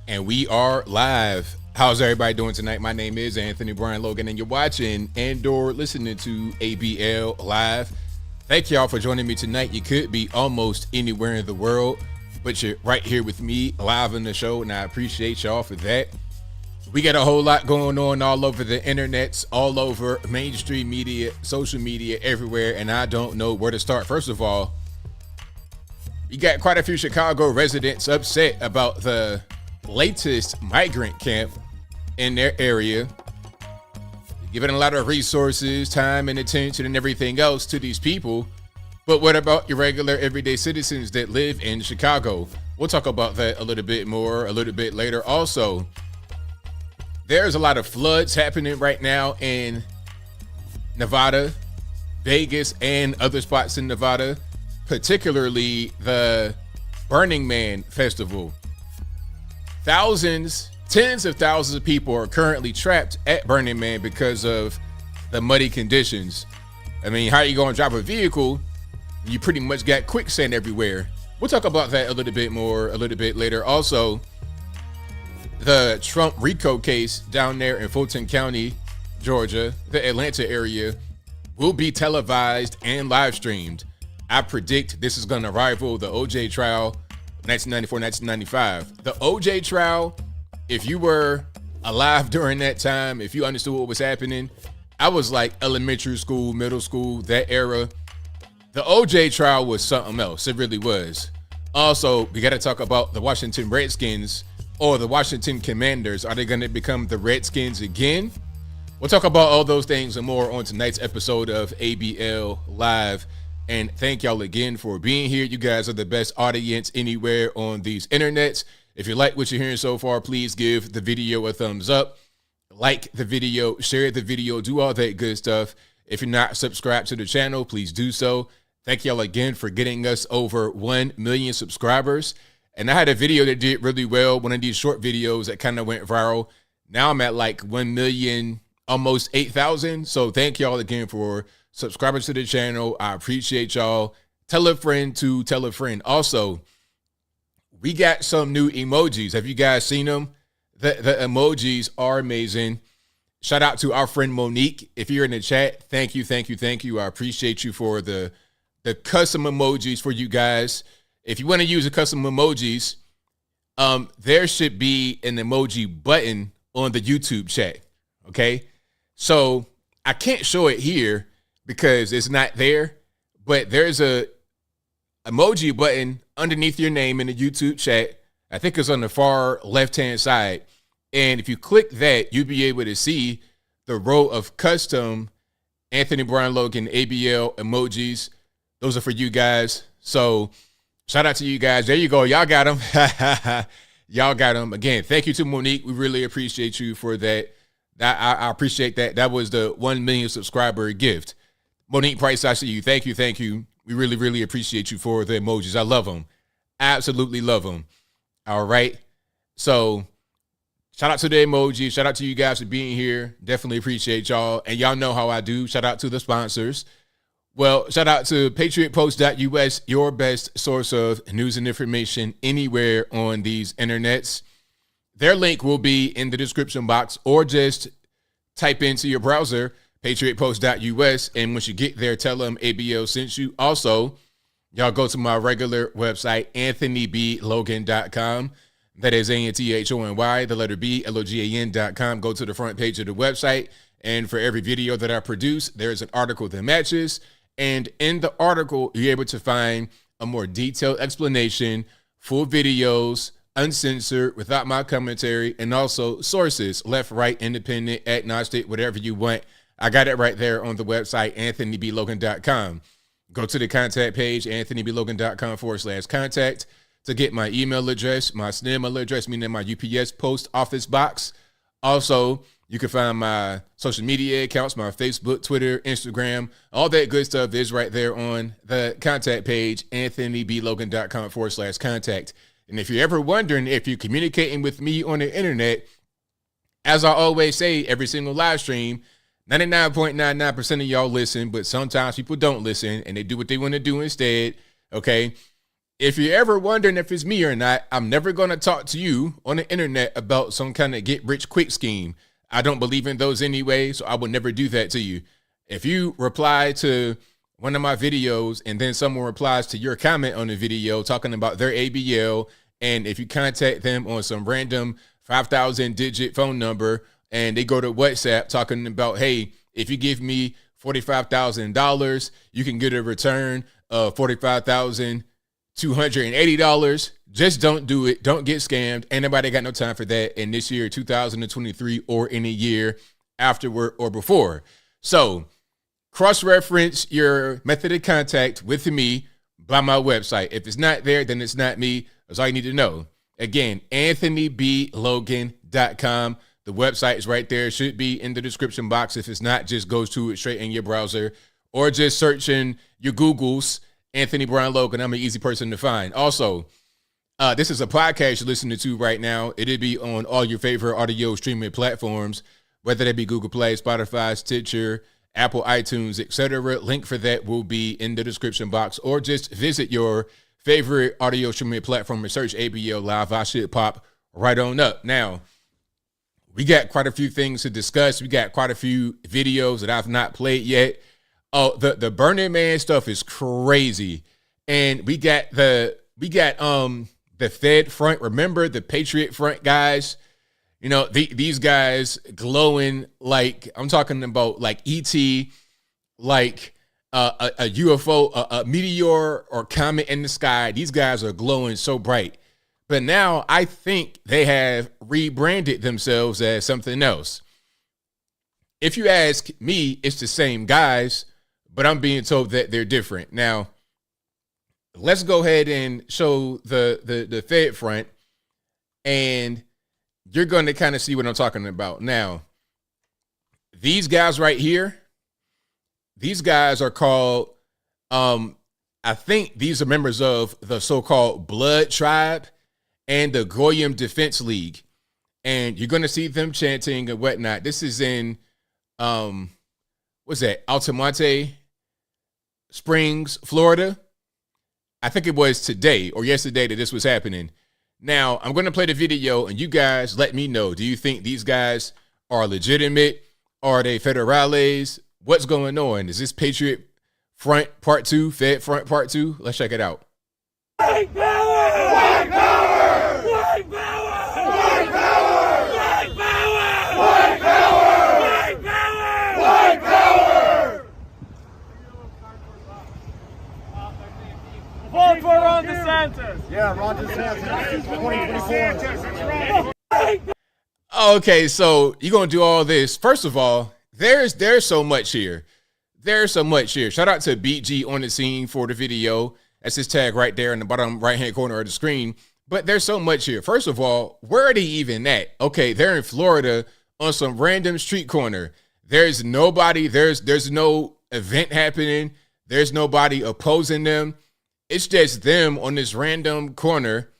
And we are live. How's everybody doing tonight? My name is Anthony Brian Logan, and you're watching and/or listening to ABL Live. Thank y'all for joining me tonight. You could be almost anywhere in the world, but you're right here with me live on the show, and I appreciate y'all for that. We got a whole lot going on all over the internets, all over mainstream media, social media, everywhere, and I don't know where to start. First of all, you got quite a few Chicago residents upset about the latest migrant camp in their area, giving a lot of resources, time, and attention and everything else to these people. But what about your regular everyday citizens that live in Chicago? We'll talk about that a little bit more a little bit later. Also, there's a lot of floods happening right now in Nevada, Vegas, and other spots in Nevada, particularly the Burning Man Festival. Tens of thousands of people are currently trapped at Burning Man because of the muddy conditions. I mean, how are you going to drive a vehicle? You pretty much got quicksand everywhere. We'll talk about that a little bit more a little bit later. Also, the Trump RICO case down there in Fulton County, Georgia, the Atlanta area, will be televised and live streamed. I predict this is going to rival the OJ trial, 1994, 1995. The OJ trial, if you were alive during that time, if you understood what was happening, I was like elementary school, middle school, that era. The OJ trial was something else. It really was. Also, we got to talk about the Washington Redskins or the Washington Commanders. Are they going to become the Redskins again? We'll talk about all those things and more on tonight's episode of ABL Live. And thank y'all again for being here. You guys are the best audience anywhere on these internets. If you like what you're hearing so far, please give the video a thumbs up. Like the video, share the video, do all that good stuff. If you're not subscribed to the channel, please do so. Thank y'all again for getting us over 1 million subscribers. And I had a video that did really well, one of these short videos that kind of went viral. Now I'm at like 1 million, almost 8,000. So thank y'all again for subscribing to the channel. I appreciate y'all. Tell a friend to tell a friend. Also, we got some new emojis. Have you guys seen them? The emojis are amazing. Shout out to our friend Monique. If you're in the chat, thank you. I appreciate you for the custom emojis for you guys. If you want to use the custom emojis, there should be an emoji button on the YouTube chat. Okay, so I can't show it here because it's not there, but there's a emoji button underneath your name in the YouTube chat. I think it's on the far left-hand side. And if you click that, you'll be able to see the row of custom Anthony Brian Logan ABL emojis. Those are for you guys. So shout out to you guys. There you go. Y'all got them. Y'all got them. Again, thank you to Monique. We really appreciate you for that. I appreciate that. That was the 1 million subscriber gift. Monique Price, I see you. Thank you. We really, really appreciate you for the emojis. I love them. Absolutely love them. All right. So shout out to the emojis. Shout out to you guys for being here. Definitely appreciate y'all. And y'all know how I do. Shout out to the sponsors. Well, shout out to patriotpost.us, your best source of news and information anywhere on these internets. Their link will be in the description box, or just type into your browser patriotpost.us, and once you get there, tell them ABL sent you. Also, y'all go to my regular website, anthonyblogan.com. That is ANTHONY, the letter B, LOGAN.com. Go to the front page of the website, and for every video that I produce, there's an article that matches. And in the article, you're able to find a more detailed explanation, full videos, uncensored, without my commentary, and also sources, left, right, independent, agnostic, whatever you want. I got it right there on the website, anthonyblogan.com. Go to the contact page, anthonyblogan.com/contact, to get my email address, my snail address, meaning my UPS post office box. Also, you can find my social media accounts, my Facebook, Twitter, Instagram, all that good stuff is right there on the contact page, anthonyblogan.com/contact. And if you're ever wondering if you're communicating with me on the internet, as I always say, every single live stream, 99.99% of y'all listen, but sometimes people don't listen and they do what they want to do instead. Okay. If you're ever wondering if it's me or not, I'm never going to talk to you on the internet about some kind of get rich quick scheme. I don't believe in those anyway, so I would never do that to you. If you reply to one of my videos and then someone replies to your comment on the video talking about their ABL, and if you contact them on some random 5,000 digit phone number and they go to WhatsApp talking about, hey, if you give me $45,000, you can get a return of $45,280. Just don't do it. Don't get scammed. Ain't nobody got no time for that in this year, 2023, or any year afterward or before. So cross-reference your method of contact with me by my website. If it's not there, then it's not me. That's all you need to know. Again, AnthonyBLogan.com. The website is right there. It should be in the description box. If it's not, just go to it straight in your browser or just search in your Googles, Anthony Brown Logan. I'm an easy person to find. Also, this is a podcast you're listening to right now. It'll be on all your favorite audio streaming platforms, whether they be Google Play, Spotify, Stitcher, Apple, iTunes, etc. Link for that will be in the description box, or just visit your favorite audio streaming platform and search ABL Live. I should pop right on up. Now, we got quite a few things to discuss. We got quite a few videos that I've not played yet. Oh, the Burning Man stuff is crazy. And we got the Fed Front. Remember the Patriot Front guys? You know, these guys glowing like, I'm talking about like ET, like a UFO, a meteor or comet in the sky. These guys are glowing so bright. But now I think they have rebranded themselves as something else. If you ask me, it's the same guys, but I'm being told that they're different. Now, let's go ahead and show the Fed Front, and you're going to kind of see what I'm talking about. Now, these guys right here, these guys are called, I think these are members of the so-called Blood Tribe and the Goyim Defense League. And you're going to see them chanting and whatnot. This is in, what's that, Altamonte Springs, Florida. I think it was today or yesterday that this was happening. Now, I'm going to play the video, and you guys let me know. Do you think these guys are legitimate? Are they federales? What's going on? Is this Patriot Front Part 2, Fed Front Part 2? Let's check it out. White power! White power! White power! White power! White power! White power! White power! White power! Vote for Ron DeSantis. Yeah, Ron DeSantis. 2024. Okay, so you're going to do all this. First of all, there's so much here. There's so much here. Shout out to BG on the scene for the video. That's his tag right there in the bottom right-hand corner of the screen. But there's so much here. First of all, where are they even at? Okay, they're in Florida on some random street corner. There's nobody. There's no event happening. There's nobody opposing them. It's just them on this random corner.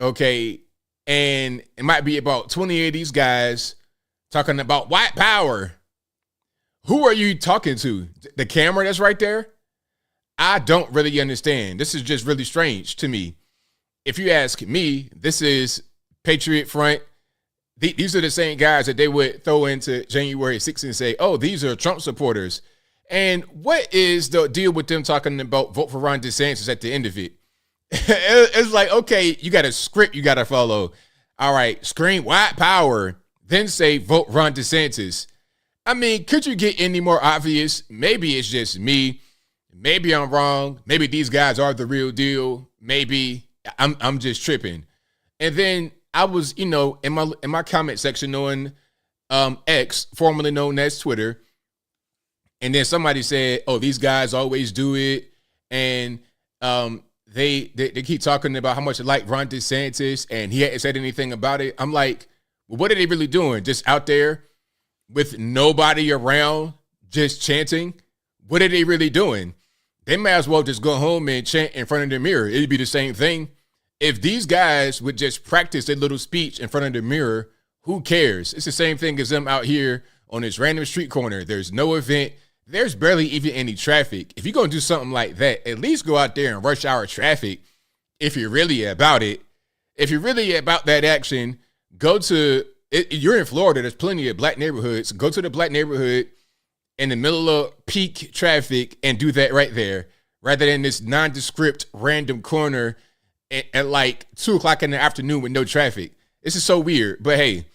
Okay, and it might be about 20 of these guys talking about white power. Who are you talking to? The camera that's right there? I don't really understand. This is just really strange to me. If you ask me, this is Patriot Front. These are the same guys that they would throw into January 6th and say, oh, these are Trump supporters. And what is the deal with them talking about vote for Ron DeSantis at the end of it? It's like, okay, you got a script you got to follow. All right, scream white power, then say vote Ron DeSantis. I mean, could you get any more obvious? Maybe it's just me. Maybe I'm wrong. Maybe these guys are the real deal. Maybe I'm just tripping. And then I was, in my comment section on X, formerly known as Twitter. And then somebody said, oh, these guys always do it. And they keep talking about how much they like Ron DeSantis, and he hadn't said anything about it. I'm like, well, what are they really doing? Just out there with nobody around, just chanting? What are they really doing? They might as well just go home and chant in front of the mirror. It'd be the same thing. If these guys would just practice their little speech in front of the mirror, who cares? It's the same thing as them out here on this random street corner. There's no event. There's barely even any traffic. If you're going to do something like that, at least go out there and rush hour traffic if you're really about it, if you're really about that action, go to it. You're in Florida. There's plenty of black neighborhoods. Go to the black neighborhood in the middle of peak traffic and do that right there, rather than this nondescript random corner at like 2:00 in the afternoon with no traffic. This is so weird. But hey,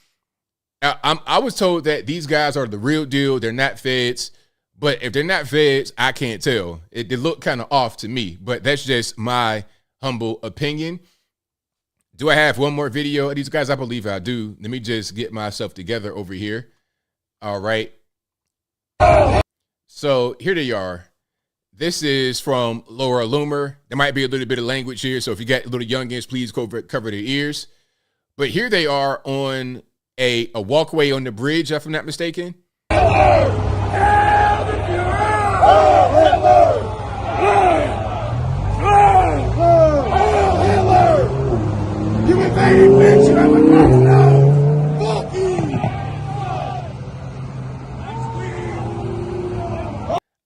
I was told that these guys are the real deal. They're not feds. But if they're not feds, I can't tell. They look kind of off to me. But that's just my humble opinion. Do I have one more video of these guys? I believe I do. Let me just get myself together over here. All right. So here they are. This is from Laura Loomer. There might be a little bit of language here, so if you got little youngins, please cover their ears. But here they are on a walkway on the bridge, if I'm not mistaken. You invaded, bitch! You have a no! Fuck you!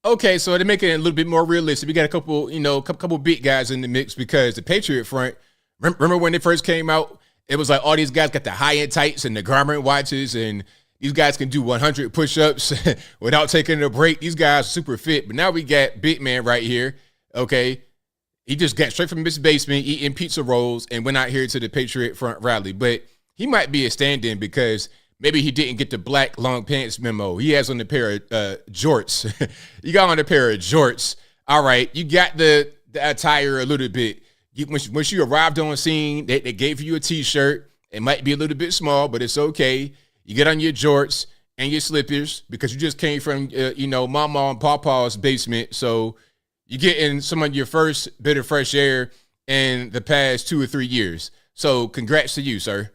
Okay, so to make it a little bit more realistic, we got a couple big guys in the mix, because the Patriot Front, remember when it first came out, it was like all these guys got the high-end tights and the garment watches, and these guys can do 100 push-ups without taking a break. These guys are super fit. But now we got Big Man right here, okay? He just got straight from his basement eating pizza rolls and went out here to the Patriot Front rally. But he might be a stand-in because maybe he didn't get the black long pants memo. He has on a pair of jorts. You got on a pair of jorts. All right, you got the attire a little bit. Once you arrived on scene, they gave you a T-shirt. It might be a little bit small, but it's okay. You get on your jorts and your slippers because you just came from, Mama and Papa's basement. So you're getting some of your first bit of fresh air in the past 2 or 3 years. So congrats to you, sir.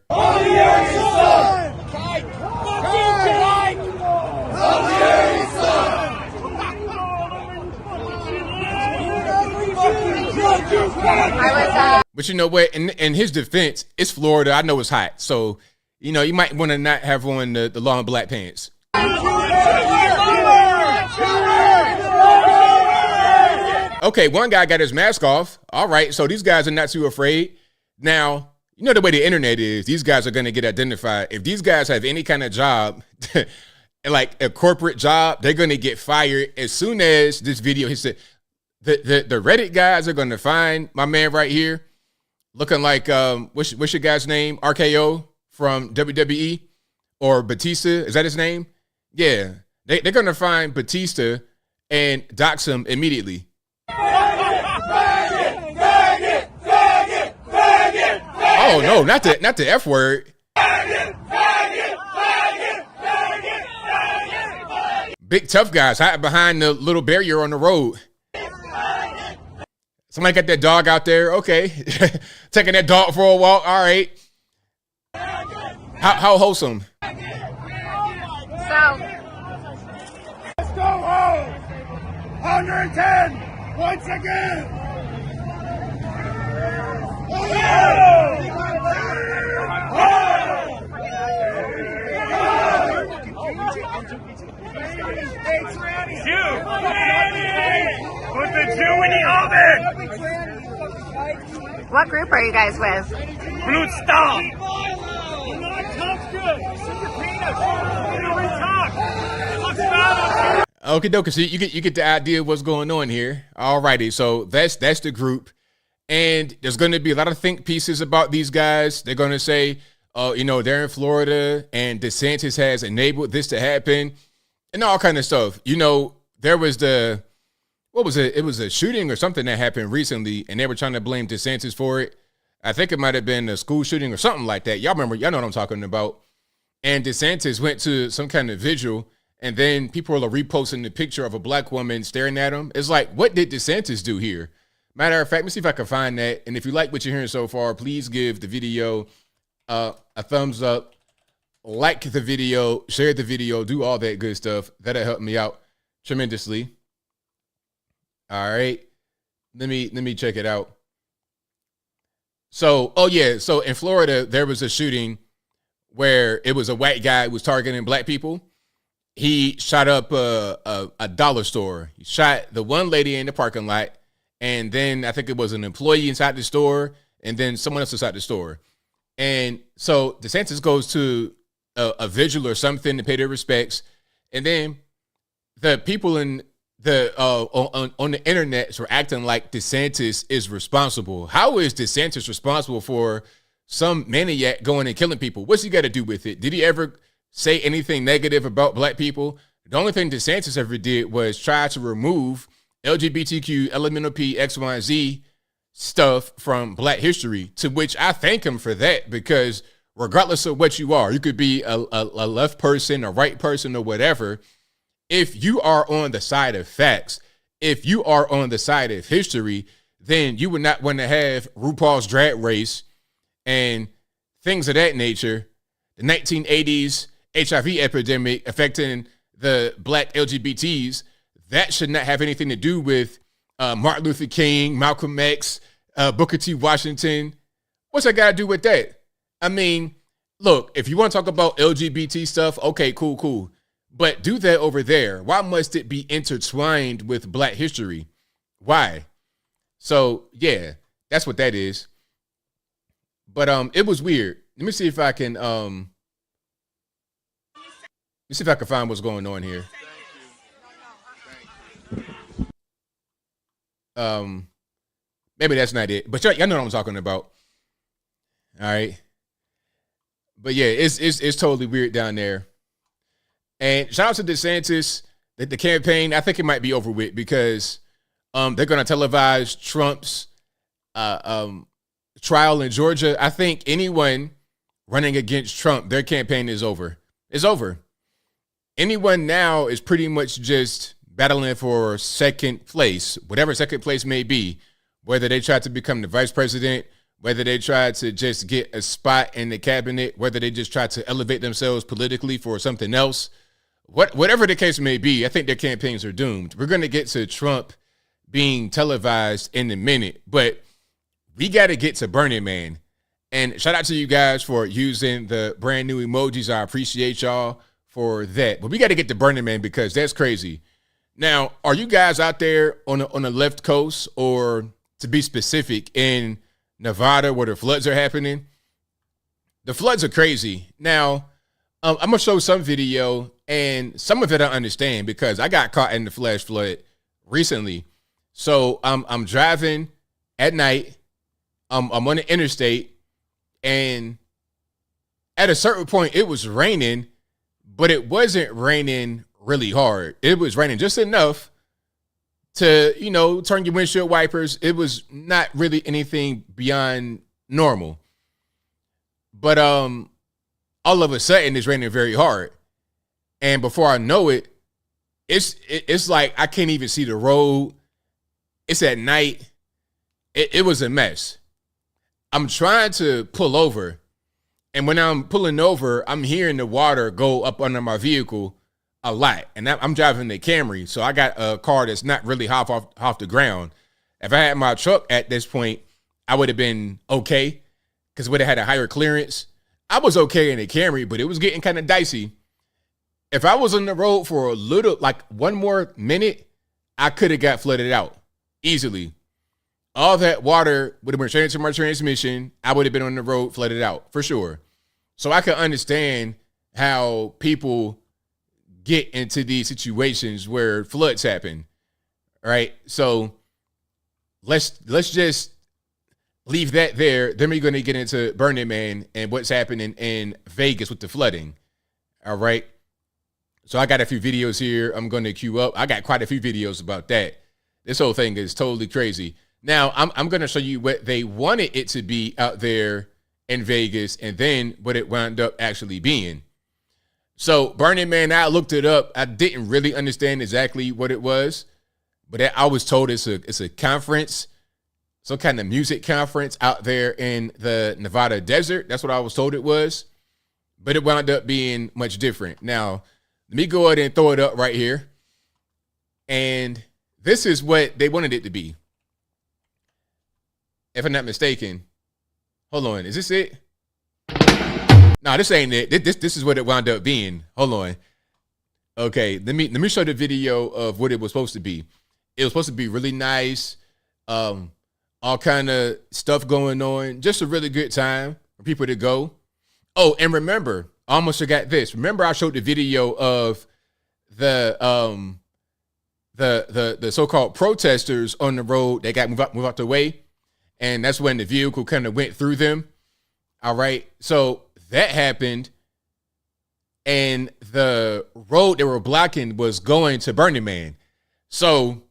But you know what? In his defense, it's Florida. I know it's hot. So, you might want to not have on the long black pants. Okay, one guy got his mask off. All right, so these guys are not too afraid. Now, you know the way the internet is, these guys are going to get identified. If these guys have any kind of job, like a corporate job, they're going to get fired as soon as this video hits it. The Reddit guys are going to find my man right here, looking like, what's your guy's name? RKO from WWE, or Batista. Is that his name? Yeah. They're going to find Batista and dox him immediately. Oh no, not the F word. Big tough guys hiding behind the little barrier on the road. Somebody got that dog out there. Okay. Taking that dog for a walk. All right. How wholesome. So, Let's go home! 110! Once again! Put the Jew in the oven! what group are you guys with? Blue Star! Okay, dokie. So you get the idea of what's going on here. Alrighty, so that's the group, and there's going to be a lot of think pieces about these guys. They're going to say, they're in Florida, and DeSantis has enabled this to happen, and all kind of stuff. There was what was it? It was a shooting or something that happened recently, and they were trying to blame DeSantis for it. I think it might have been a school shooting or something like that. Y'all know what I'm talking about. And DeSantis went to some kind of vigil, and then people are reposting the picture of a black woman staring at him. It's like, what did DeSantis do here? Matter of fact, let me see if I can find that. And if you like what you're hearing so far, please give the video a thumbs up, like the video, share the video, do all that good stuff. That'll help me out tremendously. All right. Let me check it out. So, so in Florida, there was a shooting where it was a white guy who was targeting black people. He shot up a dollar store. He shot the one lady in the parking lot, and then I think it was an employee inside the store, and then someone else inside the store. And so DeSantis goes to a vigil or something to pay their respects, and then the people in the on the internet were acting like DeSantis is responsible. How is DeSantis responsible for some maniac going and killing people? What's he got to do with it? Did he ever say anything negative about black people? The only thing DeSantis ever did was try to remove LGBTQ, elemental P, X, Y, and Z stuff from black history, to which I thank him for that, because regardless of what you are, you could be a left person, a right person, or whatever. If you are on the side of facts, if you are on the side of history, then you would not want to have RuPaul's Drag Race and things of that nature, the 1980s HIV epidemic affecting the black LGBTs. That should not have anything to do with Martin Luther King, Malcolm X, Booker T. Washington. What's that got to do with that? I mean, look, if you want to talk about LGBT stuff, okay, cool. But do that over there. Why must it be intertwined with black history? Why? So, yeah, that's what that is. But it was weird. Let me see if I can find what's going on here. Maybe that's not it, but y'all know what I'm talking about. All right. But yeah, it's totally weird down there. And shout out to DeSantis. The campaign, I think it might be over with, because they're going to televise Trump's trial in Georgia. I think anyone running against Trump, their campaign is over. It's over. Anyone now is pretty much just battling for second place, whatever second place may be, whether they try to become the vice president, whether they try to just get a spot in the cabinet, whether they just try to elevate themselves politically for something else. Whatever the case may be, I think their campaigns are doomed. We're going to get to Trump being televised in a minute, but we got to get to Burning Man. And shout out to you guys for using the brand new emojis. I appreciate y'all for that. But we got to get to Burning Man, because that's crazy. Now, are you guys out there on the left coast, or to be specific, in Nevada, where the floods are happening? The floods are crazy. Now, I'm going to show some video, and some of it I understand, because I got caught in the flash flood recently. So I'm driving at night. I'm on the interstate, and at a certain point it was raining, but it wasn't raining really hard. It was raining just enough to, turn your windshield wipers. It was not really anything beyond normal. But all of a sudden it's raining very hard. And before I know it, it's like I can't even see the road. It's at night. It was a mess. I'm trying to pull over, and when I'm pulling over, I'm hearing the water go up under my vehicle a lot. And I'm driving the Camry, so I got a car that's not really half off the ground. If I had my truck at this point, I would have been okay, because it would have had a higher clearance. I was okay in the Camry, but it was getting kind of dicey. If I was on the road for a little, like one more minute, I could have got flooded out easily. All that water would have been straight into my transmission. I would have been on the road flooded out for sure. So I can understand how people get into these situations where floods happen, right? So let's just leave that there. Then we're going to get into Burning Man and what's happening in Vegas with the flooding. All right. So I got a few videos here I'm going to queue up. I got quite a few videos about that. This whole thing is totally crazy. Now, I'm going to show you what they wanted it to be out there in Vegas, and then what it wound up actually being. So Burning Man, I looked it up. I didn't really understand exactly what it was, but I was told it's a conference, some kind of music conference out there in the Nevada desert. That's what I was told it was, but it wound up being much different. Now, let me go ahead and throw it up right here. And this is what they wanted it to be. If I'm not mistaken. Hold on. Is this it? No, this ain't it. This is what it wound up being. Hold on. Okay, let me show the video of what it was supposed to be. It was supposed to be really nice. All kind of stuff going on. Just a really good time for people to go. Oh, and remember, I almost forgot this. Remember, I showed the video of the so-called protesters on the road that got moved out the way, and that's when the vehicle kind of went through them. All right, so that happened, and the road they were blocking was going to Burning Man. So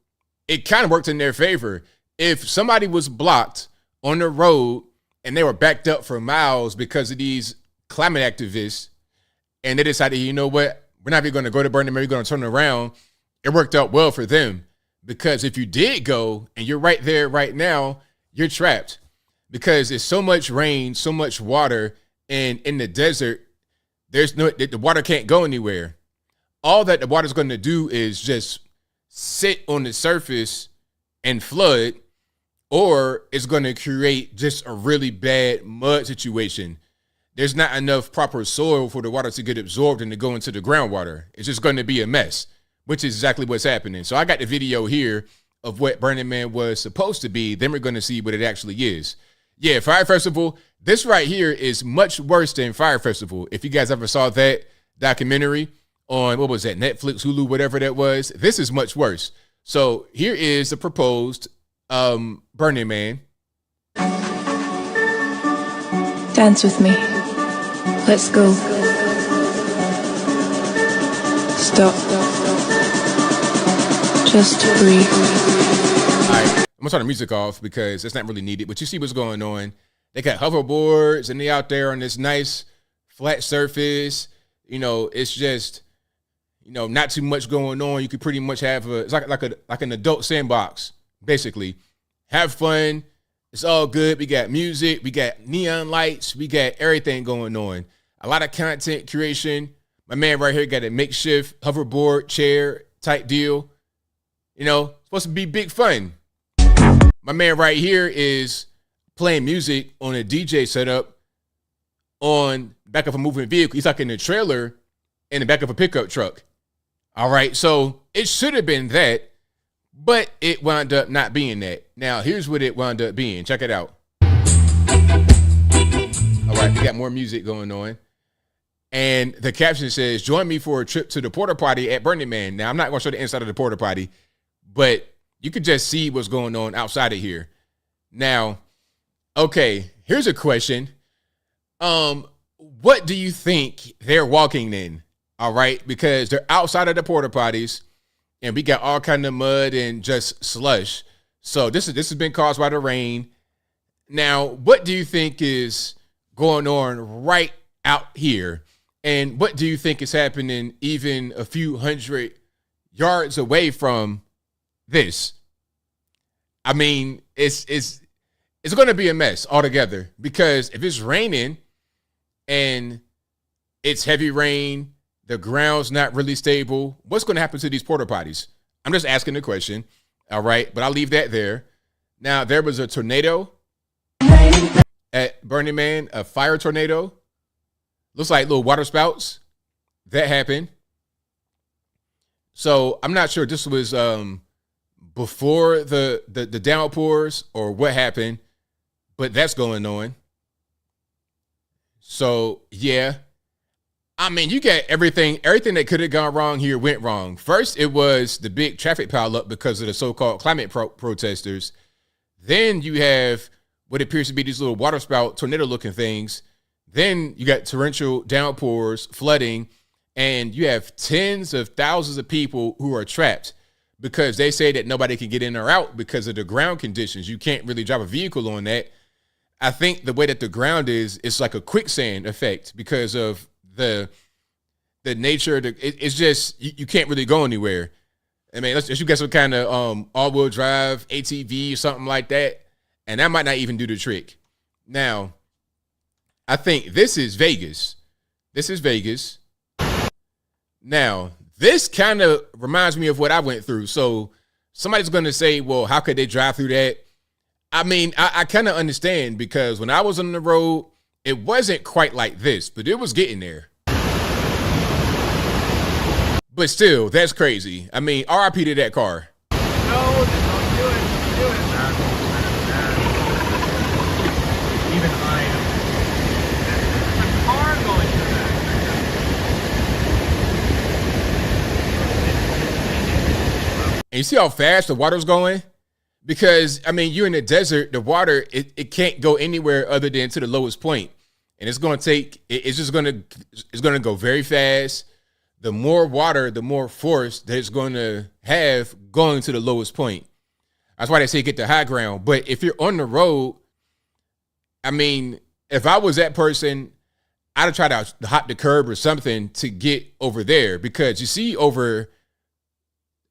it kind of worked in their favor. If somebody was blocked on the road and they were backed up for miles because of these climate activists, and they decided, you know what, we're not even going to go to Burning Man, we're going to turn around, it worked out well for them. Because if you did go and you're right there right now, you're trapped. Because there's so much rain, so much water, and in the desert, the water can't go anywhere. All that the water's going to do is just sit on the surface and flood, or it's going to create just a really bad mud situation. There's not enough proper soil for the water to get absorbed and to go into the groundwater. It's just going to be a mess, which is exactly what's happening. So I got the video here of what Burning Man was supposed to be. Then we're going to see what it actually is. Yeah, Fire Festival. This right here is much worse than Fire Festival. If you guys ever saw that documentary on, what was that, Netflix, Hulu, whatever that was, this is much worse. So here is the proposed Burning Man. Dance with me. Let's go. Stop. Just breathe. All right, I'm gonna turn the music off because it's not really needed, but you see what's going on. They got hoverboards and they out there on this nice flat surface. You know, it's just, you know, not too much going on. You could pretty much have it's like an adult sandbox, basically. Have fun. It's all good. We got music, we got neon lights, we got everything going on. A lot of content creation. My man right here got a makeshift hoverboard chair type deal. You know, supposed to be big fun. My man right here is playing music on a DJ setup on back of a moving vehicle. He's like in a trailer in the back of a pickup truck. All right, so it should have been that, but it wound up not being that. Now, here's what it wound up being. Check it out. All right, we got more music going on. And the caption says, join me for a trip to the porta potty at Burning Man. Now, I'm not going to show the inside of the porta potty, but you could just see what's going on outside of here. Now, okay, here's a question. What do you think they're walking in? All right, because they're outside of the porta potties, and we got all kind of mud and just slush. So this has been caused by the rain. Now, what do you think is going on right out here? And what do you think is happening even a few hundred yards away from this? I mean, it's going to be a mess altogether, because if it's raining and it's heavy rain, the ground's not really stable, what's going to happen to these porta potties? I'm just asking the question. All right, but I'll leave that there. Now, there was a tornado at Burning Man, a fire tornado. Looks like little water spouts. That happened. So I'm not sure if this was before the downpours or what happened, but that's going on. So, yeah. I mean, you got everything that could have gone wrong here went wrong. First, it was the big traffic pileup because of the so-called climate protesters. Then you have what appears to be these little water spout tornado-looking things. Then you got torrential downpours, flooding, and you have tens of thousands of people who are trapped because they say that nobody can get in or out because of the ground conditions. You can't really drive a vehicle on that. I think the way that the ground is, it's like a quicksand effect because of the nature. It's just, you can't really go anywhere. I mean, let's you get some kind of all-wheel drive ATV or something like that, and that might not even do the trick. Now, I think this is Vegas. This is Vegas. Now, this kind of reminds me of what I went through. So somebody's going to say, well, how could they drive through that? I mean, I kind of understand, because when I was on the road, it wasn't quite like this, but it was getting there. But still, that's crazy. I mean, RIP to that car. No, don't do it. Do it, man. And you see how fast the water's going? Because, I mean, you're in the desert, the water, it can't go anywhere other than to the lowest point. And it's going to take, it's going to go very fast. The more water, the more force that it's going to have going to the lowest point. That's why they say get the high ground. But if you're on the road, I mean, if I was that person, I'd have tried to hop the curb or something to get over there, because you see over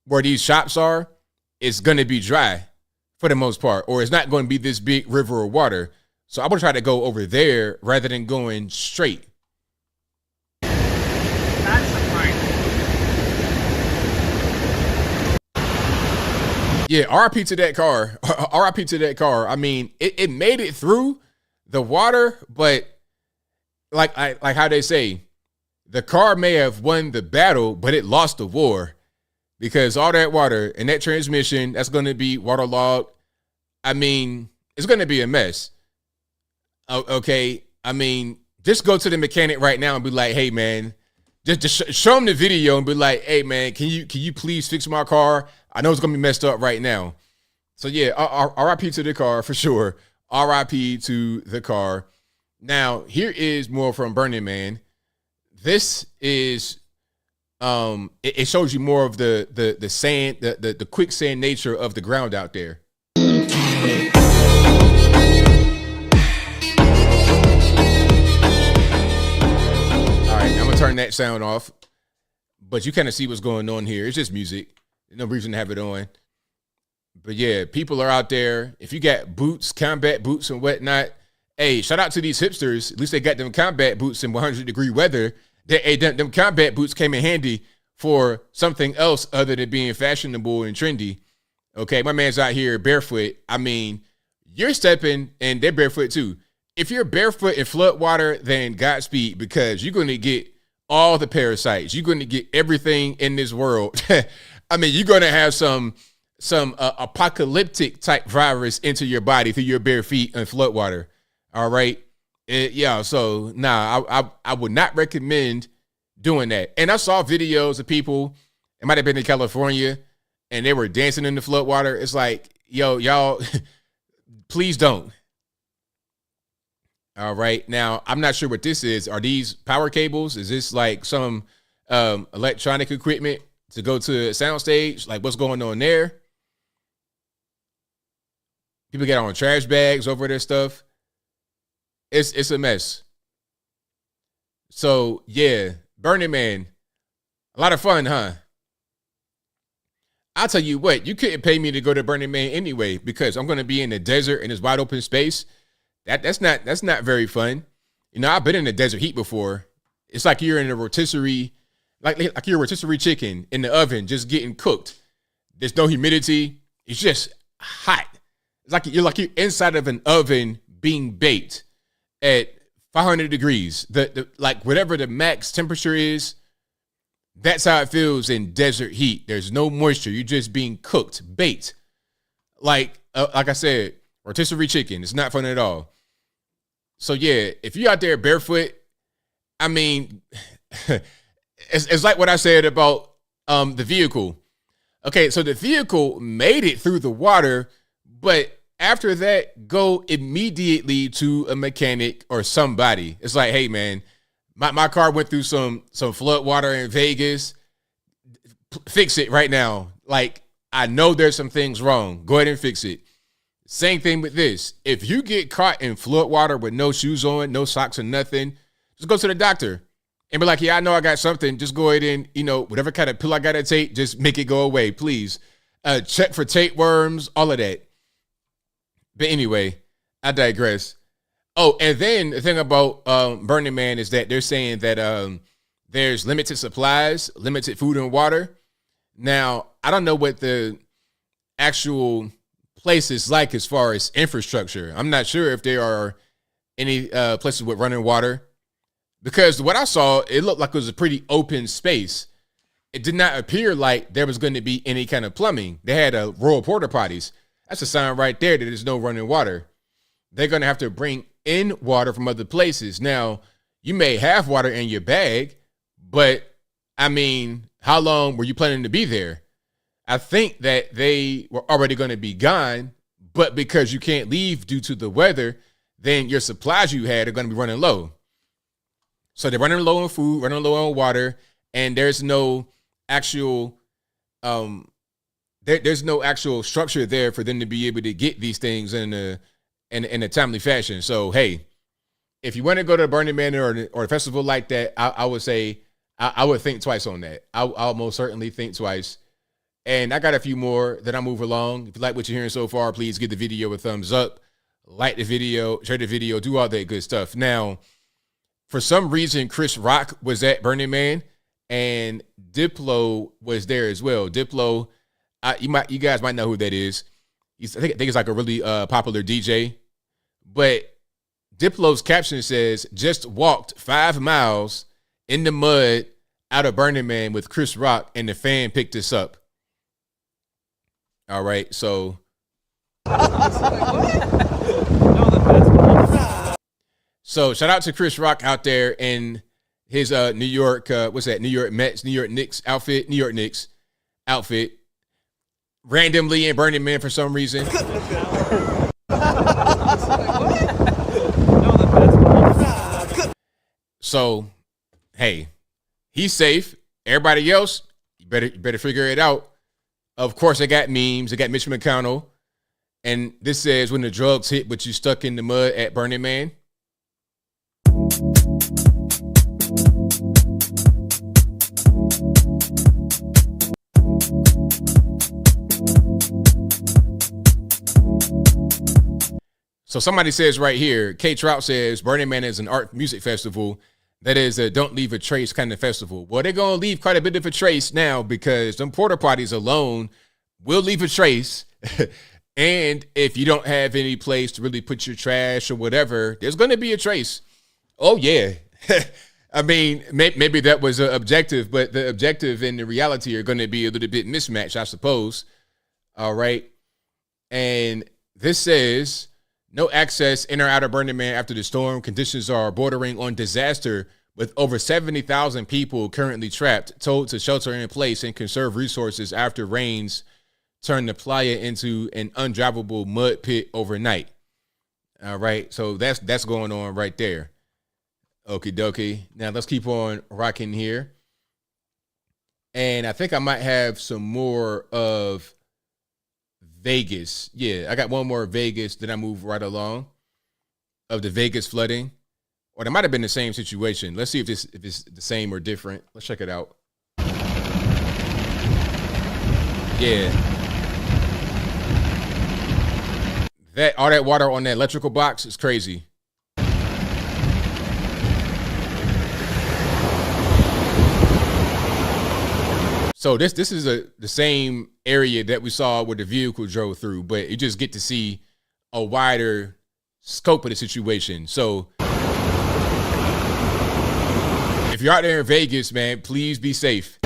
where these shops are, it's going to be dry for the most part, or it's not going to be this big river of water. So I'm going to try to go over there rather than going straight. That's the point. Yeah, RIP to that car. RIP to that car. I mean, it made it through the water, but like how they say, the car may have won the battle, but it lost the war, because all that water and that transmission, that's going to be waterlogged. I mean, it's going to be a mess. Okay. I mean, just go to the mechanic right now and be like, hey man, just show him the video and be like, hey man, can you please fix my car? I know it's going to be messed up right now. So yeah, RIP to the car for sure. RIP to the car. Now, here is more from Burning Man. This is, it shows you more of the sand, the quicksand nature of the ground out there. Turn that sound off, but you kind of see what's going on here. It's just music. There's no reason to have it on. But yeah, people are out there. If you got boots, combat boots and whatnot, hey, shout out to these hipsters. At least they got them combat boots in 100-degree weather. Them combat boots came in handy for something else other than being fashionable and trendy. Okay, my man's out here barefoot. I mean, you're stepping and they're barefoot too. If you're barefoot in flood water, then Godspeed, because you're going to get all the parasites. You're going to get everything in this world. I mean, you're going to have some apocalyptic type virus into your body through your bare feet in flood water. All right. Yeah. So I would not recommend doing that. And I saw videos of people, it might have been in California, and they were dancing in the flood water. It's like, yo, y'all, please don't. All right. Now, I'm not sure what this is. Are these power cables? Is this like some electronic equipment to go to a soundstage? Like, what's going on there? People get on trash bags over their stuff. It's a mess. So, yeah, Burning Man, a lot of fun, huh? I'll tell you what, you couldn't pay me to go to Burning Man anyway, because I'm going to be in the desert in this wide open space. That's not very fun. You know, I've been in the desert heat before. It's like you're in a rotisserie, like you're a rotisserie chicken in the oven, just getting cooked. There's no humidity. It's just hot. It's like you're inside of an oven being baked at 500 degrees. The like whatever the max temperature is, that's how it feels in desert heat. There's no moisture. You're just being cooked, baked. Like I said, rotisserie chicken. It's not fun at all. So yeah, if you're out there barefoot, I mean, it's like what I said about the vehicle. Okay, so the vehicle made it through the water, but after that, go immediately to a mechanic or somebody. It's like, hey man, my car went through some flood water in Vegas. Fix it right now. Like, I know there's some things wrong. Go ahead and fix it. Same thing with this. If you get caught in flood water with no shoes on, no socks or nothing, just go to the doctor and be like, yeah, I know I got something. Just go ahead and, whatever kind of pill I got to take, just make it go away, please. Check for tapeworms, all of that. But anyway, I digress. Oh, and then the thing about Burning Man is that they're saying that there's limited supplies, limited food and water. Now, I don't know what the actual place is like as far as infrastructure. I'm not sure if there are any places with running water, because what I saw, it looked like it was a pretty open space. It did not appear like there was going to be any kind of plumbing. They had rural porta potties. That's a sign right there that there's no running water. They're going to have to bring in water from other places. Now, you may have water in your bag, but I mean, how long were you planning to be there? I think that they were already going to be gone, but because you can't leave due to the weather, then your supplies you had are going to be running low. So they're running low on food, running low on water, and there's no actual there's no actual structure there for them to be able to get these things in a timely fashion. So hey, if you want to go to a Burning Man or a festival like that, I would say I would think twice on that. I'll most certainly think twice. And I got a few more that I move along. If you like what you're hearing so far, please give the video a thumbs up, like the video, share the video, do all that good stuff. Now, for some reason, Chris Rock was at Burning Man, and Diplo was there as well. Diplo, you guys might know who that is. I think it's like a really popular DJ. But Diplo's caption says, "Just walked 5 miles in the mud out of Burning Man with Chris Rock, and the fan picked us up." All right, so shout out to Chris Rock out there in his New York, New York Mets, New York Knicks outfit, randomly in Burning Man for some reason. So, hey, he's safe. Everybody else, you better figure it out. Of course, I got memes. I got Mitch McConnell. And this says, when the drugs hit, but you stuck in the mud at Burning Man. So somebody says right here, K Trout says, Burning Man is an art music festival. That is a don't leave a trace kind of festival. Well, they're going to leave quite a bit of a trace now, because them porta potties alone will leave a trace. And if you don't have any place to really put your trash or whatever, there's going to be a trace. Oh, yeah. I mean, maybe that was an objective, but the objective and the reality are going to be a little bit mismatched, I suppose. All right. And this says, no access in or out of Burning Man after the storm. Conditions are bordering on disaster, with over 70,000 people currently trapped, told to shelter in place and conserve resources after rains turned the playa into an undrivable mud pit overnight. All right, so that's going on right there. Okie dokie. Now let's keep on rocking here. And I think I might have some more of Vegas. Yeah, I got one more Vegas, then I move right along, of the Vegas flooding. Or it might have been the same situation. Let's see if it's the same or different. Let's check it out. Yeah. All that water on that electrical box is crazy. So this is the same area that we saw where the vehicle drove through, but you just get to see a wider scope of the situation. So if you're out there in Vegas, man, please be safe.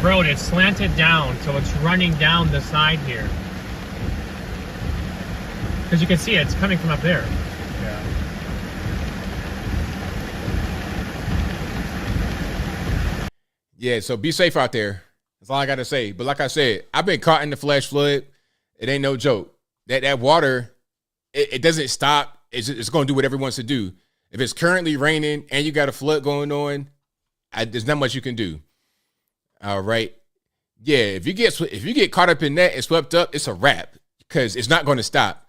Road, it's slanted down, so it's running down the side here. Because you can see it's coming from up there. Yeah. Yeah, so be safe out there. That's all I got to say. But like I said, I've been caught in the flash flood. It ain't no joke. That water, it doesn't stop. It's going to do whatever it wants to do. If it's currently raining and you got a flood going on, there's not much you can do. All right. Yeah, if you get caught up in that and swept up, it's a wrap, because it's not going to stop.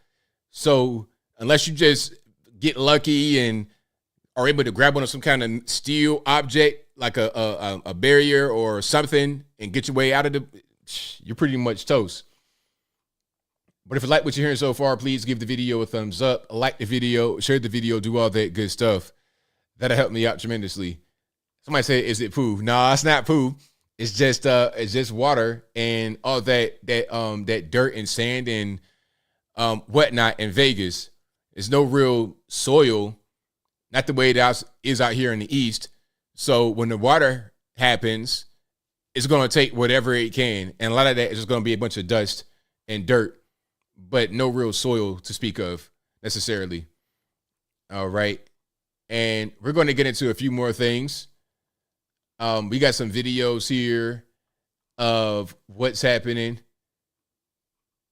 So unless you just get lucky and are able to grab onto some kind of steel object like a barrier or something and get your way out of you're pretty much toast. But if you like what you're hearing so far, please give the video a thumbs up, like the video, share the video, do all that good stuff. That'll help me out tremendously. Somebody say, is it poo? No, it's not poo. It's just water and all that dirt and sand and whatnot in Vegas. There's no real soil, not the way it is out here in the East. So when the water happens, it's going to take whatever it can. And a lot of that is just going to be a bunch of dust and dirt, but no real soil to speak of necessarily. All right. And we're going to get into a few more things. We got some videos here of what's happening.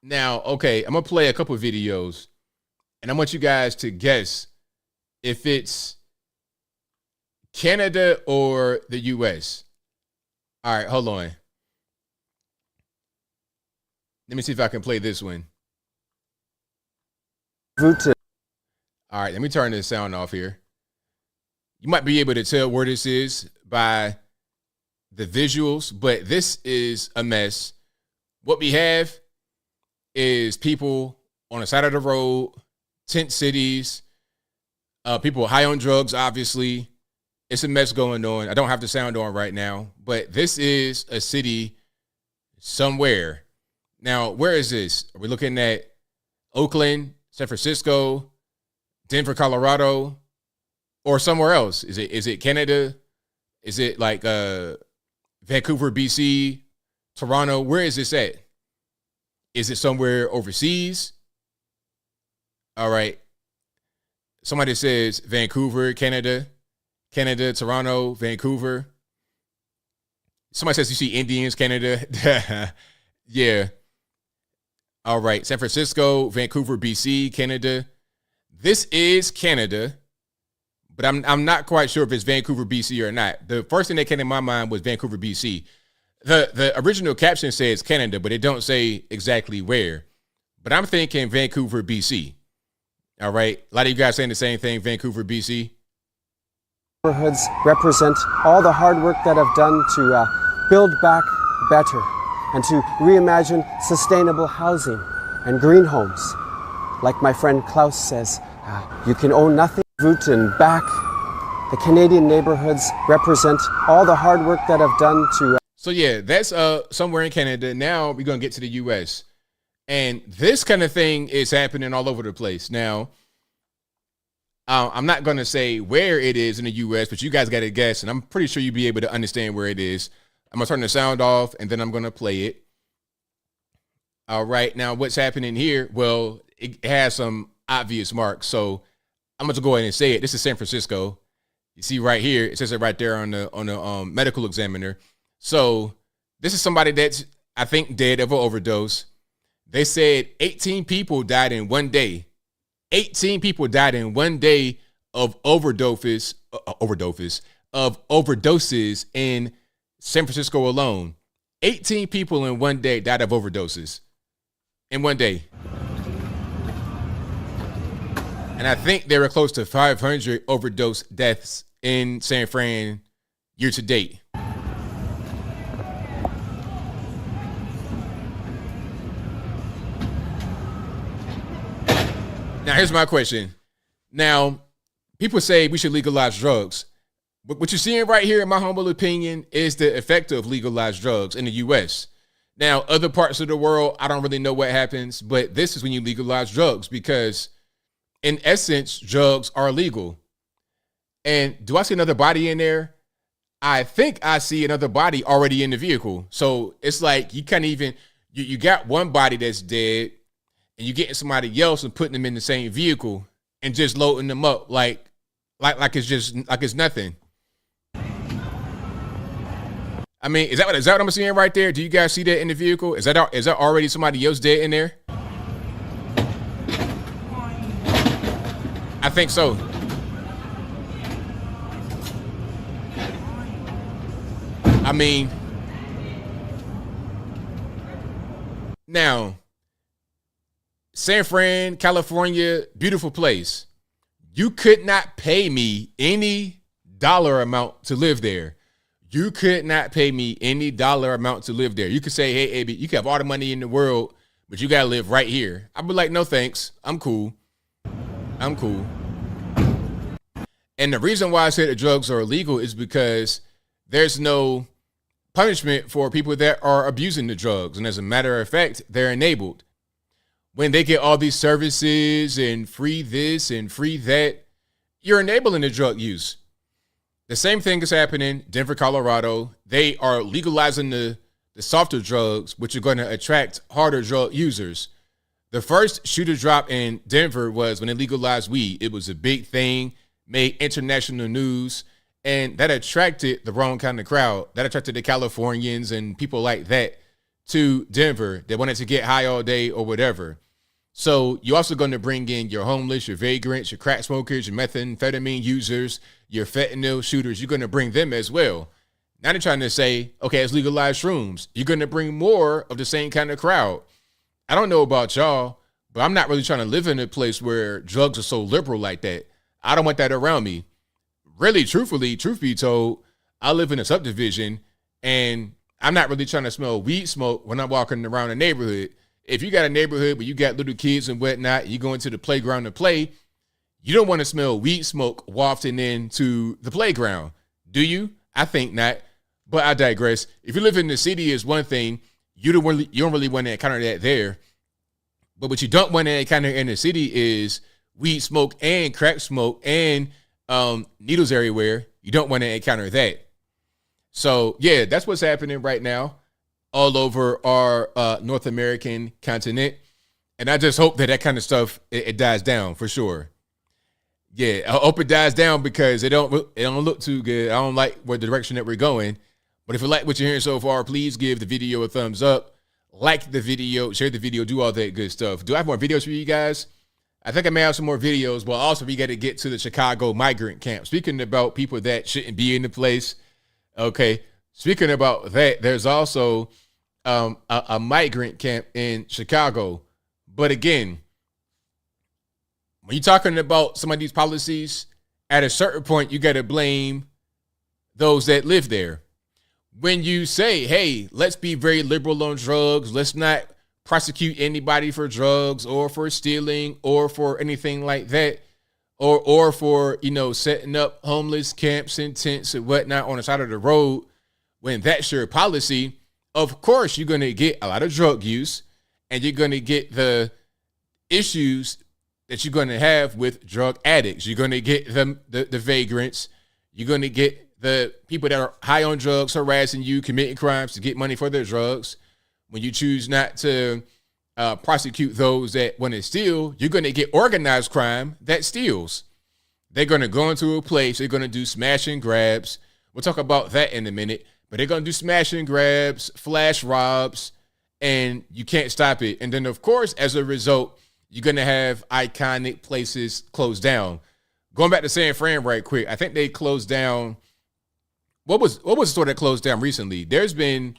Now, okay, I'm going to play a couple of videos, and I want you guys to guess if it's Canada or the US. All right, hold on. Let me see if I can play this one. All right, let me turn this sound off here. You might be able to tell where this is by the visuals, but this is a mess. What we have is people on the side of the road, tent cities, people high on drugs, obviously. It's a mess going on. I don't have the sound on right now, but this is a city somewhere. Now, where is this? Are we looking at Oakland, San Francisco, Denver, Colorado, or somewhere else? Is it Canada? Is it like Vancouver, BC, Toronto? Where is this at? Is it somewhere overseas? All right. Somebody says Vancouver, Canada, Toronto, Vancouver. Somebody says you see Indians, Canada. Yeah. All right. San Francisco, Vancouver, BC, Canada. This is Canada, but I'm not quite sure if it's Vancouver, BC or not. The first thing that came to my mind was Vancouver, BC. The original caption says Canada, but it don't say exactly where. But I'm thinking Vancouver, BC. All right. A lot of you guys saying the same thing, Vancouver, BC. Neighborhoods represent all the hard work that I've done to build back better and to reimagine sustainable housing and green homes. Like my friend Klaus says, you can own nothing. Root and back. The Canadian neighborhoods represent all the hard work that I've done to... So yeah, that's somewhere in Canada. Now we're going to get to the U.S. And this kind of thing is happening all over the place. Now, I'm not going to say where it is in the U.S., but you guys got to guess, and I'm pretty sure you'll be able to understand where it is. I'm going to turn the sound off, and then I'm going to play it. All right. Now, what's happening here? Well, it has some obvious marks, so I'm going to go ahead and say it. This is San Francisco. You see right here, it says it right there on the medical examiner. So this is somebody that's, I think, dead of an overdose. They said 18 people died in one day. 18 people died in one day of overdoses in San Francisco alone. 18 people in one day died of overdoses in one day. And I think there were close to 500 overdose deaths in San Fran year to date. Now, here's my question. Now, people say we should legalize drugs. What you're seeing right here, in my humble opinion, is the effect of legalized drugs in the U.S. Now, other parts of the world, I don't really know what happens, but this is when you legalize drugs because, in essence, drugs are legal. And do I see another body in there? I think I see another body already in the vehicle. So it's like you can't even, you got one body that's dead, and you're getting somebody else and putting them in the same vehicle and just loading them up like it's nothing. I mean, is that what I'm seeing right there? Do you guys see that in the vehicle? Is that already somebody else dead in there? I think so. I mean, now, San Fran, California, beautiful place. You could not pay me any dollar amount to live there. You could not pay me any dollar amount to live there. You could say, hey, AB, you can have all the money in the world, but you got to live right here. I'd be like, no, thanks. I'm cool. And the reason why I say that drugs are illegal is because there's no punishment for people that are abusing the drugs. And as a matter of fact, they're enabled. When they get all these services and free this and free that, you're enabling the drug use. The same thing is happening in Denver, Colorado. They are legalizing the softer drugs, which are going to attract harder drug users. The first shooter drop in Denver was when they legalized weed. It was a big thing, made international news, and that attracted the wrong kind of crowd. That attracted the Californians and people like that to Denver that wanted to get high all day or whatever. So you're also going to bring in your homeless, your vagrants, your crack smokers, your methamphetamine users, your fentanyl shooters. You're going to bring them as well. Now they're trying to say, okay, it's legalized shrooms. You're going to bring more of the same kind of crowd. I don't know about y'all, but I'm not really trying to live in a place where drugs are so liberal like that. I don't want that around me. Really, truthfully, truth be told, I live in a subdivision and I'm not really trying to smell weed smoke when I'm walking around the neighborhood. If you got a neighborhood where you got little kids and whatnot, you go into the playground to play, you don't want to smell weed smoke wafting into the playground, do you? I think not, but I digress. If you live in the city is one thing, you don't really want to encounter that there. But what you don't want to encounter in the city is weed smoke and crack smoke and needles everywhere. You don't want to encounter that. So yeah, that's what's happening right now all over our North American continent. And I just hope that kind of stuff, it dies down for sure. Yeah, I hope it dies down because it don't look too good. I don't like what direction that we're going. But if you like what you're hearing so far, please give the video a thumbs up, like the video, share the video, do all that good stuff. Do I have more videos for you guys? I think I may have some more videos, but also we got to get to the Chicago migrant camp. Speaking about people that shouldn't be in the place. Okay. Speaking about that, there's also a migrant camp in Chicago. But again, when you're talking about some of these policies, at a certain point, you got to blame those that live there. When you say, hey, let's be very liberal on drugs, let's not prosecute anybody for drugs or for stealing or for anything like that, or for, setting up homeless camps and tents and whatnot on the side of the road, when that's your policy, of course, you're going to get a lot of drug use and you're going to get the issues that you're going to have with drug addicts. You're going to get the vagrants. You're going to get the people that are high on drugs harassing you, committing crimes to get money for their drugs. When you choose not to prosecute those that want to steal, you're going to get organized crime that steals. They're going to go into a place. They're going to do smash and grabs. We'll talk about that in a minute. But they're going to do smash and grabs, flash robs, and you can't stop it. And then, of course, as a result, you're going to have iconic places closed down. Going back to San Fran right quick, I think they closed down. What was the store that closed down recently? There's been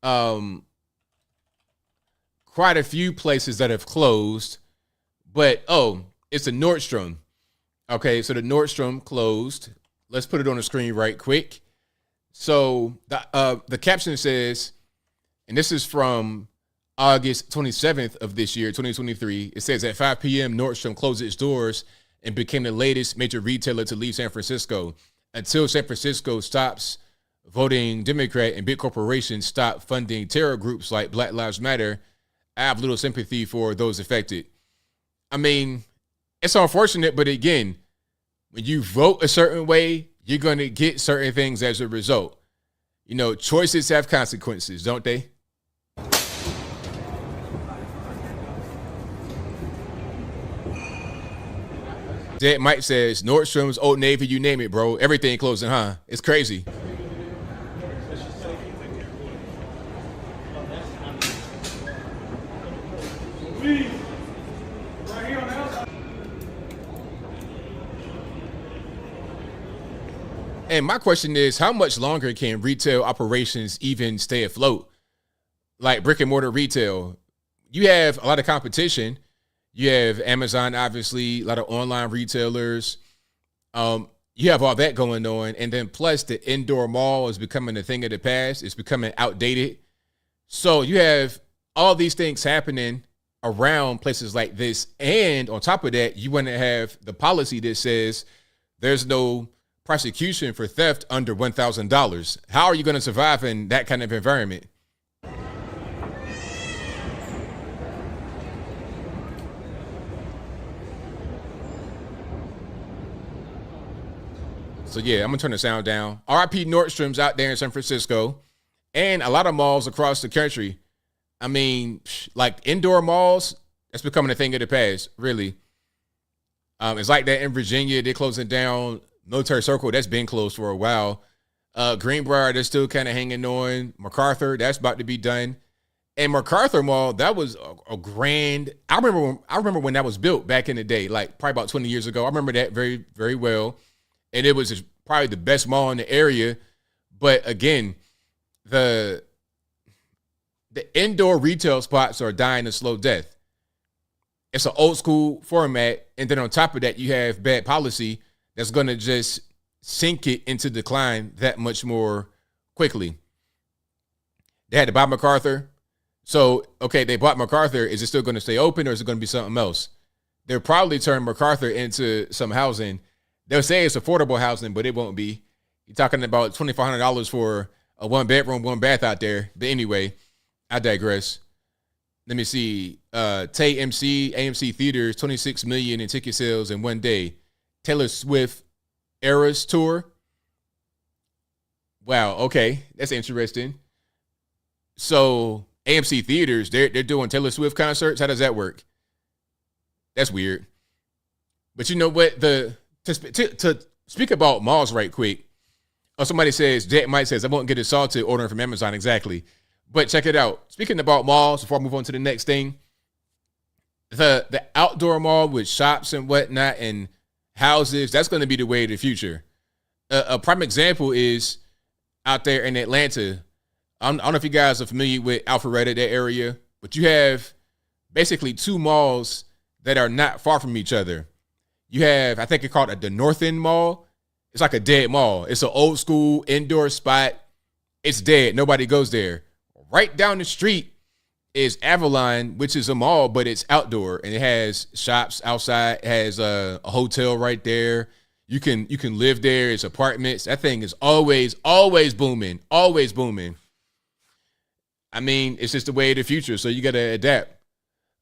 quite a few places that have closed, but it's a Nordstrom. Okay, so the Nordstrom closed. Let's put it on the screen right quick. So the caption says, and this is from August 27th of this year, 2023. It says at 5 p.m., Nordstrom closed its doors and became the latest major retailer to leave San Francisco. Until San Francisco stops voting Democrat and big corporations stop funding terror groups like Black Lives Matter, I have little sympathy for those affected. I mean, it's unfortunate, but again, when you vote a certain way, you're going to get certain things as a result. Choices have consequences, don't they? Dead Mike says, Nordstrom's, Old Navy, you name it, bro. Everything closing, huh? It's crazy. And my question is, how much longer can retail operations even stay afloat? Like brick and mortar retail, you have a lot of competition. You have Amazon, obviously, a lot of online retailers. You have all that going on. And then plus the indoor mall is becoming a thing of the past. It's becoming outdated. So you have all these things happening around places like this. And on top of that, you want to have the policy that says there's no prosecution for theft under $1,000. How are you going to survive in that kind of environment? So yeah, I'm gonna turn the sound down. RIP Nordstrom's out there in San Francisco, and a lot of malls across the country. I mean, like indoor malls, that's becoming a thing of the past, really. It's like that in Virginia. They're closing down Military Circle. That's been closed for a while. Greenbrier, they're still kind of hanging on. MacArthur, that's about to be done. And MacArthur Mall, that was a grand. I remember when that was built back in the day, like probably about 20 years ago. I remember that very, very well. And it was probably the best mall in the area. But again, the indoor retail spots are dying a slow death. It's an old school format. And then on top of that, you have bad policy that's going to just sink it into decline that much more quickly. They had to buy MacArthur. So, okay, they bought MacArthur. Is it still going to stay open or is it going to be something else? They'll probably turn MacArthur into some housing. They'll say it's affordable housing, but it won't be. You're talking about $2,500 for a 1-bedroom, 1-bath out there. But anyway, I digress. Let me see. AMC Theaters, $26 million in ticket sales in one day. Taylor Swift Eras Tour. Wow, okay. That's interesting. So AMC Theaters, they're doing Taylor Swift concerts. How does that work? That's weird. But you know what? To speak about malls right quick. Oh, somebody says, Jack Mike says, I won't get assaulted ordering from Amazon. Exactly. But check it out. Speaking about malls, before I move on to the next thing, the outdoor mall with shops and whatnot and houses, that's going to be the way of the future. A prime example is out there in Atlanta. I don't know if you guys are familiar with Alpharetta, that area, but you have basically two malls that are not far from each other. You have, I think it's called the North End Mall. It's like a dead mall. It's an old school indoor spot. It's dead. Nobody goes there. Right down the street is Avalon, which is a mall, but it's outdoor and it has shops outside. It has a hotel right there. You can live there. It's apartments. That thing is always booming, always booming. I mean, it's just the way of the future, so you got to adapt.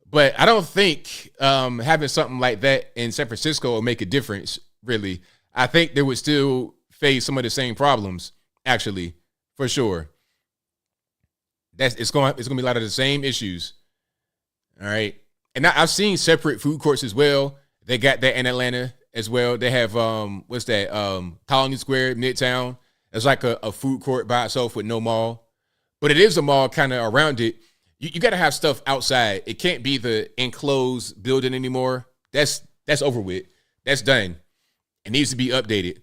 But I don't think having something like that in San Francisco will make a difference, really. I think they would still face some of the same problems, actually, for sure. It's going to be a lot of the same issues. All right. And I've seen separate food courts as well. They got that in Atlanta as well. They have, what's that? Colony Square, Midtown. It's like a food court by itself with no mall. But it is a mall kind of around it. You got to have stuff outside. It can't be the enclosed building anymore. That's over with. That's done. It needs to be updated.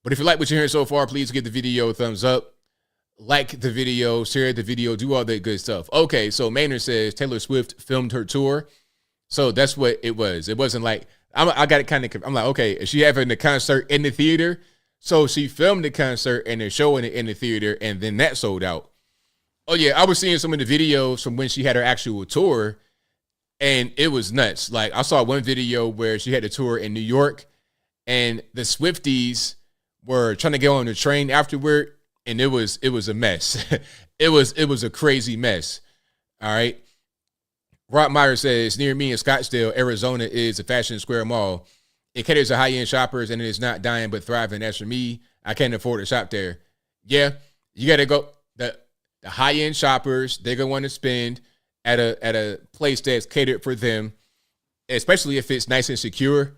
But if you like what you're hearing so far, please give the video a thumbs up. Like the video, share the video, do all that good stuff. Okay, so Maynard says Taylor Swift filmed her tour. So that's what it was. It wasn't like, I got it kind of, I'm like, okay, is she having the concert in the theater? So she filmed the concert and they're showing it in the theater and then that sold out. Oh yeah, I was seeing some of the videos from when she had her actual tour and it was nuts. Like I saw one video where she had a tour in New York and the Swifties were trying to get on the train afterward. And it was a mess. it was a crazy mess. All right. Rob Meyer says, near me in Scottsdale, Arizona is a Fashion Square Mall. It caters to high-end shoppers and it is not dying but thriving. As for me, I can't afford to shop there. Yeah, you got to go. The high-end shoppers, they're going to want to spend at a place that's catered for them, especially if it's nice and secure.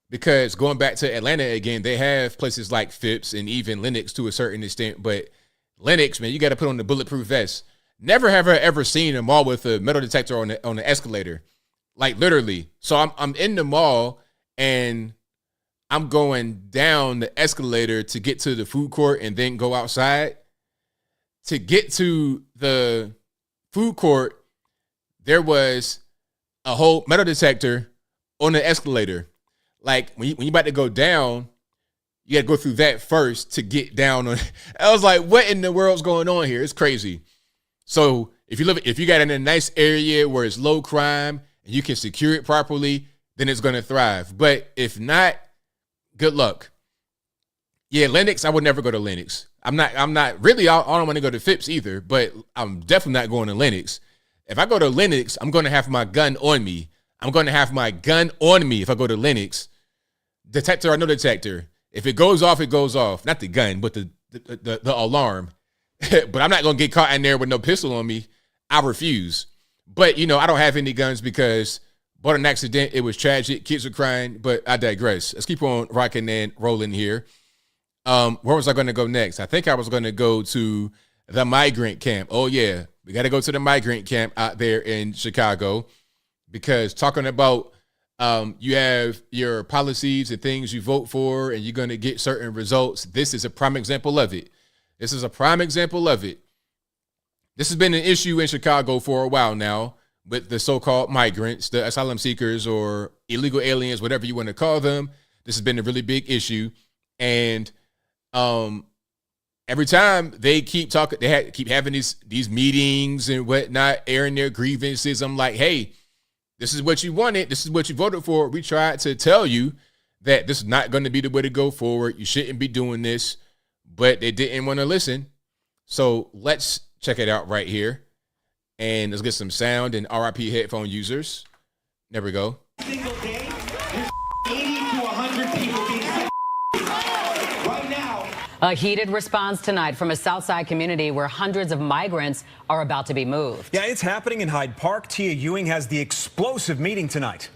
Because going back to Atlanta again, they have places like Phipps and even Lenox to a certain extent. But Lenox, man, you got to put on the bulletproof vest. Never have I ever seen a mall with a metal detector on the escalator, like literally. So I'm in the mall and I'm going down the escalator to get to the food court and then go outside. To get to the food court, there was a whole metal detector on the escalator. Like when you about to go down, you got to go through that first to get down on. I was like, what in the world's going on here? It's crazy. So if you got in a nice area where it's low crime and you can secure it properly, then it's going to thrive. But if not, good luck. Yeah, Lenox, I would never go to Lenox. I'm not really, I don't want to go to Phipps either, but I'm definitely not going to Lenox. If I go to Lenox, I'm going to have my gun on me. I'm going to have my gun on me if I go to Lenox. Detector or no detector. If it goes off, it goes off. Not the gun, but the alarm. But I'm not going to get caught in there with no pistol on me. I refuse. But, you know, I don't have any guns because but an accident. It was tragic. Kids were crying, but I digress. Let's keep on rocking and rolling here. Where was I going to go next? I think I was going to go to the migrant camp. Oh, yeah. We got to go to the migrant camp out there in Chicago because talking about you have your policies and things you vote for and you're going to get certain results. This is a prime example of it. This is a prime example of it. This has been an issue in Chicago for a while now with the so-called migrants, the asylum seekers or illegal aliens, whatever you want to call them. This has been a really big issue. And every time they keep talking, keep having these meetings and whatnot, airing their grievances. I'm like, hey, this is what you wanted. This is what you voted for. We tried to tell you that this is not going to be the way to go forward. You shouldn't be doing this, but they didn't want to listen. So let's check it out right here. And let's get some sound and RIP headphone users. There we go. Single day, there's 80 to 100 people being sick right now. A heated response tonight from a Southside community where hundreds of migrants are about to be moved. Yeah, it's happening in Hyde Park. Tia Ewing has the explosive meeting tonight.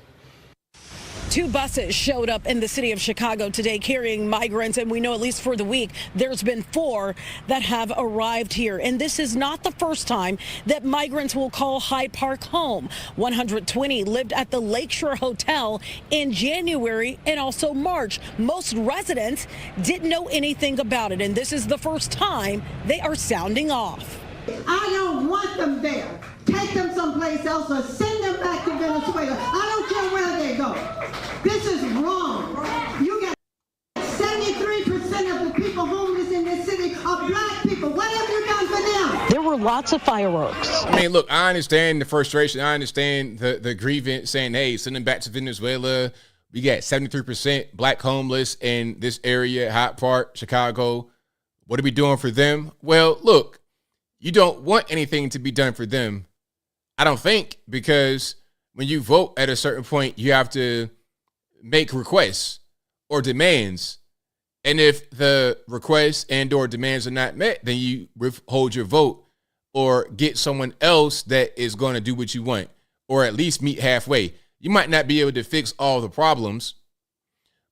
2 buses showed up in the city of Chicago today carrying migrants, and we know at least for the week there's been 4 that have arrived here. And this is not the first time that migrants will call Hyde Park home. 120 lived at the Lakeshore Hotel in January and also March. Most residents didn't know anything about it, and this is the first time they are sounding off. I don't want them there. Take them someplace else or send them back to Venezuela. I don't care where they go. This is wrong. You got 73% of the people homeless in this city are black people. What have you done for them? There were lots of fireworks. I mean, look, I understand the frustration. I understand the grievance saying, hey, send them back to Venezuela. We got 73% black homeless in this area, Hyde Park, Chicago. What are we doing for them? Well, look, you don't want anything to be done for them, I don't think, because when you vote at a certain point, you have to make requests or demands. And if the requests and or demands are not met, then you withhold your vote or get someone else that is going to do what you want or at least meet halfway. You might not be able to fix all the problems,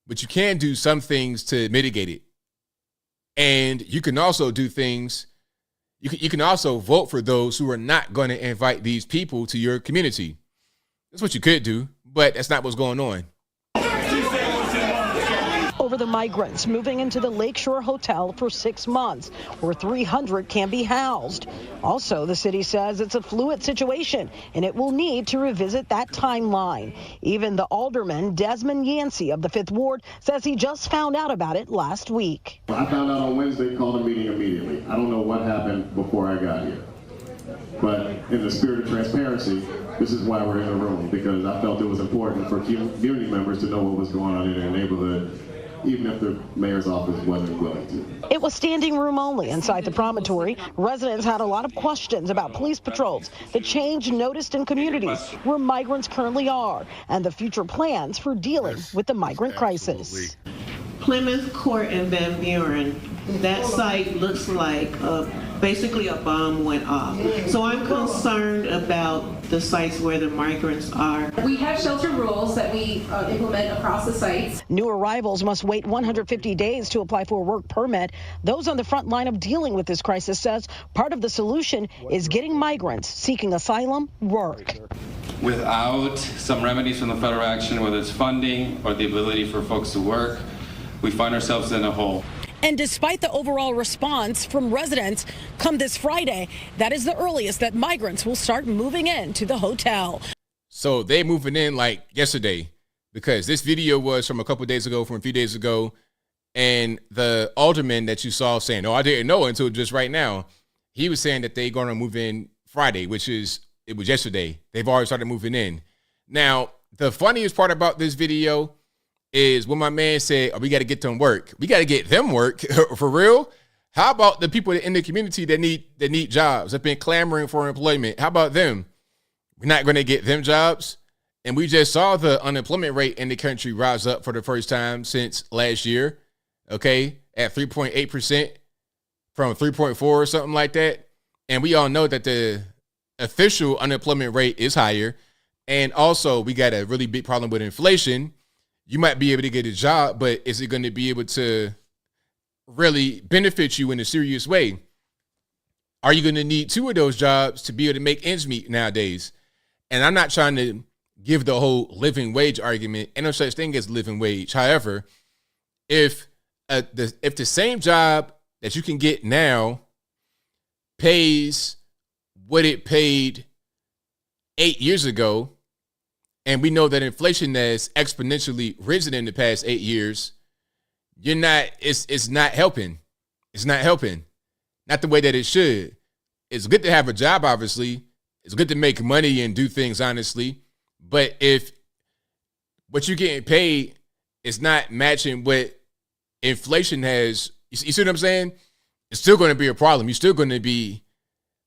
but you can do some things to mitigate it. And you can also do things. You can also vote for those who are not going to invite these people to your community. That's what you could do, but that's not what's going on. Over the migrants moving into the Lakeshore Hotel for 6 months, where 300 can be housed. Also, the city says it's a fluid situation, and it will need to revisit that timeline. Even the alderman, Desmond Yancey of the 5th Ward, says he just found out about it last week. I found out on Wednesday, called a meeting immediately. I don't know what happened before I got here. But in the spirit of transparency, this is why we're in the room, because I felt it was important for community members to know what was going on in their neighborhood, even if the mayor's office wasn't willing to. It was standing room only inside the promontory. Residents had a lot of questions about police patrols, the change noticed in communities where migrants currently are, and the future plans for dealing with the migrant crisis. Plymouth Court in Van Buren, that site looks like basically a bomb went off. So I'm concerned about the sites where the migrants are. We have shelter rules that we implement across the sites. New arrivals must wait 150 days to apply for a work permit. Those on the front line of dealing with this crisis says part of the solution is getting migrants seeking asylum work. Without some remedies from the federal action, whether it's funding or the ability for folks to work, we find ourselves in a hole. And despite the overall response from residents, come this Friday, that is the earliest that migrants will start moving into the hotel. So they moving in like yesterday, because this video was from a couple of days ago, from a few days ago. And the alderman that you saw saying, oh, I didn't know until just right now. He was saying that they're going to move in Friday, it was yesterday. They've already started moving in. Now, the funniest part about this video is when my man said, oh, we got to get them work. We got to get them work for real. How about the people in the community that need jobs, have been clamoring for employment? How about them? We're not going to get them jobs. And we just saw the unemployment rate in the country rise up for the first time since last year. okay, at 3.8% from 3.4 or something like that. And we all know that the official unemployment rate is higher. And also, we got a really big problem with inflation. You might be able to get a job, but is it going to be able to really benefit you in a serious way? Are you going to need 2 of those jobs to be able to make ends meet nowadays? And I'm not trying to give the whole living wage argument. Ain't no such thing as living wage. However, if the same job that you can get now pays what it paid 8 years ago, and we know that inflation has exponentially risen in the past 8 years, it's not helping. It's not helping. Not the way that it should. It's good to have a job, obviously. It's good to make money and do things honestly. But if what you're getting paid is not matching what inflation has, you see what I'm saying? It's still going to be a problem. You're still going to be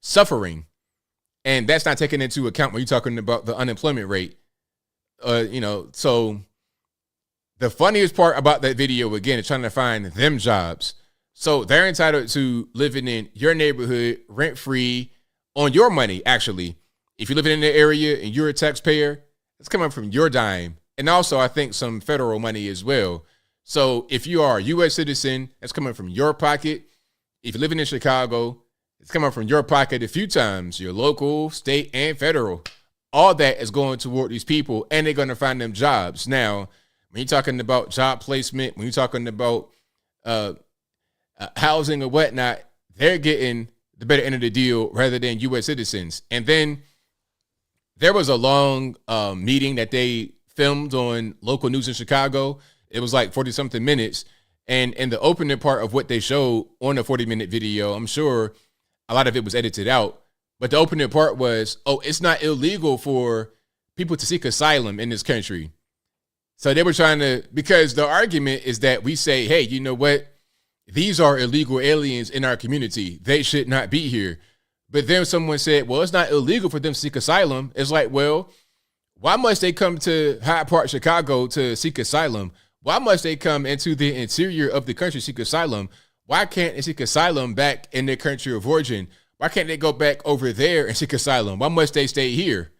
suffering. And that's not taken into account when you're talking about the unemployment rate. So the funniest part about that video, again, is trying to find them jobs. So they're entitled to living in your neighborhood rent-free on your money, actually. If you're living in the area and you're a taxpayer, it's coming from your dime. And also, I think some federal money as well. So if you are a U.S. citizen, it's coming from your pocket. If you're living in Chicago, it's coming from your pocket a few times, your local, state, and federal. All that is going toward these people, and they're going to find them jobs. Now, when you're talking about job placement, when you're talking about housing or whatnot, they're getting the better end of the deal rather than U.S. citizens. And then there was a long meeting that they filmed on local news in Chicago. It was like 40-something minutes. And in the opening part of what they showed on the 40-minute video, I'm sure a lot of it was edited out. But the opening part was, it's not illegal for people to seek asylum in this country. So they were trying to, because the argument is that we say, hey, you know what? These are illegal aliens in our community. They should not be here. But then someone said, well, it's not illegal for them to seek asylum. It's like, well, why must they come to Hyde Park, Chicago to seek asylum? Why must they come into the interior of the country to seek asylum? Why can't they seek asylum back in their country of origin? Why can't they go back over there and seek asylum? Why must they stay here?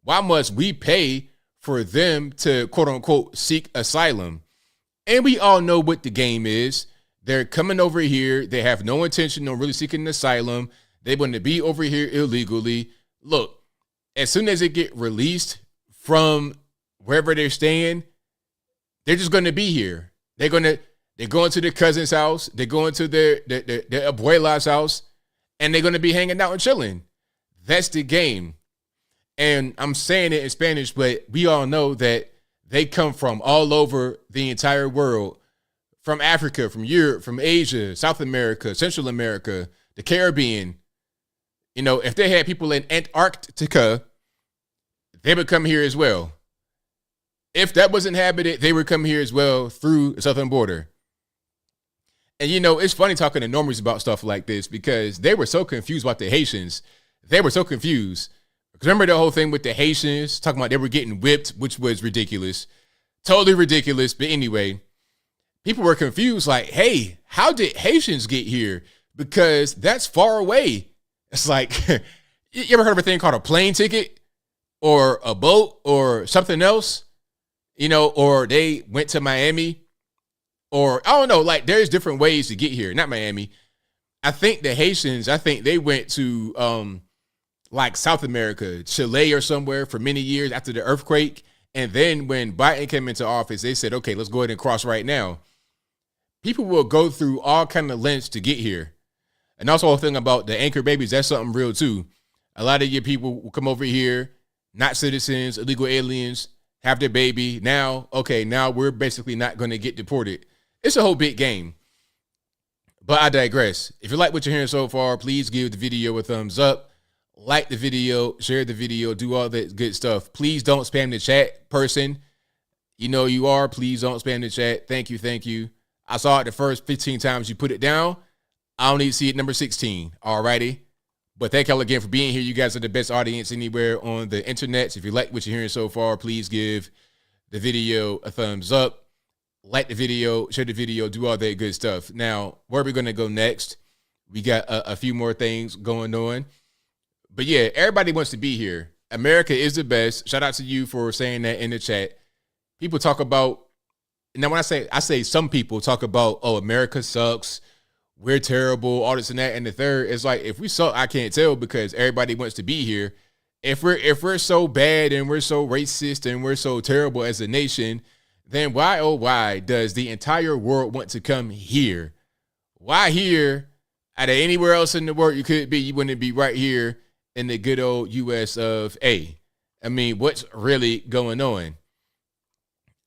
Why must we pay for them to, quote unquote, seek asylum? And we all know what the game is. They're coming over here. They have no intention of really seeking asylum. They want to be over here illegally. Look, as soon as they get released from wherever they're staying, they're just going to be here. They're going to their cousin's house. They're going to their abuela's house, and they're going to be hanging out and chilling. That's the game. And I'm saying it in Spanish, but we all know that they come from all over the entire world, from Africa, from Europe, from Asia, South America, Central America, the Caribbean. You know, if they had people in Antarctica, they would come here as well. If that was inhabited, they would come here as well through the southern border. And, you know, it's funny talking to normies about stuff like this because they were so confused about the Haitians. They were so confused. Because remember the whole thing with the Haitians, talking about they were getting whipped, which was ridiculous. Totally ridiculous. But anyway, people were confused like, hey, how did Haitians get here? Because that's far away. It's like, you ever heard of a thing called a plane ticket or a boat or something else? You know, or they went to Miami or I don't know, like there's different ways to get here. Not Miami. I think the Haitians, they went to like South America, Chile or somewhere for many years after the earthquake. And then when Biden came into office, they said, okay, let's go ahead and cross right now. People will go through all kind of lengths to get here. And also a thing about the anchor babies, that's something real too. A lot of your people will come over here, not citizens, illegal aliens, have their baby. Now we're basically not going to get deported. It's a whole big game. But I digress. If you like what you're hearing so far, please give the video a thumbs up. Like the video, share the video, do all that good stuff. Please don't spam the chat, person. You know you are. Please don't spam the chat. Thank you, thank you. I saw it the first 15 times you put it down. I don't need to see it number 16. All righty. But thank y'all again for being here. You guys are the best audience anywhere on the internet. So if you like what you're hearing so far, please give the video a thumbs up. like the video, share the video, do all that good stuff. Now, where are we going to go next? We got a few more things going on. But yeah, everybody wants to be here. America is the best. Shout out to you for saying that in the chat. People talk about, now when I say some people talk about, oh, America sucks, we're terrible, all this and that and the third. It's like, if we suck, I can't tell because everybody wants to be here. If we're so bad and we're so racist and we're so terrible as a nation, then why, oh, why does the entire world want to come here? Why here? Out of anywhere else in the world you could be, you wouldn't be right here in the good old US of A. I mean, what's really going on?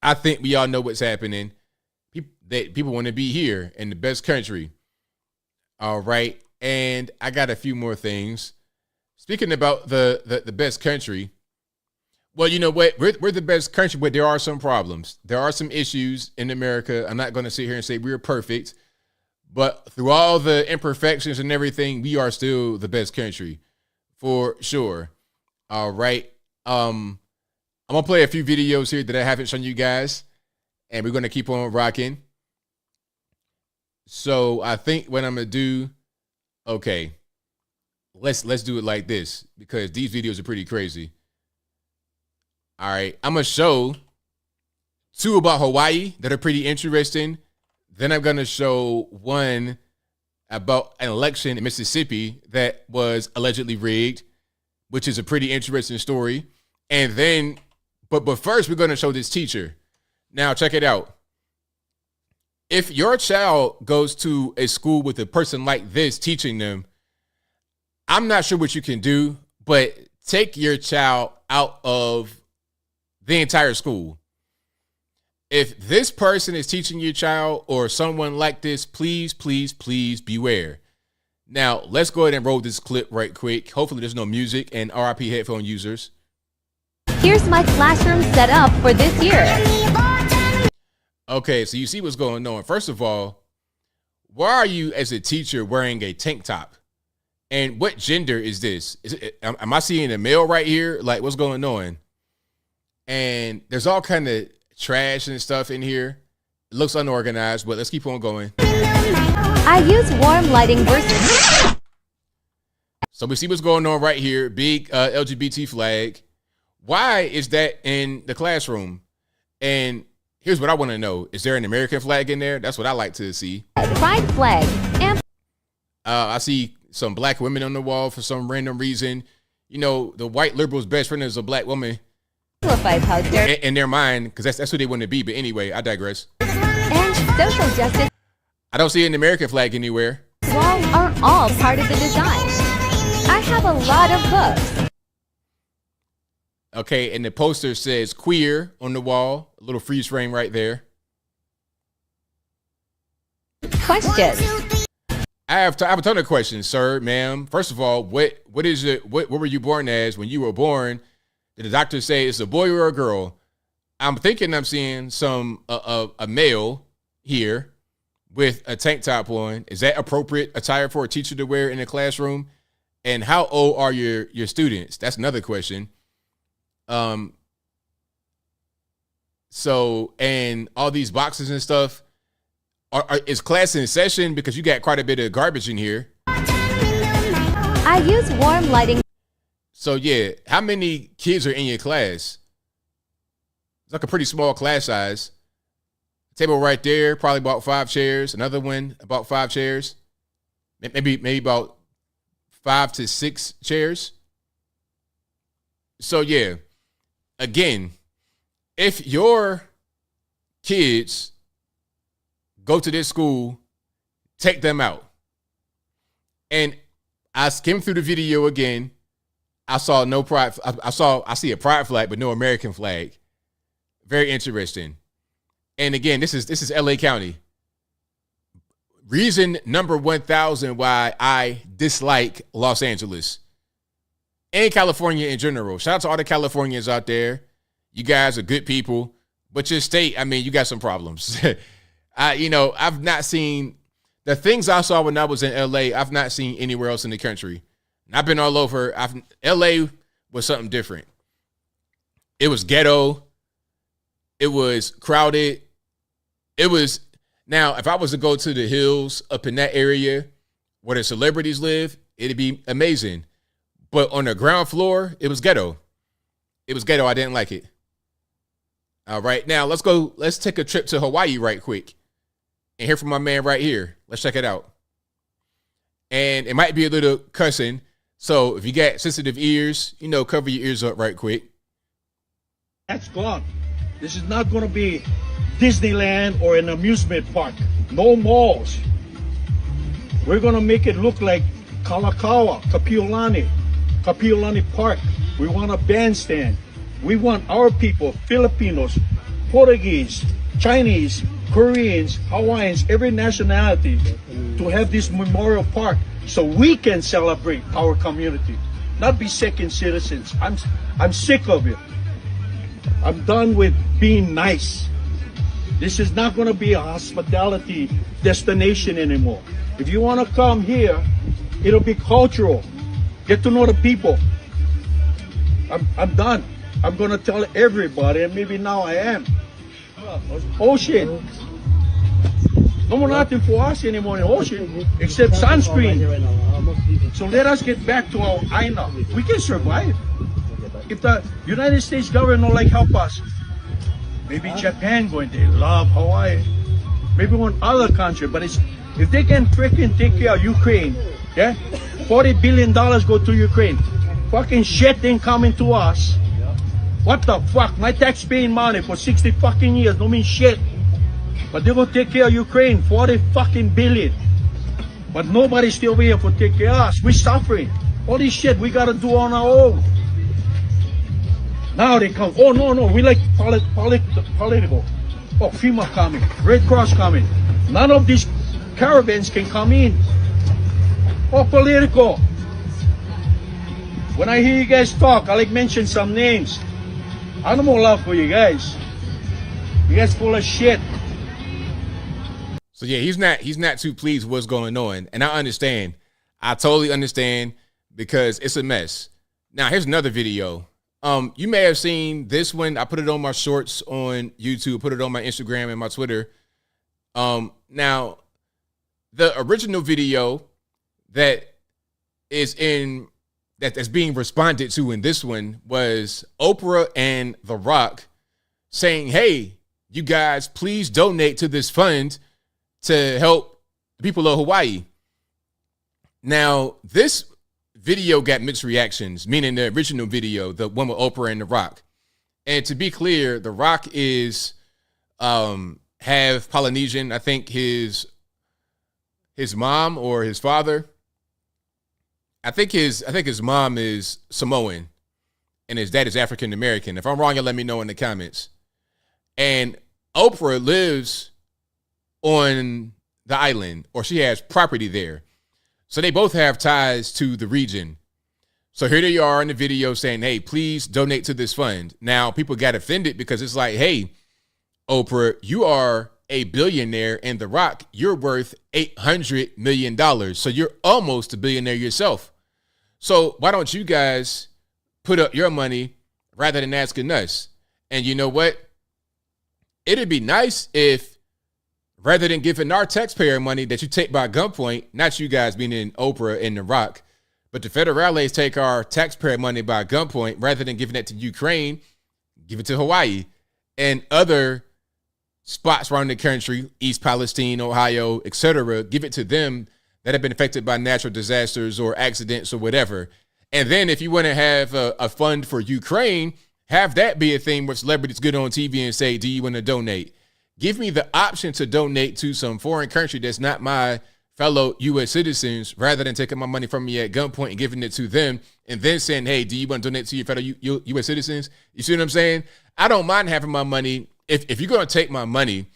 I think we all know what's happening. People want to be here in the best country. All right. And I got a few more things. Speaking about the best country, well, you know what? We're the best country, but there are some problems. There are some issues in America. I'm not going to sit here and say we're perfect, but through all the imperfections and everything, we are still the best country for sure. All right. I'm going to play a few videos here that I haven't shown you guys, and we're going to keep on rocking. So I think what I'm going to do, okay, let's do it like this because these videos are pretty crazy. All right, I'm going to show two about Hawaii that are pretty interesting. Then I'm going to show one about an election in Mississippi that was allegedly rigged, which is a pretty interesting story. And then, but first, we're going to show this teacher. Now, check it out. If your child goes to a school with a person like this teaching them, I'm not sure what you can do, but take your child out of the entire school. If this person is teaching your child or someone like this, please, please, please beware. Now, let's go ahead and roll this clip right quick. Hopefully there's no music and RIP headphone users. Here's my classroom set up for this year. Okay, so you see what's going on. First of all, why are you as a teacher wearing a tank top? And what gender is this? Am I seeing a male right here? Like, what's going on? And there's all kind of trash and stuff in here. It looks unorganized, but let's keep on going. I use warm lighting versus. So we see what's going on right here. Big LGBT flag. Why is that in the classroom? And here's what I want to know. Is there an American flag in there? That's what I like to see. Pride flag. I see some black women on the wall for some random reason. You know, the white liberal's best friend is a black woman. In their mind, because that's who they want to be. But anyway, I digress. And social justice. I don't see an American flag anywhere. Walls are all part of the design. I have a lot of books. Okay, and the poster says queer on the wall. A little freeze frame right there. Questions. I have a ton of questions, sir, ma'am. First of all, what is it? What were you born as when you were born? Did the doctor say it's a boy or a girl? I'm thinking I'm seeing some a male here with a tank top on. Is that appropriate attire for a teacher to wear in a classroom? And how old are your students? That's another question. So, and all these boxes and stuff, is class in session? Because you got quite a bit of garbage in here. I use warm lighting. So yeah, how many kids are in your class? It's like a pretty small class size. Table right there, probably about 5 chairs. Another one, about 5 chairs. Maybe about 5 to 6 chairs. So yeah, again, if your kids go to this school, take them out. And I skimmed through the video again. I saw no pride. I see a pride flag, but no American flag. Very interesting. And again, this is LA County. Reason number 1,000 why I dislike Los Angeles and California in general. Shout out to all the Californians out there. You guys are good people, but your state, I mean, you got some problems. I've not seen the things I saw when I was in LA. I've not seen anywhere else in the country. And I've been all over. LA was something different. It was ghetto. It was crowded. it was, now, if I was to go to the hills up in that area where the celebrities live, it'd be amazing. But on the ground floor, it was ghetto. It was ghetto. I didn't like it. All right. Now, let's take a trip to Hawaii right quick and hear from my man right here. Let's check it out. And it might be a little cussing. So if you got sensitive ears, cover your ears up right quick. That's gone. This is not going to be Disneyland or an amusement park. No malls. We're going to make it look like Kalakaua, Kapiolani Park. We want a bandstand. We want our people, Filipinos, Portuguese, Chinese, Koreans, Hawaiians, every nationality, to have this memorial park so we can celebrate our community, not be second citizens. I'm sick of it. I'm done with being nice. This is not going to be a hospitality destination anymore. If you want to come here, it'll be cultural. Get to know the people. I'm done. I'm going to tell everybody, and maybe now I am. Ocean. No more nothing for us anymore in ocean, except sunscreen. So let us get back to our Aina. We can survive. If the United States government don't help us, maybe Japan going, they love Hawaii. Maybe one other country, but if they can freaking take care of Ukraine, yeah? $40 billion go to Ukraine. Fucking shit ain't coming to us. What the fuck? My tax-paying money for 60 fucking years don't mean shit. But they gonna take care of Ukraine, 40 fucking billion. But nobody's still here for take care of us. We're suffering. All this shit we gotta do on our own. Now they come, oh no, we like political. Oh, FEMA coming, Red Cross coming. None of these caravans can come in. Oh, political. When I hear you guys talk, I like mention some names. I don't more love for you guys. You guys full of shit. So yeah, he's not too pleased with what's going on. And I understand. I totally understand because it's a mess. Now, here's another video. You may have seen this one. I put it on my shorts on YouTube, put it on my Instagram and my Twitter. Now, the original video that's being responded to in this one was Oprah and The Rock saying, hey, you guys, please donate to this fund to help the people of Hawaii. Now, this video got mixed reactions, meaning the original video, the one with Oprah and The Rock. And to be clear, The Rock is half Polynesian. I think his mom or his father, I think his mom is Samoan and his dad is African American. If I'm wrong, you'll let me know in the comments. And Oprah lives on the island, or she has property there. So they both have ties to the region. So here they are in the video saying, hey, please donate to this fund. Now, people got offended because it's like, hey, Oprah, you are a billionaire, and The Rock, you're worth $800 million. So you're almost a billionaire yourself. So why don't you guys put up your money rather than asking us? And you know what? It'd be nice if, rather than giving our taxpayer money that you take by gunpoint, not you guys being in Oprah and The Rock, but the federales take our taxpayer money by gunpoint, rather than giving it to Ukraine, give it to Hawaii and other spots around the country, East Palestine, Ohio, etc. Give it to them that have been affected by natural disasters or accidents or whatever. And then if you want to have a fund for Ukraine, have that be a thing where celebrities get on TV and say, do you want to donate? Give me the option to donate to some foreign country that's not my fellow U.S. citizens, rather than taking my money from me at gunpoint and giving it to them and then saying, hey, do you want to donate to your fellow U.S. citizens? You see what I'm saying? I don't mind having my money. If you're going to take my money,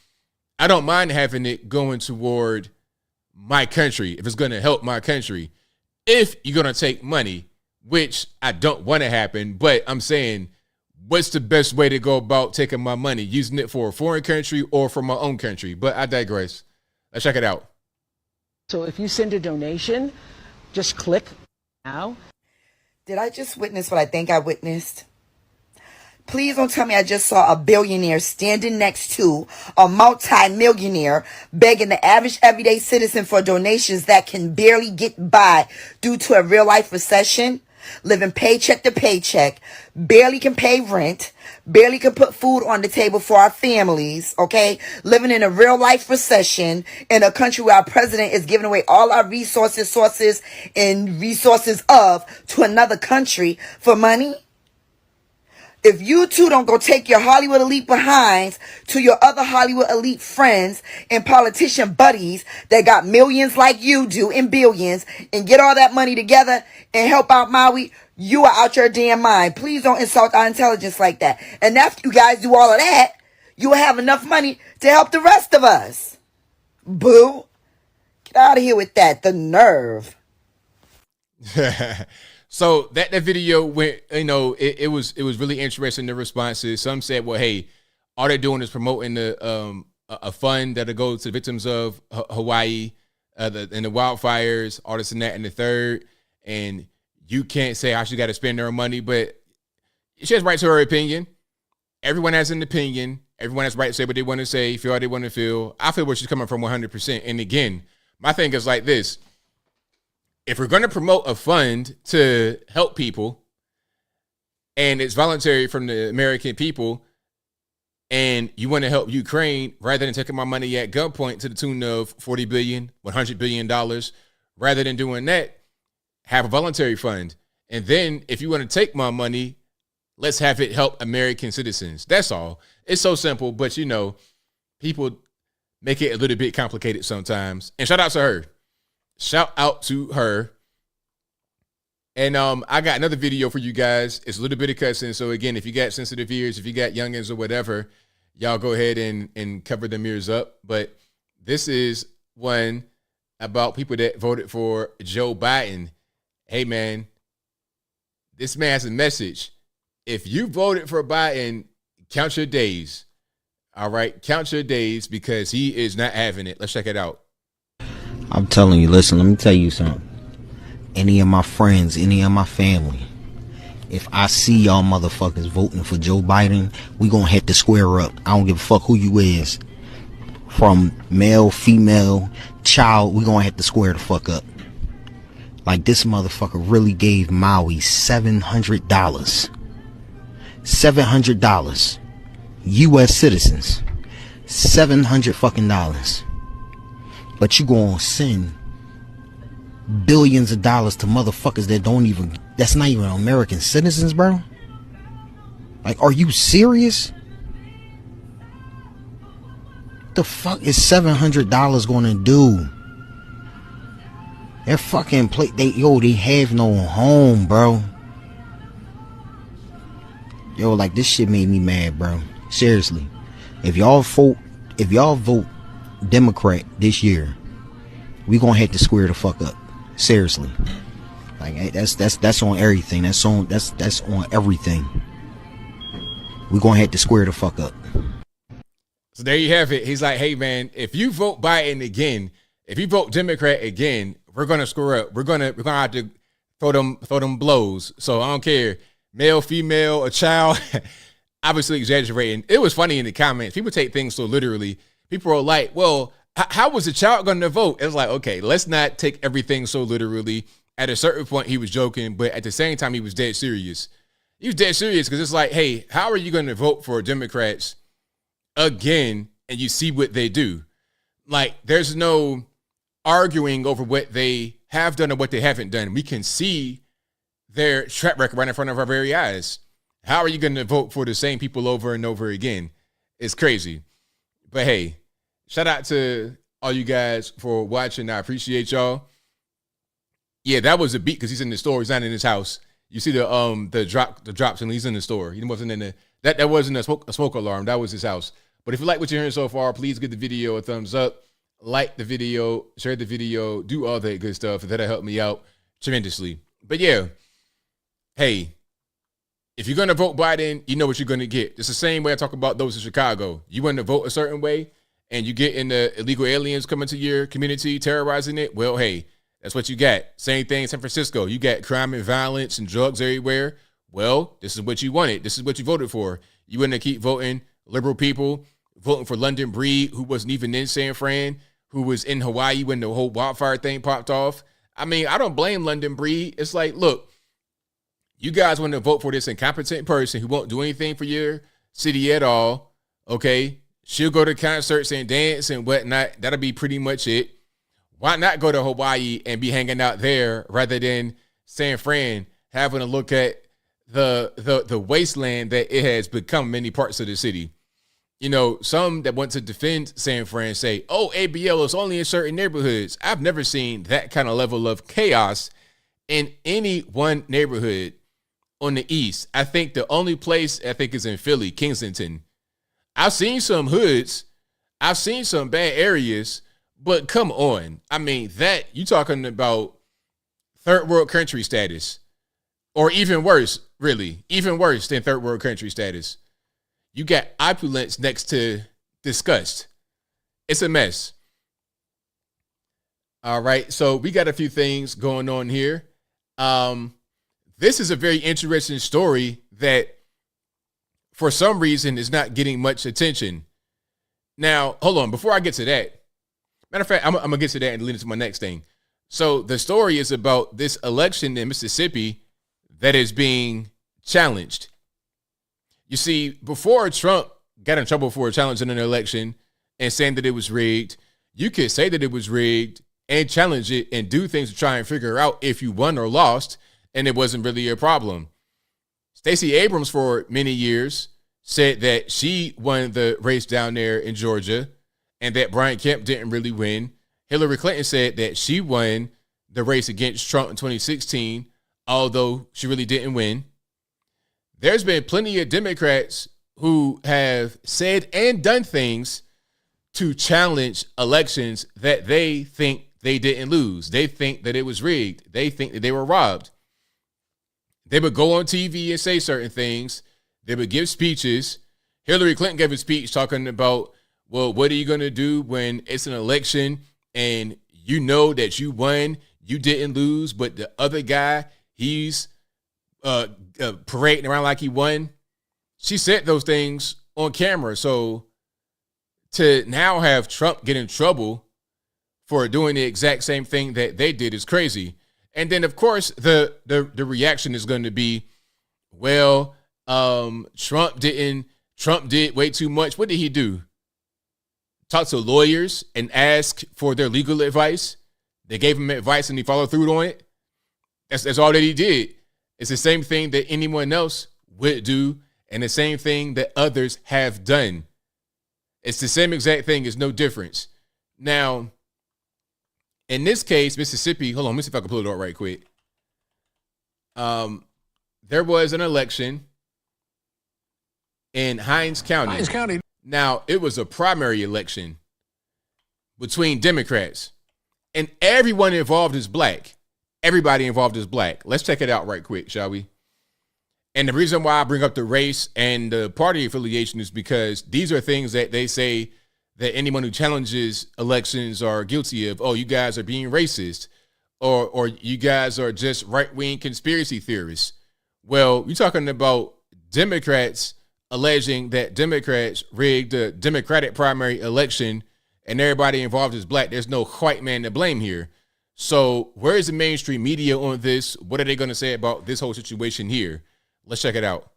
I don't mind having it going toward my country if it's going to help my country. If you're going to take money, which I don't want to happen, but I'm saying, what's the best way to go about taking my money? Using it for a foreign country or for my own country? But I digress. Let's check it out. So if you send a donation, just click now. Did I just witness what I think I witnessed? Please don't tell me I just saw a billionaire standing next to a multi-millionaire begging the average everyday citizen for donations that can barely get by due to a real-life recession, living paycheck to paycheck, barely can pay rent, barely can put food on the table for our families, okay? Living in a real-life recession in a country where our president is giving away all our resources to another country for money. If you two don't go take your Hollywood elite behinds to your other Hollywood elite friends and politician buddies that got millions like you do and billions and get all that money together and help out Maui, you are out your damn mind. Please don't insult our intelligence like that. And after you guys do all of that, you will have enough money to help the rest of us. Boo. Get out of here with that. The nerve. So that video went, it was really interesting, the responses. Some said, well, hey, all they're doing is promoting a fund that'll go to the victims of Hawaii and the wildfires, all this and that and the third. And you can't say how she got to spend her money, but she has right to her opinion. Everyone has an opinion. Everyone has right to say what they want to say, feel how they want to feel. I feel where she's coming from 100%. And again, my thing is like this. If we're going to promote a fund to help people and it's voluntary from the American people and you want to help Ukraine rather than taking my money at gunpoint to the tune of $40 billion, $100 billion, rather than doing that, have a voluntary fund. And then if you want to take my money, let's have it help American citizens. That's all. It's so simple, but people make it a little bit complicated sometimes. And shout out to her. Shout out to her. And I got another video for you guys. It's a little bit of cussing. So again, if you got sensitive ears, if you got youngins or whatever, y'all go ahead and cover them ears up. But this is one about people that voted for Joe Biden. Hey man, this man has a message. If you voted for Biden, count your days. All right, count your days because he is not having it. Let's check it out. I'm telling you, listen, let me tell you something. Any of my friends, any of my family, if I see y'all motherfuckers voting for Joe Biden, we gonna have to square up. I don't give a fuck who you is. From male, female, child, we gonna have to square the fuck up. Like this motherfucker really gave Maui $700. $700. U.S. citizens. $700 fucking dollars. But you gonna send billions of dollars to motherfuckers that that's not even American citizens, bro? Like, are you serious? What the fuck is $700 gonna do? They're fucking they have no home, bro. Yo, like this shit made me mad, bro. Seriously. If y'all vote Democrat this year, we gonna have to square the fuck up. Seriously. Like that's on everything. That's on everything. We gonna have to square the fuck up. So there you have it. He's like, hey man, if you vote Biden again, if you vote Democrat again, we're gonna square up. We're gonna have to throw them blows. So I don't care, male, female, a child. Obviously exaggerating. It was funny in the comments. People take things so literally. People are like, well, how was the child going to vote? It's like, okay, let's not take everything so literally. At a certain point, he was joking, but at the same time, he was dead serious. He was dead serious because it's like, hey, how are you going to vote for Democrats again and you see what they do? Like, there's no arguing over what they have done or what they haven't done. We can see their track record right in front of our very eyes. How are you going to vote for the same people over and over again? It's crazy. But hey, shout out to all you guys for watching. I appreciate y'all. Yeah, that was a beat because he's in the store. He's not in his house. You see the drops and he's in the store. He wasn't in that wasn't a smoke alarm. That was his house. But if you like what you're hearing so far, please give the video a thumbs up, like the video, share the video, do all that good stuff. That'll help me out tremendously. But yeah, hey, if you're going to vote Biden, you know what you're going to get. It's the same way I talk about those in Chicago. You want to vote a certain way and you get in the illegal aliens coming to your community, terrorizing it. Well, hey, that's what you got. Same thing in San Francisco. You got crime and violence and drugs everywhere. Well, this is what you wanted. This is what you voted for. You want to keep voting liberal people, voting for London Breed, who wasn't even in San Fran, who was in Hawaii when the whole wildfire thing popped off. I mean, I don't blame London Breed. It's like, look, you guys want to vote for this incompetent person who won't do anything for your city at all, okay? She'll go to concerts and dance and whatnot. That'll be pretty much it. Why not go to Hawaii and be hanging out there rather than San Fran, having a look at the wasteland that it has become in many parts of the city? You know, some that want to defend San Fran say, oh, ABL is only in certain neighborhoods. I've never seen that kind of level of chaos in any one neighborhood on the east. I think the only place is in Philly, Kensington. I've seen some hoods. I've seen some bad areas, but come on. I mean, that you talking about third world country status, or even worse, really, even worse than third world country status. You got opulence next to disgust. It's a mess. All right, so we got a few things going on here. This is a very interesting story that for some reason is not getting much attention. Now, hold on, before I get to that, matter of fact, I'm gonna get to that and lead into my next thing. So the story is about this election in Mississippi that is being challenged. You see, before Trump got in trouble for challenging an election and saying that it was rigged, you could say that it was rigged and challenge it and do things to try and figure out if you won or lost, and it wasn't really a problem. Stacey Abrams, for many years, said that she won the race down there in Georgia and that Brian Kemp didn't really win. Hillary Clinton said that she won the race against Trump in 2016, although she really didn't win. There's been plenty of Democrats who have said and done things to challenge elections that they think they didn't lose. They think that it was rigged. They think that they were robbed. They would go on TV and say certain things. They would give speeches. Hillary Clinton gave a speech talking about, well, what are you going to do when it's an election and you know that you won, you didn't lose, but the other guy, he's parading around like he won? She said those things on camera. So to now have Trump get in trouble for doing the exact same thing that they did is crazy. And then, of course, the reaction is going to be, well, Trump did way too much. What did he do? Talk to lawyers and ask for their legal advice. They gave him advice and he followed through on it. That's all that he did. It's the same thing that anyone else would do and the same thing that others have done. It's the same exact thing. It's no difference. Now, in this case, Mississippi, hold on, let me see if I can pull it up right quick. There was an election in Hinds County. Now, it was a primary election between Democrats, and everyone involved is black. Everybody involved is black. Let's check it out right quick, shall we? And the reason why I bring up the race and the party affiliation is because these are things that they say that anyone who challenges elections are guilty of. Oh, you guys are being racist, or you guys are just right-wing conspiracy theorists. Well, you're talking about Democrats alleging that Democrats rigged the Democratic primary election and everybody involved is black. There's no white man to blame here. So where is the mainstream media on this? What are they going to say about this whole situation here? Let's check it out.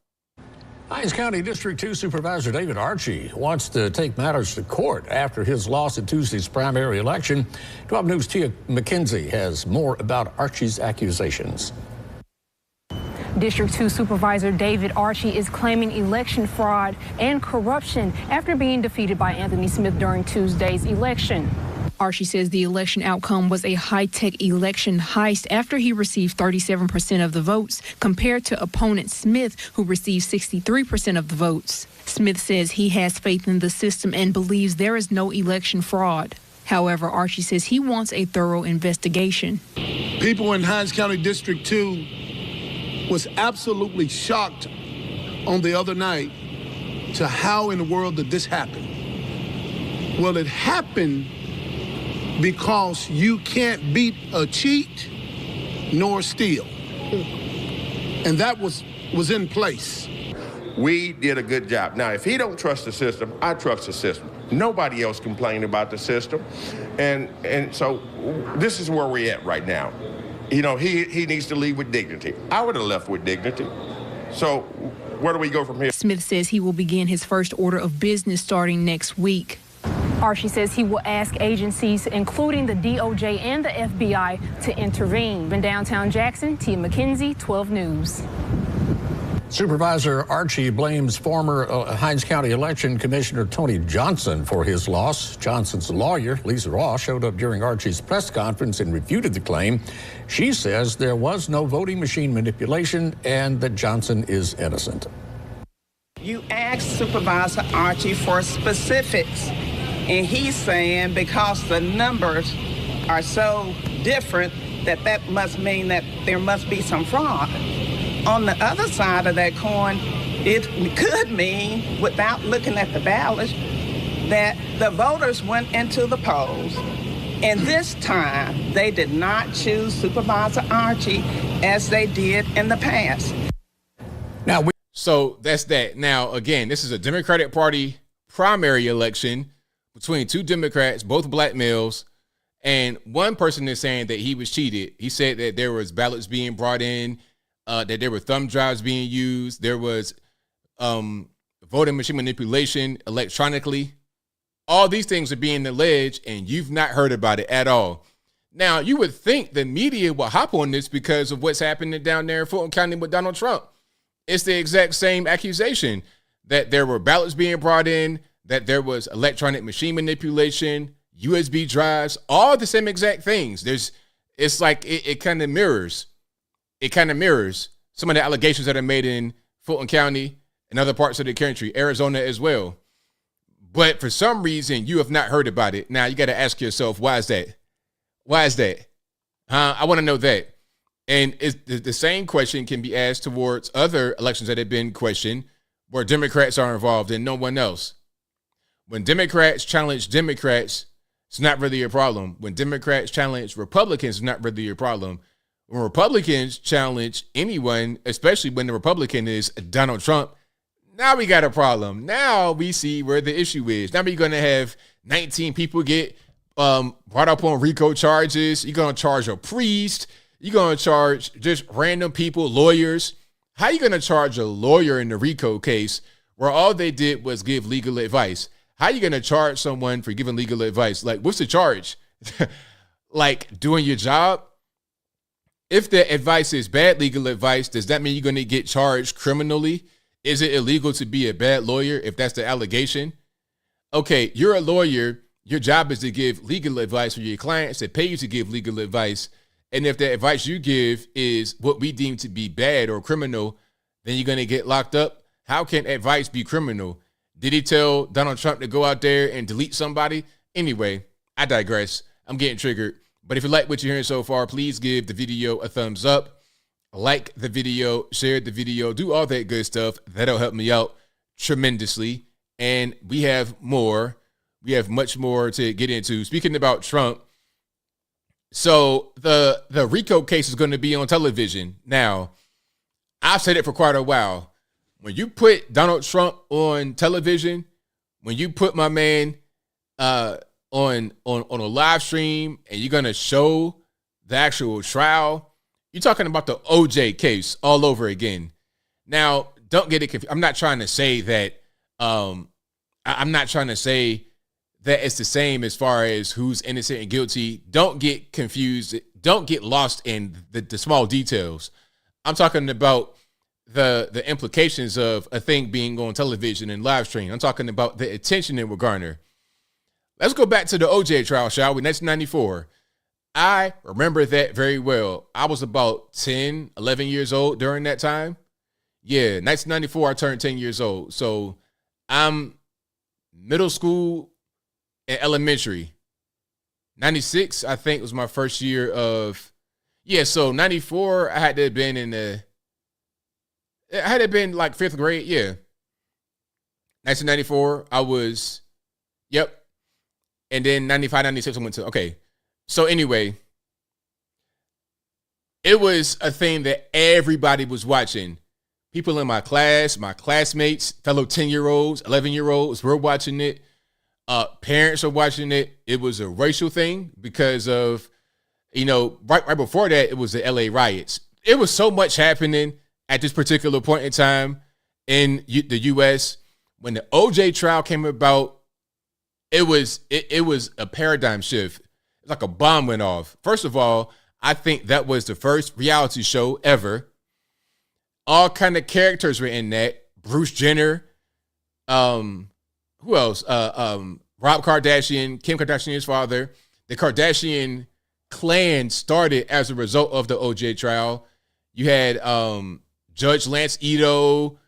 Hinds County District 2 Supervisor David Archie wants to take matters to court after his loss in Tuesday's primary election. 12 News' Tia McKenzie has more about Archie's accusations. District 2 Supervisor David Archie is claiming election fraud and corruption after being defeated by Anthony Smith during Tuesday's election. Archie says the election outcome was a high-tech election heist after he received 37% of the votes, compared to opponent Smith, who received 63% of the votes. Smith says he has faith in the system and believes there is no election fraud. However, Archie says he wants a thorough investigation. People in Hinds County District 2 was absolutely shocked on the other night to how in the world did this happen. Well, it happened because you can't beat a cheat nor steal. And that was was in place. We did a good job. Now, if he don't trust the system, I trust the system. Nobody else complained about the system. And so this is where we're at right now. You know, he needs to leave with dignity. I would have left with dignity. So where do we go from here? Smith says he will begin his first order of business starting next week. Archie says he will ask agencies, including the DOJ and the FBI, to intervene. In downtown Jackson, Tia McKenzie, 12 News. Supervisor Archie blames former Hinds County Election Commissioner Tony Johnson for his loss. Johnson's lawyer, Lisa Ross, showed up during Archie's press conference and refuted the claim. She says there was no voting machine manipulation and that Johnson is innocent. You asked Supervisor Archie for specifics, and he's saying because the numbers are so different that must mean that there must be some fraud. On the other side of that coin, it could mean, without looking at the ballot, that the voters went into the polls, and this time they did not choose Supervisor Archie as they did in the past. So that's that. Now, again, this is a Democratic Party primary election between two Democrats, both black males, and one person is saying that he was cheated. He said that there was ballots being brought in, that there were thumb drives being used. There was voting machine manipulation electronically. All these things are being alleged, and you've not heard about it at all. Now, you would think the media will hop on this because of what's happening down there in Fulton County with Donald Trump. It's the exact same accusation that there were ballots being brought in, that there was electronic machine manipulation, USB drives, all the same exact things. It's like it kind of mirrors. It kind of mirrors some of the allegations that are made in Fulton County and other parts of the country, Arizona as well. But for some reason, you have not heard about it. Now, you got to ask yourself, why is that? Why is that? I want to know that. And the same question can be asked towards other elections that have been questioned where Democrats are involved and no one else. When Democrats challenge Democrats, it's not really a problem. When Democrats challenge Republicans, it's not really a problem. When Republicans challenge anyone, especially when the Republican is Donald Trump, now we got a problem. Now we see where the issue is. Now we're going to have 19 people get brought up on RICO charges. You're going to charge a priest. You're going to charge just random people, lawyers. How are you going to charge a lawyer in the RICO case where all they did was give legal advice? How are you going to charge someone for giving legal advice? Like, what's the charge? Like, doing your job? If the advice is bad legal advice, does that mean you're going to get charged criminally? Is it illegal to be a bad lawyer if that's the allegation? Okay, you're a lawyer. Your job is to give legal advice for your clients that pay you to give legal advice. And if the advice you give is what we deem to be bad or criminal, then you're going to get locked up. How can advice be criminal? Did he tell Donald Trump to go out there and delete somebody? Anyway, I digress. I'm getting triggered. But if you like what you're hearing so far, please give the video a thumbs up. Like the video, share the video, do all that good stuff. That'll help me out tremendously. And we have more. We have much more to get into. Speaking about Trump, so the RICO case is going to be on television. Now, I've said it for quite a while. When you put Donald Trump on television, when you put my man on a live stream and you're going to show the actual trial, you're talking about the OJ case all over again. Now, don't get it confused. I'm not trying to say that I'm not trying to say that it's the same as far as who's innocent and guilty. Don't get confused. Don't get lost in the small details. I'm talking about the implications of a thing being on television and live stream. I'm talking about the attention it will garner. Let's go back to the OJ trial, shall we? 1994. I remember that very well. I was about 10, 11 years old during that time. Yeah, 1994, I turned 10 years old. So I'm middle school and elementary. 96, I think, was my first year of, so 94, I had to have been like 5th grade, yeah. 1994, I was, and then 95, 96, I went to, okay. So anyway, it was a thing that everybody was watching People in my class, my classmates, fellow 10-year-olds, 11-year-olds were watching it. Parents are watching it. It was a racial thing because of, right before that, it was the LA riots. It was so much happening at this particular point in time in the U.S. When the OJ trial came about, it was a paradigm shift. It's like a bomb went off. First of all, I think that was the first reality show ever. All kind of characters were in that. Bruce Jenner, who else? Rob Kardashian, Kim Kardashian's father. The Kardashian clan started as a result of the OJ trial. You had Judge Lance Ito.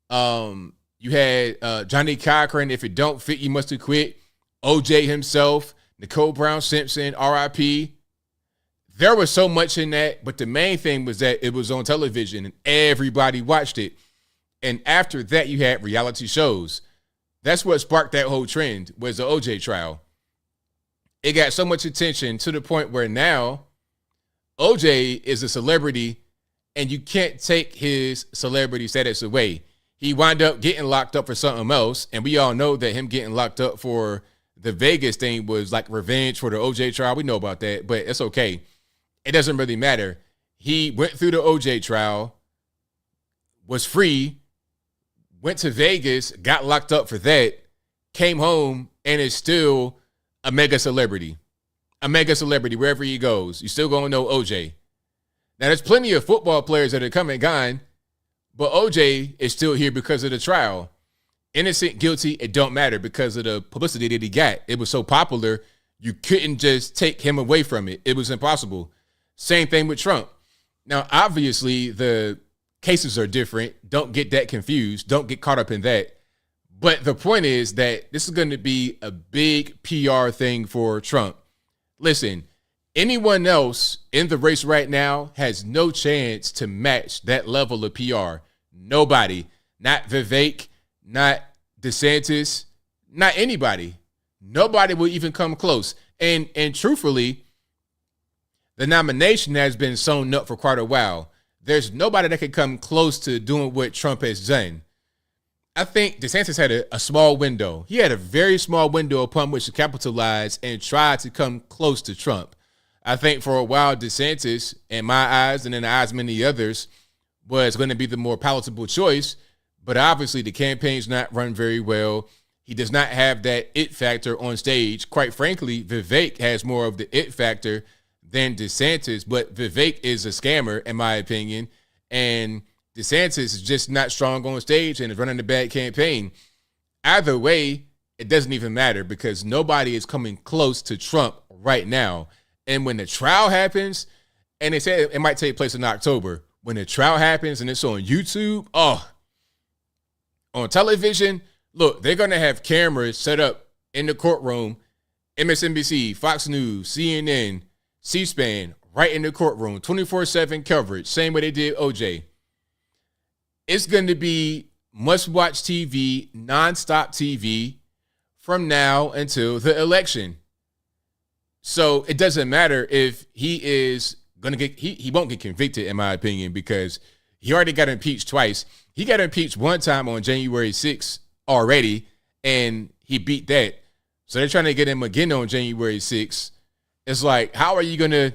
You had Johnny Cochran. If it don't fit, you must have quit. OJ himself, Nicole Brown Simpson, R.I.P. There was so much in that, but the main thing was that it was on television and everybody watched it. And after that, you had reality shows. That's what sparked that whole trend, was the OJ trial. It got so much attention to the point where now OJ is a celebrity and you can't take his celebrity status away. He wound up getting locked up for something else, and we all know that him getting locked up for the Vegas thing was like revenge for the OJ trial. We know about that, but it's okay. It doesn't really matter. He went through the OJ trial, was free, went to Vegas, got locked up for that, came home, and is still a mega celebrity. A mega celebrity wherever he goes. You still gonna know OJ. Now, there's plenty of football players that are come and gone, but OJ is still here because of the trial. Innocent, guilty, it don't matter because of the publicity that he got. It was so popular, you couldn't just take him away from it. It was impossible. Same thing with Trump. Now, obviously, the cases are different. Don't get that confused. Don't get caught up in that. But the point is that this is going to be a big PR thing for Trump. Listen, anyone else in the race right now has no chance to match that level of PR. Nobody. Not Vivek, not DeSantis, not anybody. Nobody will even come close. And truthfully, the nomination has been sewn up for quite a while. There's nobody that can come close to doing what Trump has done. I think DeSantis had a small window. He had a very small window upon which to capitalize and try to come close to Trump. I think for a while, DeSantis, in my eyes and in the eyes of many others, was going to be the more palatable choice. But obviously, the campaign's not run very well. He does not have that it factor on stage. Quite frankly, Vivek has more of the it factor than DeSantis, but Vivek is a scammer, in my opinion, and DeSantis is just not strong on stage and is running a bad campaign. Either way, it doesn't even matter because nobody is coming close to Trump right now. And when the trial happens, and they say it might take place in October, when the trial happens and it's on YouTube, on television, look, they're going to have cameras set up in the courtroom, MSNBC, Fox News, CNN, C-SPAN, right in the courtroom, 24/7 coverage, same way they did OJ. It's going to be must-watch TV, nonstop TV from now until the election. So it doesn't matter if he is going to get, he won't get convicted, in my opinion, because he already got impeached twice. He got impeached one time on January 6th already, and he beat that. So they're trying to get him again on January 6th. It's like, how are you going to,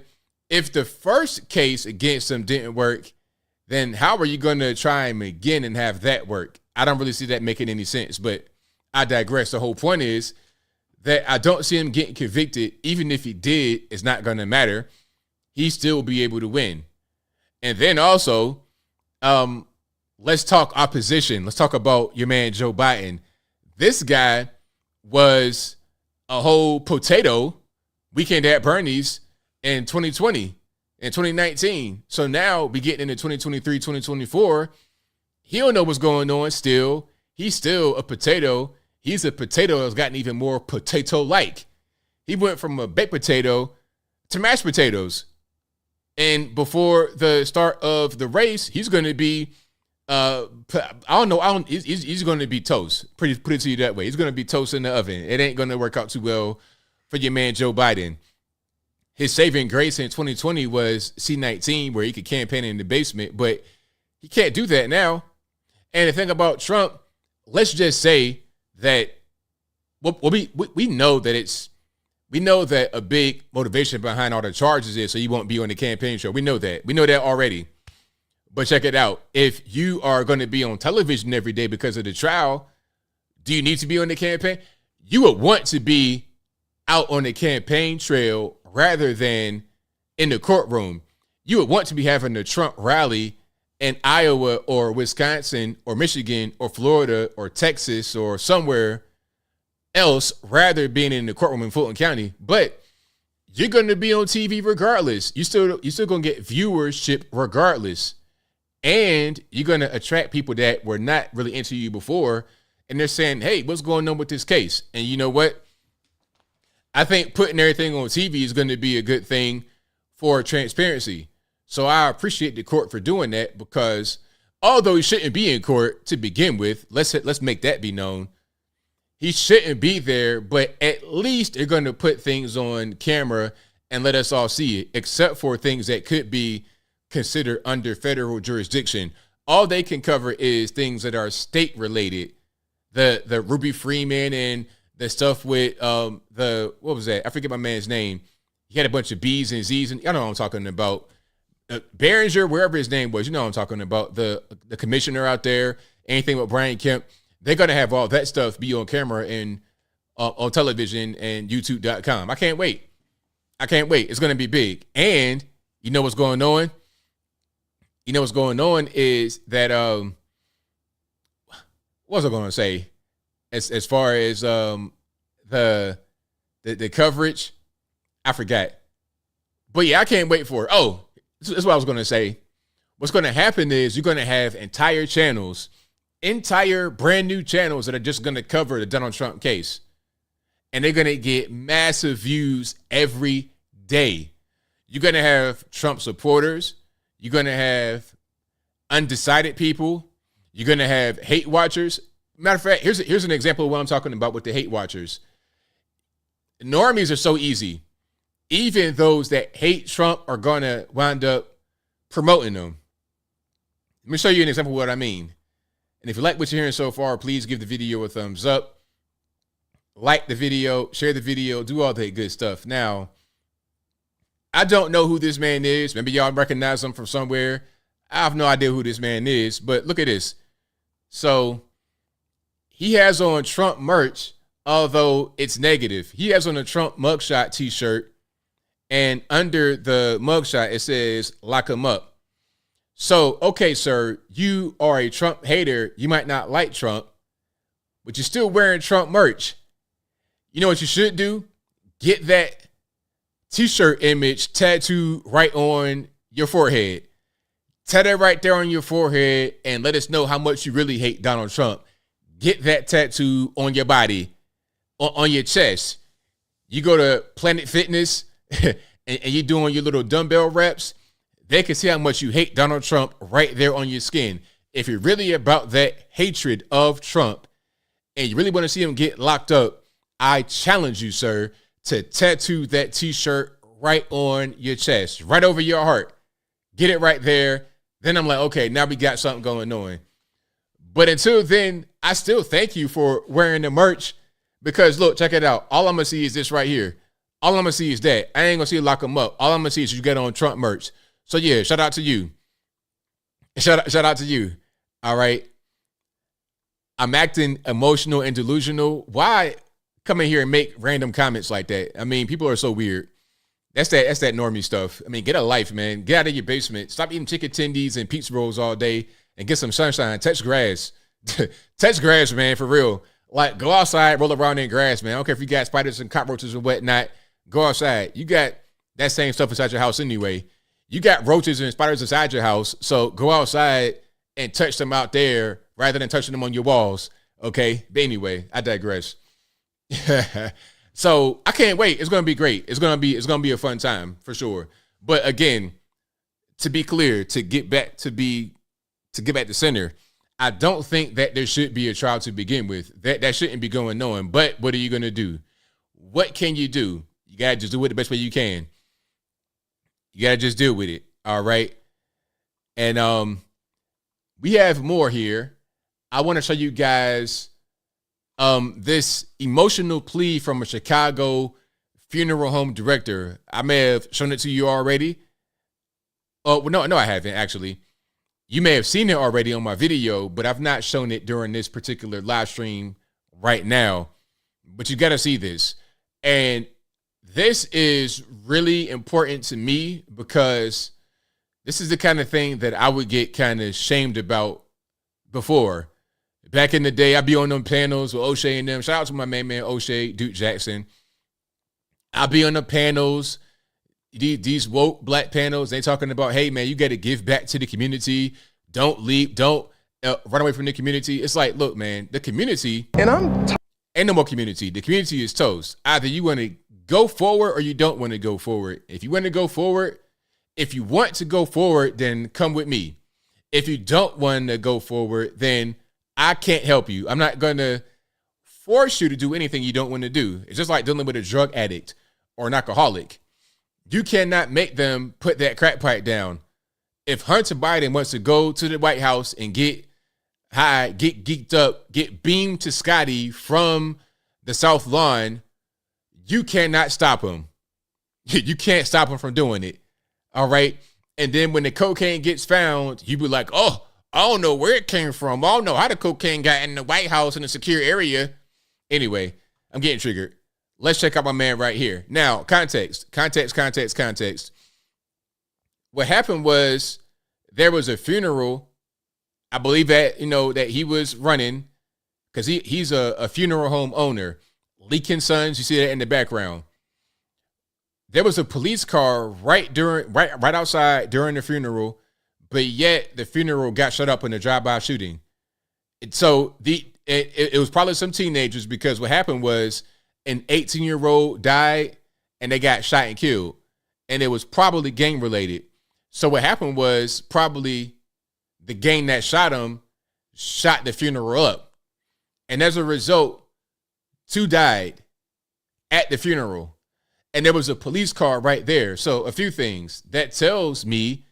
if the first case against him didn't work, then how are you going to try him again and have that work? I don't really see that making any sense, but I digress. The whole point is that I don't see him getting convicted. Even if he did, it's not going to matter. He still will be able to win. And then also, let's talk opposition. Let's talk about your man, Joe Biden. This guy was a whole potato weekend at Bernie's in 2020 and 2019. So now we getting into 2023, 2024. He don't know what's going on still. He's still a potato. He's a potato that's gotten even more potato-like. He went from a baked potato to mashed potatoes. And before the start of the race, he's going to be, he's going to be toast. Put it to you that way. He's going to be toast in the oven. It ain't going to work out too well for your man, Joe Biden. His saving grace in 2020 was C-19, where he could campaign in the basement, but he can't do that now. And the thing about Trump, let's just say that we know that we know that a big motivation behind all the charges is so you won't be on the campaign trail. We know that. We know that already. But check it out. If you are going to be on television every day because of the trial, do you need to be on the campaign? You would want to be out on the campaign trail rather than in the courtroom. You would want to be having a Trump rally in Iowa or Wisconsin or Michigan or Florida or Texas or somewhere else rather being in the courtroom in Fulton County. But you're going to be on TV regardless. You still going to get viewership regardless. And you're going to attract people that were not really into you before. And they're saying, hey, what's going on with this case? And you know what? I think putting everything on TV is going to be a good thing for transparency. So I appreciate the court for doing that, because although he shouldn't be in court to begin with, let's make that be known. He shouldn't be there, but at least they're going to put things on camera and let us all see it, except for things that could be considered under federal jurisdiction. All they can cover is things that are state related. The Ruby Freeman and the stuff with what was that? I forget my man's name. He had a bunch of B's and Z's, and y'all know what I'm talking about. Behringer, wherever his name was, you know what I'm talking about. The commissioner out there, anything with Brian Kemp, they're gonna have all that stuff be on camera and on television and YouTube.com. I can't wait. It's gonna be big. And you know what's going on? You know what's going on is that what was I gonna say? As far as the coverage, I forgot. But yeah, I can't wait for it. Oh, this is what I was gonna say. What's gonna happen is you're gonna have entire brand new channels that are just gonna cover the Donald Trump case. And they're gonna get massive views every day. You're gonna have Trump supporters, you're gonna have undecided people, you're gonna have hate watchers. Matter of fact, here's an example of what I'm talking about with the hate watchers. Normies are so easy. Even those that hate Trump are going to wind up promoting them. Let me show you an example of what I mean. And if you like what you're hearing so far, please give the video a thumbs up. Like the video, share the video, do all that good stuff. Now, I don't know who this man is. Maybe y'all recognize him from somewhere. I have no idea who this man is, but look at this. So he has on Trump merch, although it's negative. He has on a Trump mugshot t-shirt, and under the mugshot, it says, lock him up. So, okay, sir, you are a Trump hater. You might not like Trump, but you're still wearing Trump merch. You know what you should do? Get that t-shirt image tattooed right on your forehead. Tat that right there on your forehead and let us know how much you really hate Donald Trump. Get that tattoo on your body, on your chest. You go to Planet Fitness and you're doing your little dumbbell reps, they can see how much you hate Donald Trump right there on your skin. If you're really about that hatred of Trump and you really want to see him get locked up, I challenge you, sir, to tattoo that t-shirt right on your chest, right over your heart. Get it right there. Then I'm like, okay, now we got something going on. But until then, I still thank you for wearing the merch, because look, check it out. All I'm going to see is this right here. All I'm going to see is that. I ain't going to see lock them up. All I'm going to see is you get on Trump merch. So yeah, shout out to you. Shout out to you. All right. I'm acting emotional and delusional. Why come in here and make random comments like that? I mean, people are so weird. That's that normie stuff. I mean, get a life, man. Get out of your basement. Stop eating chicken tendies and pizza rolls all day and get some sunshine. Touch grass. Touch grass, man, for real. Like, go outside, roll around in grass, man. I don't care if you got spiders and cockroaches and whatnot. Go outside. You got that same stuff inside your house anyway. You got roaches and spiders inside your house, so go outside and touch them out there rather than touching them on your walls, okay? But anyway, I digress. So I can't wait. It's gonna be great. It's gonna be a fun time for sure. But again, to be clear, to get back to center, I don't think that there should be a trial to begin with. That shouldn't be going on. But what are you gonna do? What can you do? You gotta just do it the best way you can. You gotta just deal with it. All right. And we have more here. I want to show you guys this emotional plea from a Chicago funeral home director. I may have shown it to you already. Oh, no, I haven't actually. You may have seen it already on my video, but I've not shown it during this particular live stream right now. But you got to see this. And this is really important to me because this is the kind of thing that I would get kind of shamed about before. Back in the day, I'd be on them panels with O'Shea and them. Shout out to my man O'Shea, Duke Jackson. I'd be on the panels, these woke black panels. They talking about, hey, man, you got to give back to the community. Don't leave. Don't run away from the community. It's like, look, man, the community. And ain't no more community. The community is toast. Either you want to go forward or you don't want to go forward. If you want to go forward, then come with me. If you don't want to go forward, then I can't help you. I'm not going to force you to do anything you don't want to do. It's just like dealing with a drug addict or an alcoholic. You cannot make them put that crack pipe down. If Hunter Biden wants to go to the White House and get high, get geeked up, get beamed to Scotty from the South Lawn, you cannot stop him. You can't stop him from doing it. All right. And then when the cocaine gets found, you be like, oh, I don't know where it came from. I don't know how the cocaine got in the White House in a secure area. Anyway, I'm getting triggered. Let's check out my man right here. Now, context. What happened was there was a funeral. I believe that, that he was running because he's a funeral home owner. Leakin Sons, you see that in the background. There was a police car right outside during the funeral, but yet the funeral got shut up in a drive-by shooting. So it was probably some teenagers because what happened was an 18-year-old died and they got shot and killed, and it was probably gang related. So what happened was probably the gang that shot him shot the funeral up, and as a result, 2 died at the funeral. And there was a police car right there. So a few things. That tells me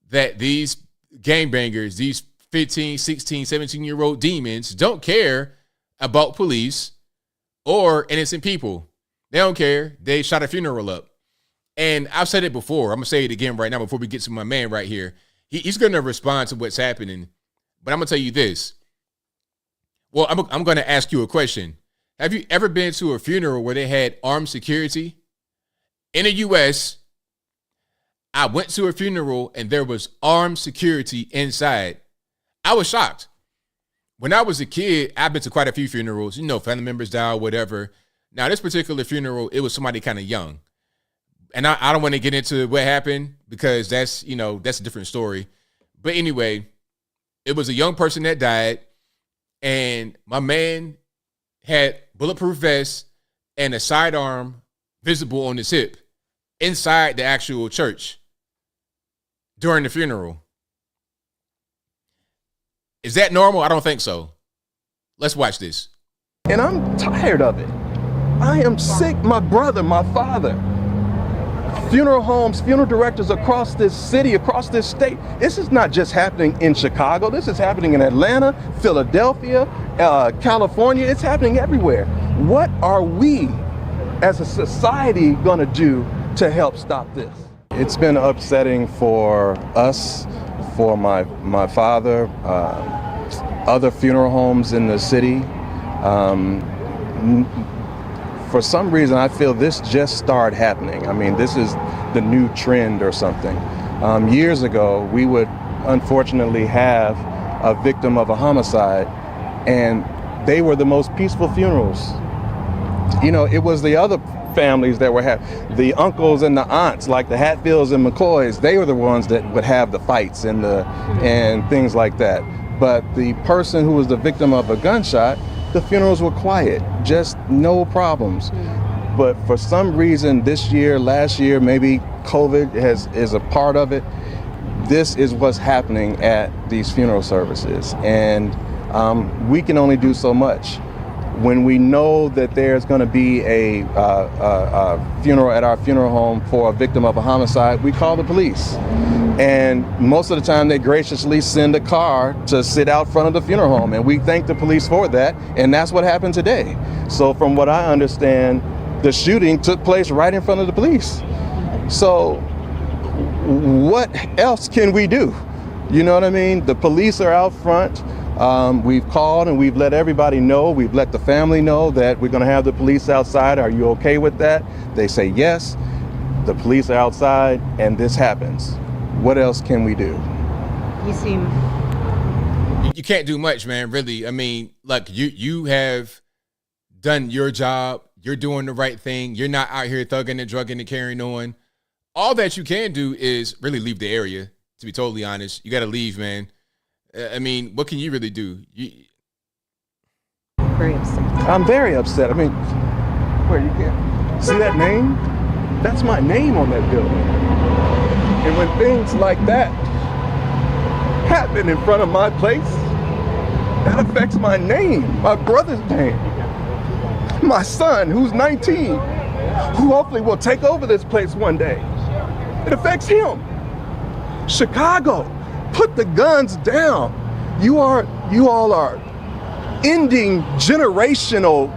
that these gangbangers, these 15, 16, 17-year-old demons don't care about police or innocent people. They don't care. They shot a funeral up. And I've said it before. I'm going to say it again right now before we get to my man right here. He's going to respond to what's happening. But I'm going to tell you this. Well, I'm going to ask you a question. Have you ever been to a funeral where they had armed security? In the U.S., I went to a funeral and there was armed security inside. I was shocked. When I was a kid, I've been to quite a few funerals, family members die or whatever. Now, this particular funeral, it was somebody kind of young. And I don't want to get into what happened because that's a different story. But anyway, it was a young person that died, and my man had bulletproof vest and a sidearm visible on his hip inside the actual church during the funeral. Is that normal? I don't think so. Let's watch this. And I'm tired of it. I am sick. My brother, my father, funeral homes, funeral directors across this city, across this state. This is not just happening in Chicago. This is happening in Atlanta, Philadelphia, California. It's happening everywhere. What are we as a society going to do to help stop this? It's been upsetting for us, for my father, other funeral homes in the city. For some reason, I feel this just started happening. I mean, this is the new trend or something. Years ago, we would unfortunately have a victim of a homicide, and they were the most peaceful funerals. It was the other families that were the uncles and the aunts, like the Hatfields and McCoys. They were the ones that would have the fights and things like that. But the person who was the victim of a gunshot, the funerals were quiet, just no problems. But for some reason this year, last year, maybe COVID is a part of it. This is what's happening at these funeral services, and we can only do so much. When we know that there's going to be a funeral at our funeral home for a victim of a homicide, we call the police. And most of the time they graciously send a car to sit out front of the funeral home, and we thank the police for that, and that's what happened today. So from what I understand, the shooting took place right in front of the police. So what else can we do? You know what I mean? The police are out front. We've called and we've let everybody know. We've let the family know that we're going to have the police outside. Are you okay with that? They say yes. The police are outside and this happens. What else can we do? You can't do much, man, really. I mean, look, you have done your job. You're doing the right thing. You're not out here thugging and drugging and carrying on. All that you can do is really leave the area, to be totally honest. You got to leave, man. I mean, what can you really do? Very upset. I'm very upset. I mean, where you can't see that name? That's my name on that building. And when things like that happen in front of my place, that affects my name, my brother's name, my son, who's 19, who hopefully will take over this place one day. It affects him. Chicago, put the guns down. You all are ending generational,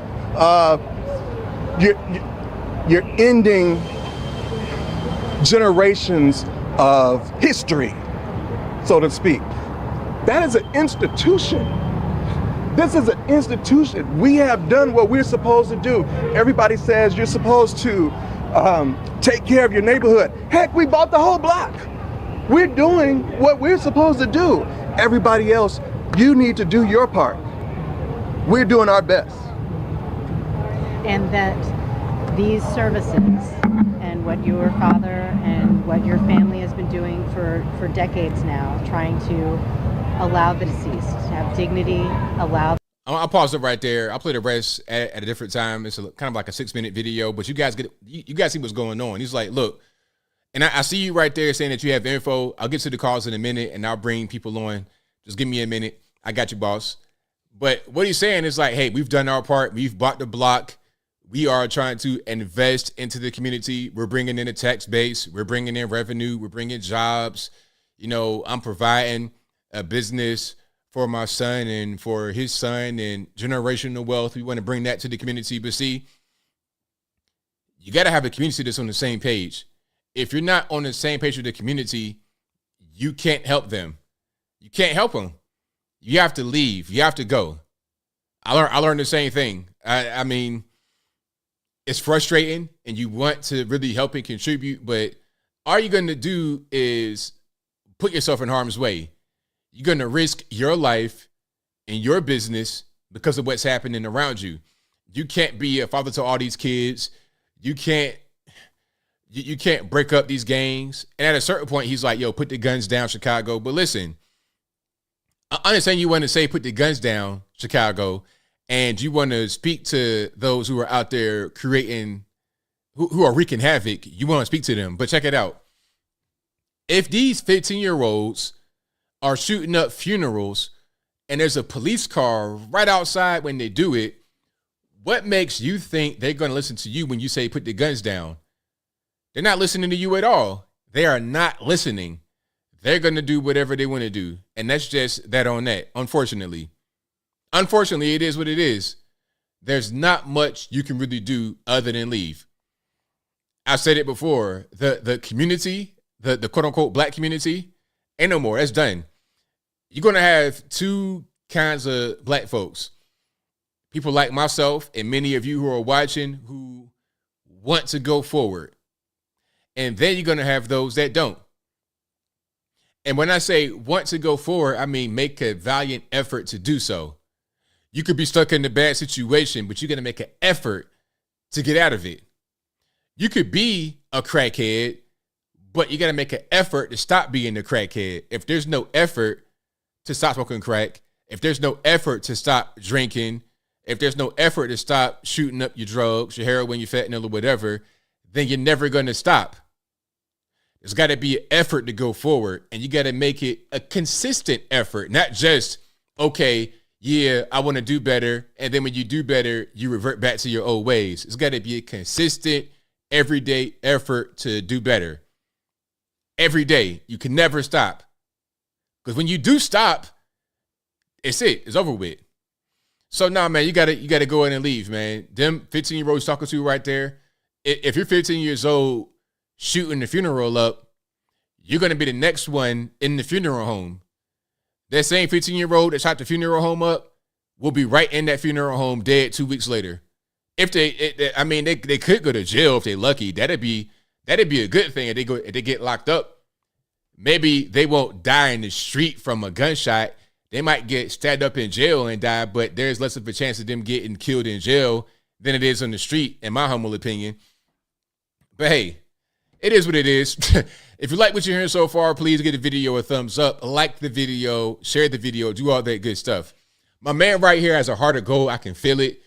you're ending generations of history, so to speak. That is an institution. This is an institution. We have done what we're supposed to do. Everybody says you're supposed to take care of your neighborhood. Heck, we bought the whole block. We're doing what we're supposed to do. Everybody else, you need to do your part. We're doing our best. And that these services and what your father and what your family has been doing for decades now, trying to allow the deceased to have dignity, I'll pause it right there. I'll play the rest at a different time. It's kind of like a 6-minute video, but you guys see what's going on. He's like, look, and I see you right there saying that you have info. I'll get to the calls in a minute and I'll bring people on. Just give me a minute. I got you, boss. But what he's saying is like, hey, we've done our part. We've bought the block. We are trying to invest into the community. We're bringing in a tax base. We're bringing in revenue. We're bringing jobs. You know, I'm providing a business for my son and for his son and generational wealth. We want to bring that to the community. But see, you got to have a community that's on the same page. If you're not on the same page with the community, you can't help them. You can't help them. You have to leave. You have to go. I learned the same thing. I mean, it's frustrating and you want to really help and contribute, but all you're going to do is put yourself in harm's way. You're going to risk your life and your business because of what's happening around you. You can't be a father to all these kids. You can't break up these gangs. And at a certain point, he's like, yo, put the guns down, Chicago. But listen, I understand you want to say put the guns down, Chicago, and you want to speak to those who are out there creating, who are wreaking havoc. You want to speak to them. But check it out. If these 15-year-olds are shooting up funerals and there's a police car right outside when they do it, what makes you think they're going to listen to you when you say put the guns down? They're not listening to you at all. They are not listening. They're going to do whatever they want to do. And that's just that on that, unfortunately. Unfortunately, it is what it is. There's not much you can really do other than leave. I've said it before. The community, the quote-unquote black community, ain't no more. That's done. You're going to have two kinds of black folks. People like myself and many of you who are watching who want to go forward. And then you're going to have those that don't. And when I say want to go forward, I mean make a valiant effort to do so. You could be stuck in a bad situation, but you're going to make an effort to get out of it. You could be a crackhead, but you got to make an effort to stop being a crackhead. If there's no effort to stop smoking crack, if there's no effort to stop drinking, if there's no effort to stop shooting up your drugs, your heroin, your fentanyl, or whatever, then you're never going to stop. There's got to be an effort to go forward, and you got to make it a consistent effort, not just, okay, yeah, I want to do better, and then when you do better, you revert back to your old ways. It's got to be a consistent, everyday effort to do better. every day. You can never stop. Because when you do stop, it's it. It's over with. So nah, man, you gotta go in and leave, man. Them 15-year-olds talking to you right there. If you're 15 years old shooting the funeral up, you're gonna be the next one in the funeral home. That same 15-year-old that shot the funeral home up will be right in that funeral home dead 2 weeks later. If they could go to jail if they're lucky. That'd be a good thing if they get locked up. Maybe they won't die in the street from a gunshot. They might get stabbed up in jail and die, but there's less of a chance of them getting killed in jail than it is on the street, in my humble opinion. But hey, it is what it is. If you like what you're hearing so far, please give the video a thumbs up, like the video, share the video, do all that good stuff. My man right here has a heart of gold. I can feel it,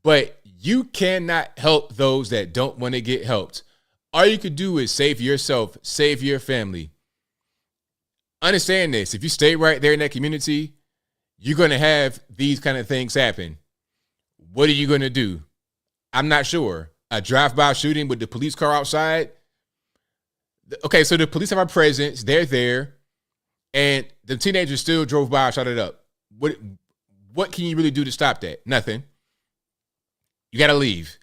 but you cannot help those that don't want to get helped. All you can do is save yourself, save your family. Understand this. If you stay right there in that community, you're going to have these kind of things happen. What are you going to do? I'm not sure. A drive-by shooting with the police car outside? Okay, so the police have a presence. They're there. And the teenagers still drove by and shot it up. What can you really do to stop that? Nothing. You got to leave.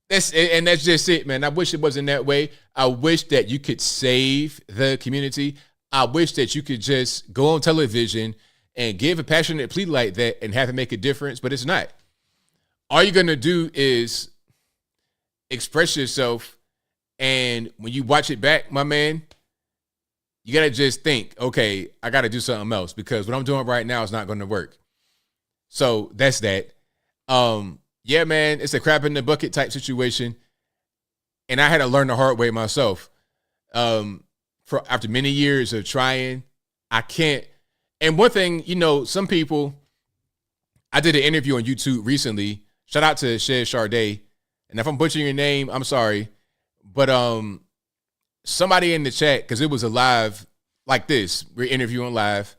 That's just it, man. I wish it wasn't that way. I wish that you could save the community. I wish that you could just go on television and give a passionate plea like that and have it make a difference, but it's not. All you're going to do is express yourself, and when you watch it back, my man, you got to just think, okay, I got to do something else because what I'm doing right now is not going to work. So that's that. Yeah, man, it's a crab in the bucket type situation, and I had to learn the hard way myself. After many years of trying, I can't. And one thing, some people, I did an interview on YouTube recently. Shout out to Shed Charday. And if I'm butchering your name, I'm sorry. But somebody in the chat, because it was a live like this. We're interviewing live.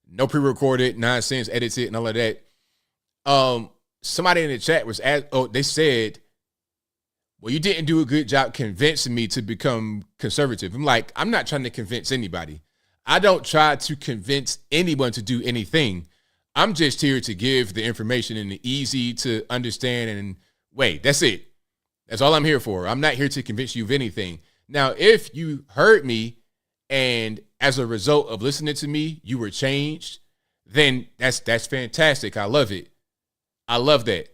No pre-recorded, nonsense, edited, and all of that. Somebody in the chat was they said, well, you didn't do a good job convincing me to become conservative. I'm like, I'm not trying to convince anybody. I don't try to convince anyone to do anything. I'm just here to give the information in the easy to understand and way. That's it. That's all I'm here for. I'm not here to convince you of anything. Now, if you heard me and as a result of listening to me, you were changed, then that's fantastic. I love it. I love that.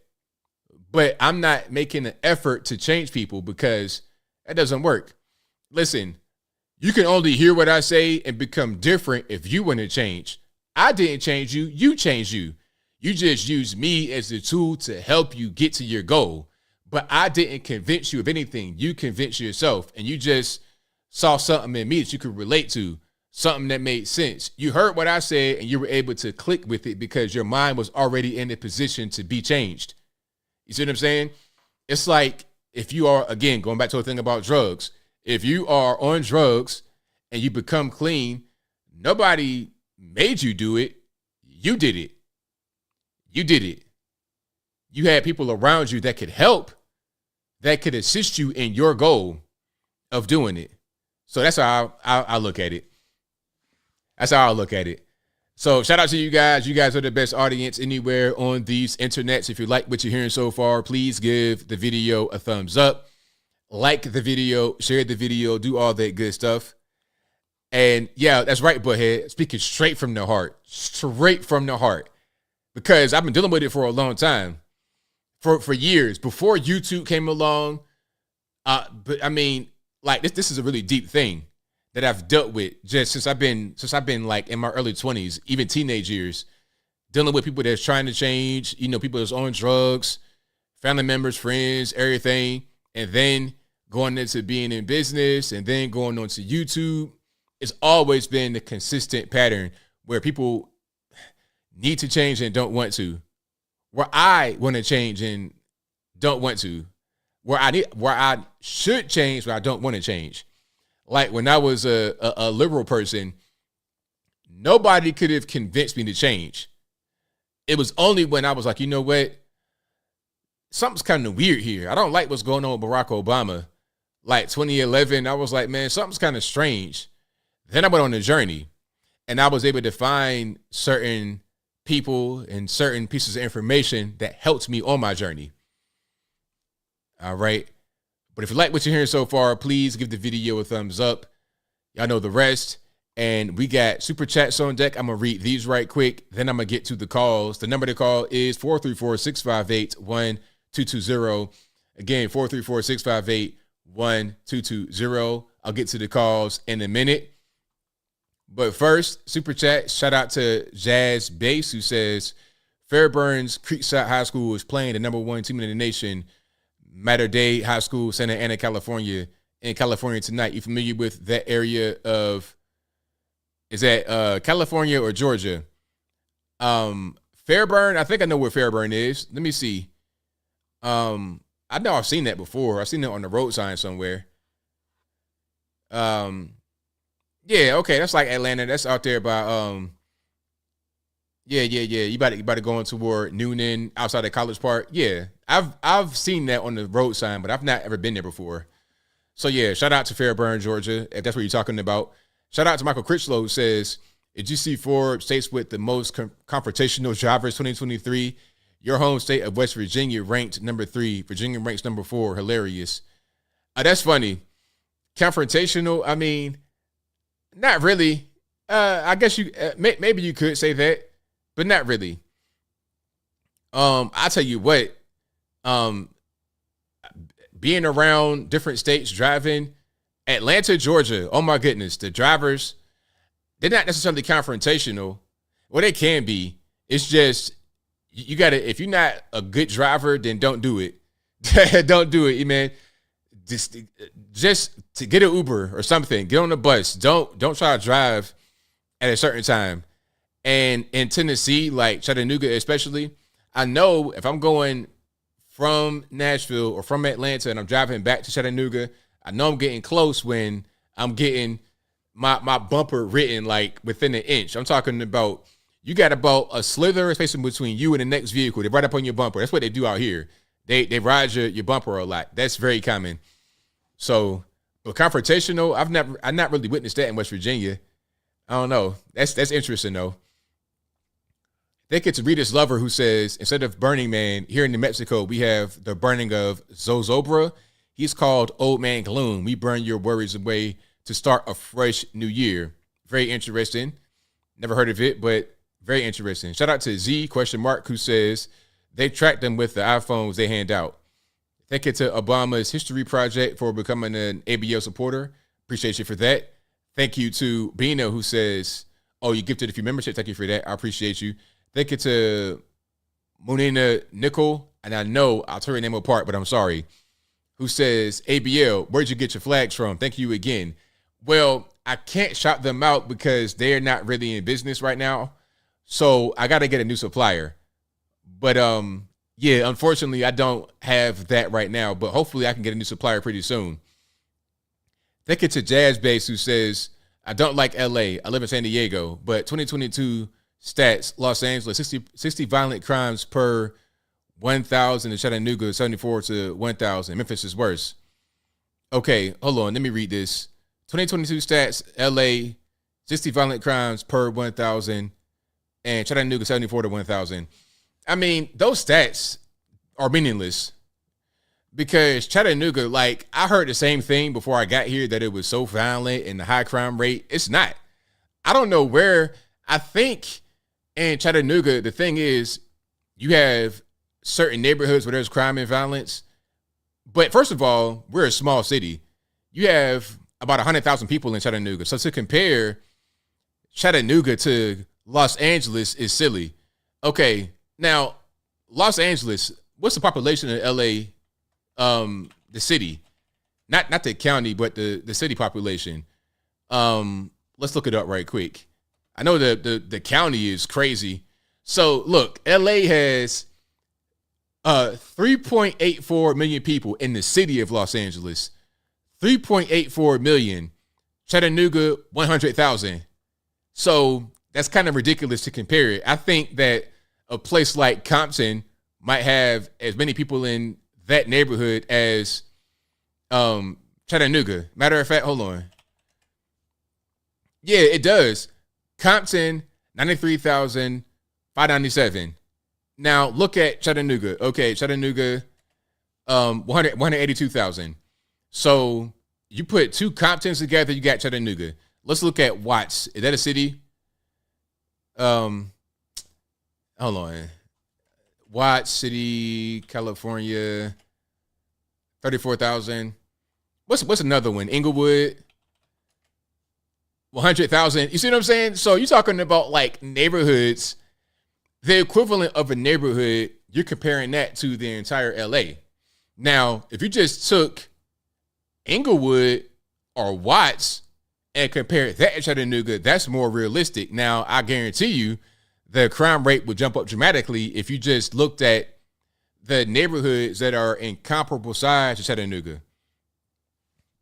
But I'm not making an effort to change people because that doesn't work. Listen, you can only hear what I say and become different if you want to change. I didn't change you. You changed you. You just used me as a tool to help you get to your goal. But I didn't convince you of anything. You convinced yourself, and you just saw something in me that you could relate to, something that made sense. You heard what I said, and you were able to click with it because your mind was already in a position to be changed. You see what I'm saying? It's like if you are, again, going back to the thing about drugs, if you are on drugs and you become clean, nobody made you do it. You did it. You did it. You had people around you that could help, that could assist you in your goal of doing it. So that's how I look at it. That's how I look at it. So shout out to you guys. You guys are the best audience anywhere on these internets. If you like what you're hearing so far, please give the video a thumbs up. Like the video, share the video, do all that good stuff. And yeah, that's right, Butthead. Speaking straight from the heart. Straight from the heart. Because I've been dealing with it for a long time. For years. Before YouTube came along. But I mean, like this is a really deep thing that I've dealt with just since I've been like in my early 20s, even teenage years, dealing with people that's trying to change, people that's on drugs, family members, friends, everything, and then going into being in business and then going on to YouTube. It's always been the consistent pattern where people need to change and don't want to, where I want to change and don't want to, where I should change, but I don't want to change. Like when I was a liberal person, nobody could have convinced me to change. It was only when I was like, you know what? Something's kind of weird here. I don't like what's going on with Barack Obama. Like 2011, I was like, man, something's kind of strange. Then I went on a journey, and I was able to find certain people and certain pieces of information that helped me on my journey. All right. But if you like what you're hearing so far, please give the video a thumbs up. Y'all know the rest. And we got super chats on deck. I'm going to read these right quick. Then I'm going to get to the calls. The number to call is 434-658-1220. Again, 434-658-1220. I'll get to the calls in a minute. But first, super chat, shout out to Jazz Base, who says, Fairburns Creekside High School is playing the #1 team in the nation, Mater Dei High School, Santa Ana, California, in California tonight. You familiar with that area of, is that California or Georgia? Fairburn, I think I know where Fairburn is. Let me see. I know I've seen that before. I've seen it on the road sign somewhere. Yeah, okay, that's like Atlanta. That's out there by yeah. You about to go in toward Noonan, outside of College Park. Yeah, I've seen that on the road sign, but I've not ever been there before. So yeah, shout out to Fairburn, Georgia, if that's what you're talking about. Shout out to Michael Critchlow, who says, did you see Forbes states with the most confrontational drivers 2023? Your home state of West Virginia ranked number 3. Virginia ranks number 4. Hilarious. That's funny. Confrontational, I mean, not really. I guess you maybe you could say that, but not really. I'll tell you what. Being around different states, driving, Atlanta, Georgia. Oh my goodness, the drivers, they're not necessarily confrontational. Well, they can be. It's just you gotta. If you're not a good driver, then don't do it. Don't do it, man. Just to get an Uber or something, get on the bus. Don't try to drive at a certain time. And in Tennessee, like Chattanooga especially, I know if I'm going from Nashville or from Atlanta and I'm driving back to Chattanooga, I know I'm getting close when I'm getting my bumper written like within an inch. I'm talking about you got about a slither of space in between you and the next vehicle. They right up on your bumper. That's what they do out here. They ride your bumper a lot. That's very common. So, but confrontational, I've not really witnessed that in West Virginia. I don't know. That's interesting though. They get to read this lover who says, instead of Burning Man, here in New Mexico, we have the burning of Zozobra. He's called Old Man Gloom. We burn your worries away to start a fresh new year. Very interesting. Never heard of it, but very interesting. Shout out to Z who says they track them with the iPhones they hand out. Thank you to Obama's History Project for becoming an ABL supporter. Appreciate you for that. Thank you to Bino, who says, oh, you gifted a few memberships. Thank you for that. I appreciate you. Thank you to Munina Nickel, and I know I'll tear your name apart, but I'm sorry, who says, ABL, where'd you get your flags from? Thank you again. Well, I can't shout them out because they're not really in business right now. So I got to get a new supplier. But yeah, unfortunately, I don't have that right now, but hopefully I can get a new supplier pretty soon. Thank you to Jazz Base, who says, I don't like LA. I live in San Diego, but 2022 stats, Los Angeles, 60 violent crimes per 1,000. In Chattanooga, 74 to 1,000. Memphis is worse. Okay, hold on. Let me read this. 2022 stats, LA, 60 violent crimes per 1,000. And Chattanooga, 74 to 1,000. I mean, those stats are meaningless because Chattanooga, like, I heard the same thing before I got here that it was so violent and the high crime rate. It's not. I don't know where. I think in Chattanooga, the thing is, you have certain neighborhoods where there's crime and violence. But first of all, we're a small city. You have about 100,000 people in Chattanooga. So to compare Chattanooga to Los Angeles is silly. Okay, now, Los Angeles, what's the population of LA, the city? Not the county, but the city population. Let's look it up right quick. I know the county is crazy. So, look, LA has 3.84 million people in the city of Los Angeles. 3.84 million. Chattanooga, 100,000. So, that's kind of ridiculous to compare it. I think that a place like Compton might have as many people in that neighborhood as Chattanooga. Matter of fact, hold on. Yeah, it does. Compton, 93,597. Now look at Chattanooga. Okay, Chattanooga, 182,000. So you put two Comptons together, you got Chattanooga. Let's look at Watts. Is that a city? Hold on. Watts City, California, 34,000. What's another one? Inglewood, 100,000. You see what I'm saying? So you're talking about like neighborhoods, the equivalent of a neighborhood. You're comparing that to the entire LA. Now, if you just took Inglewood or Watts and compare that to Chattanooga, that's more realistic. Now, I guarantee you the crime rate would jump up dramatically if you just looked at the neighborhoods that are in comparable size to Chattanooga.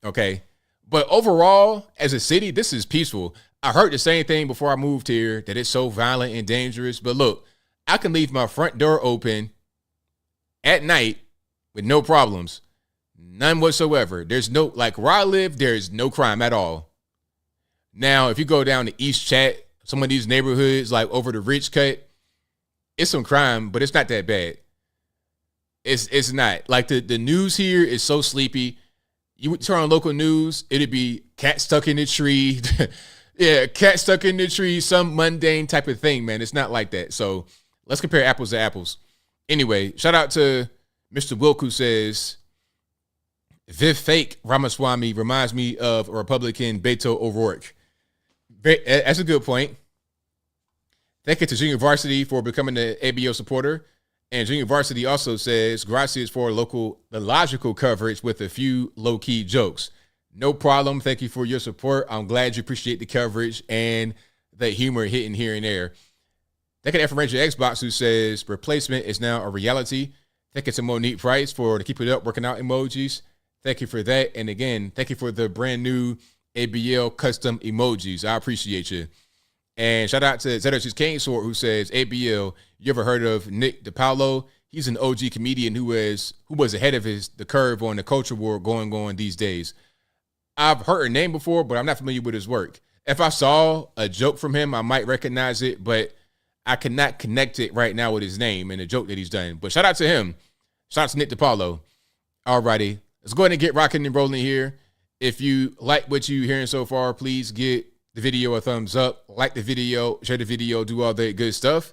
Okay. But overall, as a city, this is peaceful. I heard the same thing before I moved here, that it's so violent and dangerous. But look, I can leave my front door open at night with no problems. None whatsoever. There's no, like where I live, there's no crime at all. Now, if you go down to East Chat, some of these neighborhoods, like over the Rich Cut, it's some crime, but it's not that bad. It's not. Like the news here is so sleepy. You would turn on local news, it'd be cat stuck in the tree. Yeah, cat stuck in the tree, some mundane type of thing, man. It's not like that. So let's compare apples to apples. Anyway, shout out to Mr. Wilk, who says, Viv Fake Ramaswamy reminds me of a Republican Beto O'Rourke. That's a good point. Thank you to Junior Varsity for becoming an ABL supporter. And Junior Varsity also says, gracias for the logical coverage with a few low-key jokes. No problem. Thank you for your support. I'm glad you appreciate the coverage and the humor hitting here and there. Thank you to Ranger Xbox, who says, replacement is now a reality. Thank you to Monique Price for the keep it up, working out emojis. Thank you for that. And again, thank you for the brand new ABL custom emojis. I appreciate you. And shout out to ZRC's Cane Sword, who says, ABL, you ever heard of Nick DiPaolo? He's an OG comedian who was ahead of the curve on the culture war going on these days. I've heard her name before, but I'm not familiar with his work. If I saw a joke from him, I might recognize it, but I cannot connect it right now with his name and the joke that he's done. But shout out to him. Shout out to Nick DiPaolo. All righty. Let's go ahead and get rocking and rolling here. If you like what you're hearing so far, please get the video a thumbs up, like the video, share the video, do all that good stuff.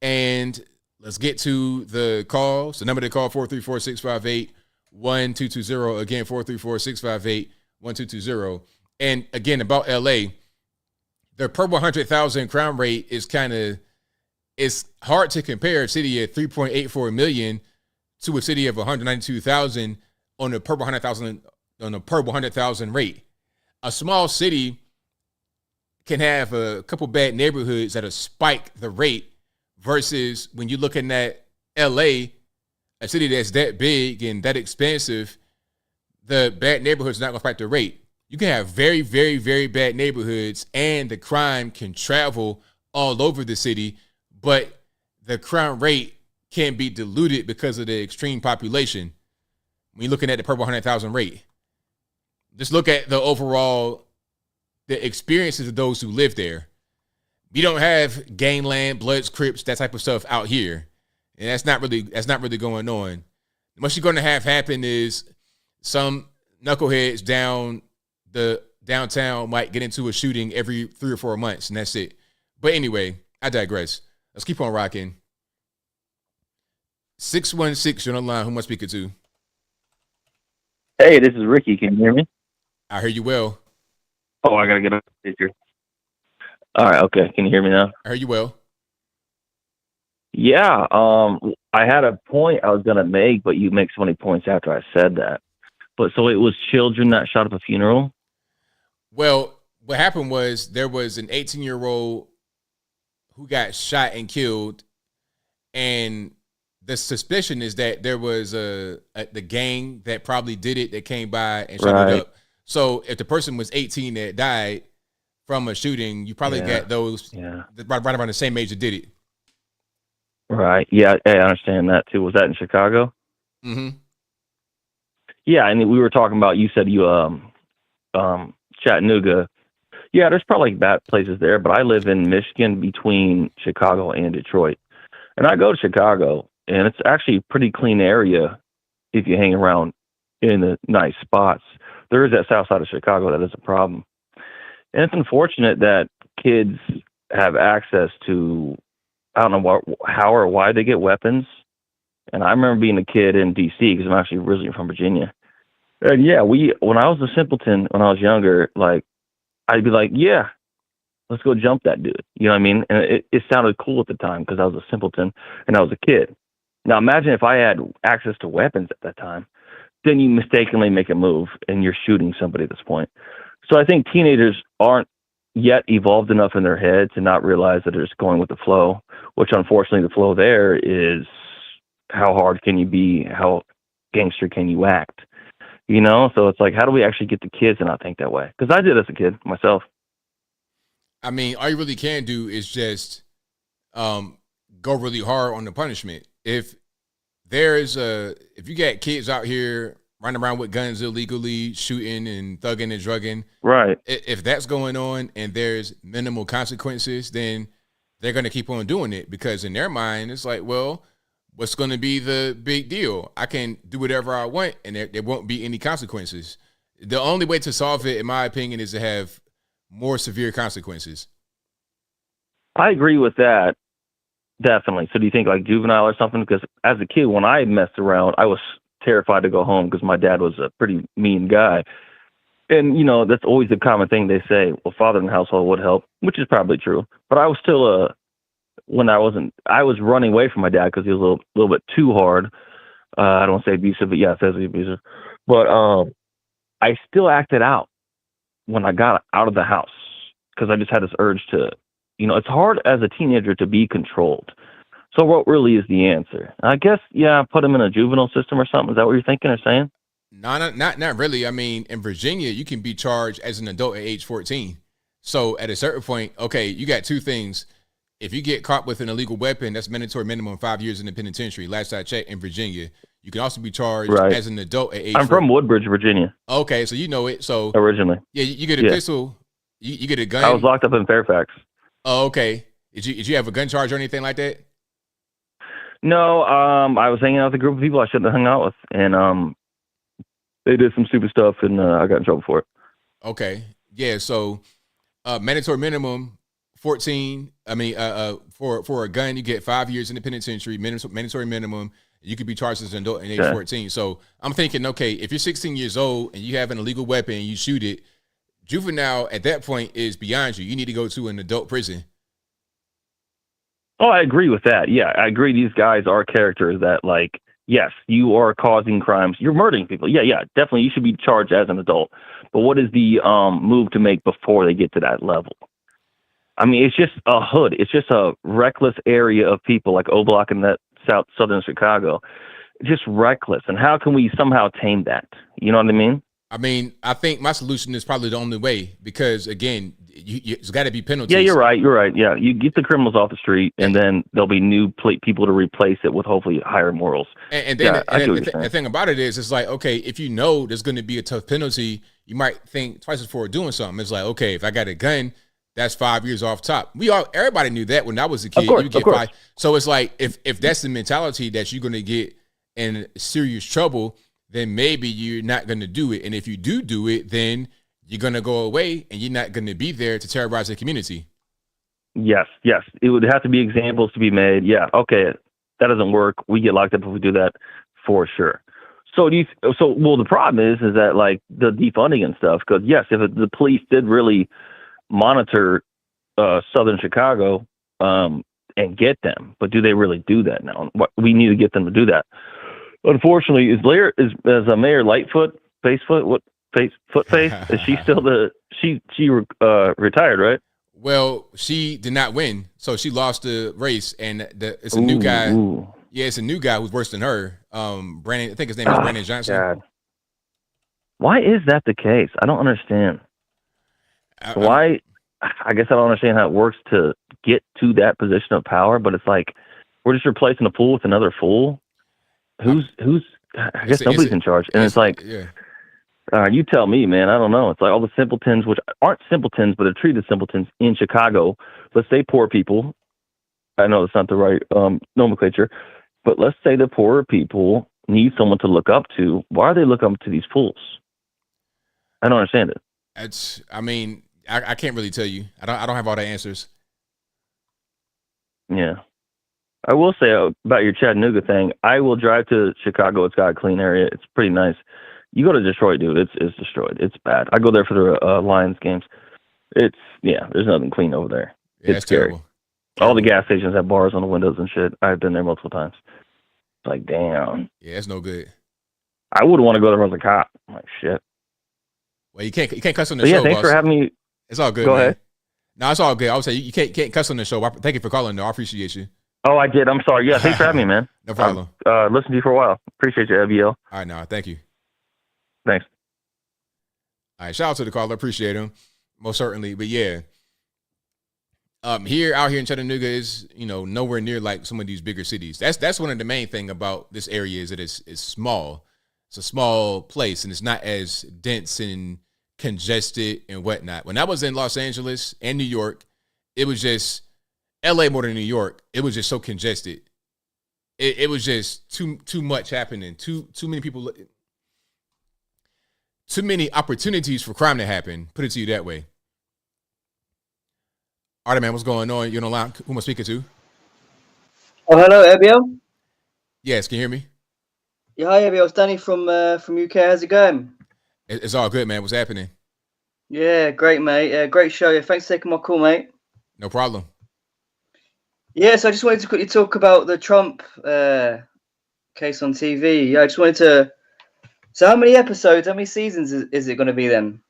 And let's get to the calls. The number to call, 434-658-1220. Again, 434-658-1220. And again, about LA, their per 100,000 crime rate is it's hard to compare a city at 3.84 million to a city of 192,000 on a per 100,000 rate. A small city can have a couple bad neighborhoods that'll spike the rate, versus when you're looking at LA, a city that's that big and that expensive, the bad neighborhood's not going to spike the rate. You can have very, very, very bad neighborhoods and the crime can travel all over the city, but the crime rate can be diluted because of the extreme population. When you're looking at the per 100,000 rate, just look at the overall, the experiences of those who live there. We don't have gangland, Bloods, Crips, that type of stuff out here. And that's not really going on. What you're going to have happen is some knuckleheads downtown might get into a shooting every 3 or 4 months, and that's it. But anyway, I digress. Let's keep on rocking. 616, you're on the line. Who am I speaking to? Hey, this is Ricky. Can you hear me? I hear you well. Oh, I got to get up here. All right, okay. Can you hear me now? I hear you well. Yeah, I had a point I was going to make, but you make so many points after I said that. But so it was children that shot up a funeral? Well, what happened was there was an 18-year-old who got shot and killed, and the suspicion is that there was the gang that probably did it that came by and shot it up. So if the person was 18 that died from a shooting, you probably got those right around the same age that did it. Right. Yeah, I understand that too. Was that in Chicago? Mm-hmm. Yeah, and we were talking about, you said you Chattanooga, Yeah, there's probably bad places there, but I live in Michigan between Chicago and Detroit. And I go to Chicago, and it's actually a pretty clean area if you hang around in the nice spots. There is that south side of Chicago that is a problem. And it's unfortunate that kids have access to, I don't know how or why they get weapons. And I remember being a kid in D.C. because I'm actually originally from Virginia. And yeah, when I was a simpleton, when I was younger, like, I'd be like, yeah, let's go jump that dude. You know what I mean? And it sounded cool at the time because I was a simpleton and I was a kid. Now imagine if I had access to weapons at that time, then you mistakenly make a move and you're shooting somebody at this point. So I think teenagers aren't yet evolved enough in their head to not realize that they're just going with the flow, which unfortunately the flow there is how hard can you be? How gangster can you act? You know? So it's like, how do we actually get the kids to not think that way? Because I did as a kid myself. I mean, all you really can do is just go really hard on the punishment. If you got kids out here running around with guns illegally, shooting and thugging and drugging, right? If that's going on and there's minimal consequences, then they're going to keep on doing it because in their mind, it's like, well, what's going to be the big deal? I can do whatever I want and there won't be any consequences. The only way to solve it, in my opinion, is to have more severe consequences. I agree with that. Definitely. So do you think like juvenile or something? Because as a kid, when I messed around, I was terrified to go home because my dad was a pretty mean guy. And, you know, that's always the common thing they say, well, father in the household would help, which is probably true. But I was still, I was running away from my dad because he was a little bit too hard. I don't want to say abusive, but yeah, physically abusive. But I still acted out when I got out of the house because I just had this urge to, you know, it's hard as a teenager to be controlled. So what really is the answer? I guess, yeah, put him in a juvenile system or something. Is that what you're thinking or saying? No, not really. I mean, in Virginia, you can be charged as an adult at age 14. So at a certain point, okay, you got two things. If you get caught with an illegal weapon, that's mandatory minimum 5 years in the penitentiary. Last I checked, in Virginia, you can also be charged as an adult at age. I'm from Woodbridge, Virginia. Okay, so you know it. So originally, yeah, you get a pistol, you get a gun. I was locked up in Fairfax. Oh, okay. Did you have a gun charge or anything like that? No, I was hanging out with a group of people I shouldn't have hung out with, and they did some stupid stuff, and I got in trouble for it. Okay, yeah. So mandatory minimum 14. I mean, for a gun, you get 5 years in the penitentiary. Mandatory minimum. You could be charged as an adult at age 14. So I'm thinking, okay, if you're 16 years old and you have an illegal weapon and you shoot it, juvenile at that point is beyond you. You need to go to an adult prison. Oh, I agree with that. Yeah, I agree. These guys are characters that, like, yes, you are causing crimes. You're murdering people. Yeah, definitely. You should be charged as an adult. But what is the move to make before they get to that level? I mean, it's just a hood. It's just a reckless area of people like O-Block in that southern Chicago. Just reckless. And how can we somehow tame that? You know what I mean? I mean, I think my solution is probably the only way because, again, it's got to be penalties. Yeah, you're right. Yeah, you get the criminals off the street, and then there'll be new people to replace it with hopefully higher morals. And then the thing about it is, it's like, okay, if you know there's going to be a tough penalty, you might think twice before doing something. It's like, okay, if I got a gun, that's 5 years off top. Everybody knew that when I was a kid. Of course. 5. So it's like if that's the mentality that you're going to get in serious trouble, then maybe you're not going to do it. And if you do it, then you're going to go away and you're not going to be there to terrorize the community. Yes. It would have to be examples to be made. Yeah, okay, that doesn't work. We get locked up if we do that for sure. So the problem is that, like, the defunding and stuff, because, yes, if the police did really monitor southern Chicago and get them, but do they really do that now? We need to get them to do that. Unfortunately, is Mayor Lightfoot, Facefoot, is she still she retired, right? Well, she did not win, so she lost the race, and it's a new guy. Yeah, it's a new guy who's worse than her. Brandon, I think his name is Brandon Johnson. God. Why is that the case? I don't understand. Why? I guess I don't understand how it works to get to that position of power, but it's like we're just replacing a fool with another fool. Who's? I guess nobody's in charge, and it's like, You tell me, man. I don't know. It's like all the simpletons, which aren't simpletons, but are treated as simpletons in Chicago. Let's say poor people. I know it's not the right nomenclature, but let's say the poorer people need someone to look up to. Why are they looking up to these fools? I don't understand it. I can't really tell you. I don't have all the answers. Yeah. I will say about your Chattanooga thing, I will drive to Chicago. It's got a clean area. It's pretty nice. You go to Detroit, dude, it's destroyed. It's bad. I go there for the Lions games. There's nothing clean over there. Yeah, it's scary. Terrible. All the gas stations have bars on the windows and shit. I've been there multiple times. It's like, damn. Yeah, it's no good. I wouldn't want to go there as a cop. I'm like, shit. Well, you can't cuss on the show, yeah, thanks boss. for having me. It's all good, Go man. ahead. No, it's all good. I would say you can't cuss on the show. Thank you for calling, though. I appreciate you. Oh, I did. I'm sorry. Yeah, thanks for having me, man. No problem. Listened to you for a while. Appreciate you, ABL. All right, now, thank you. Thanks. All right, shout out to the caller. Appreciate him. Most certainly. But yeah, out here in Chattanooga is, nowhere near like some of these bigger cities. That's one of the main thing about this area is that it's small. It's a small place and it's not as dense and congested and whatnot. When I was in Los Angeles and New York, it was just LA more than New York. It was just so congested. It was just too much happening. Too many people. Too many opportunities for crime to happen. Put it to you that way. All right, man, what's going on? You're on the line. Who am I speaking to? Oh, hello, ABL. Yes, can you hear me? Yeah, hi, ABL. It's Danny from UK. How's it going? It's all good, man. What's happening? Yeah, great, mate. Great show. Yeah, thanks for taking my call, mate. No problem. Yeah, so I just wanted to quickly talk about the Trump case on TV. Yeah, I just wanted to. So how many episodes, how many seasons is it going to be then?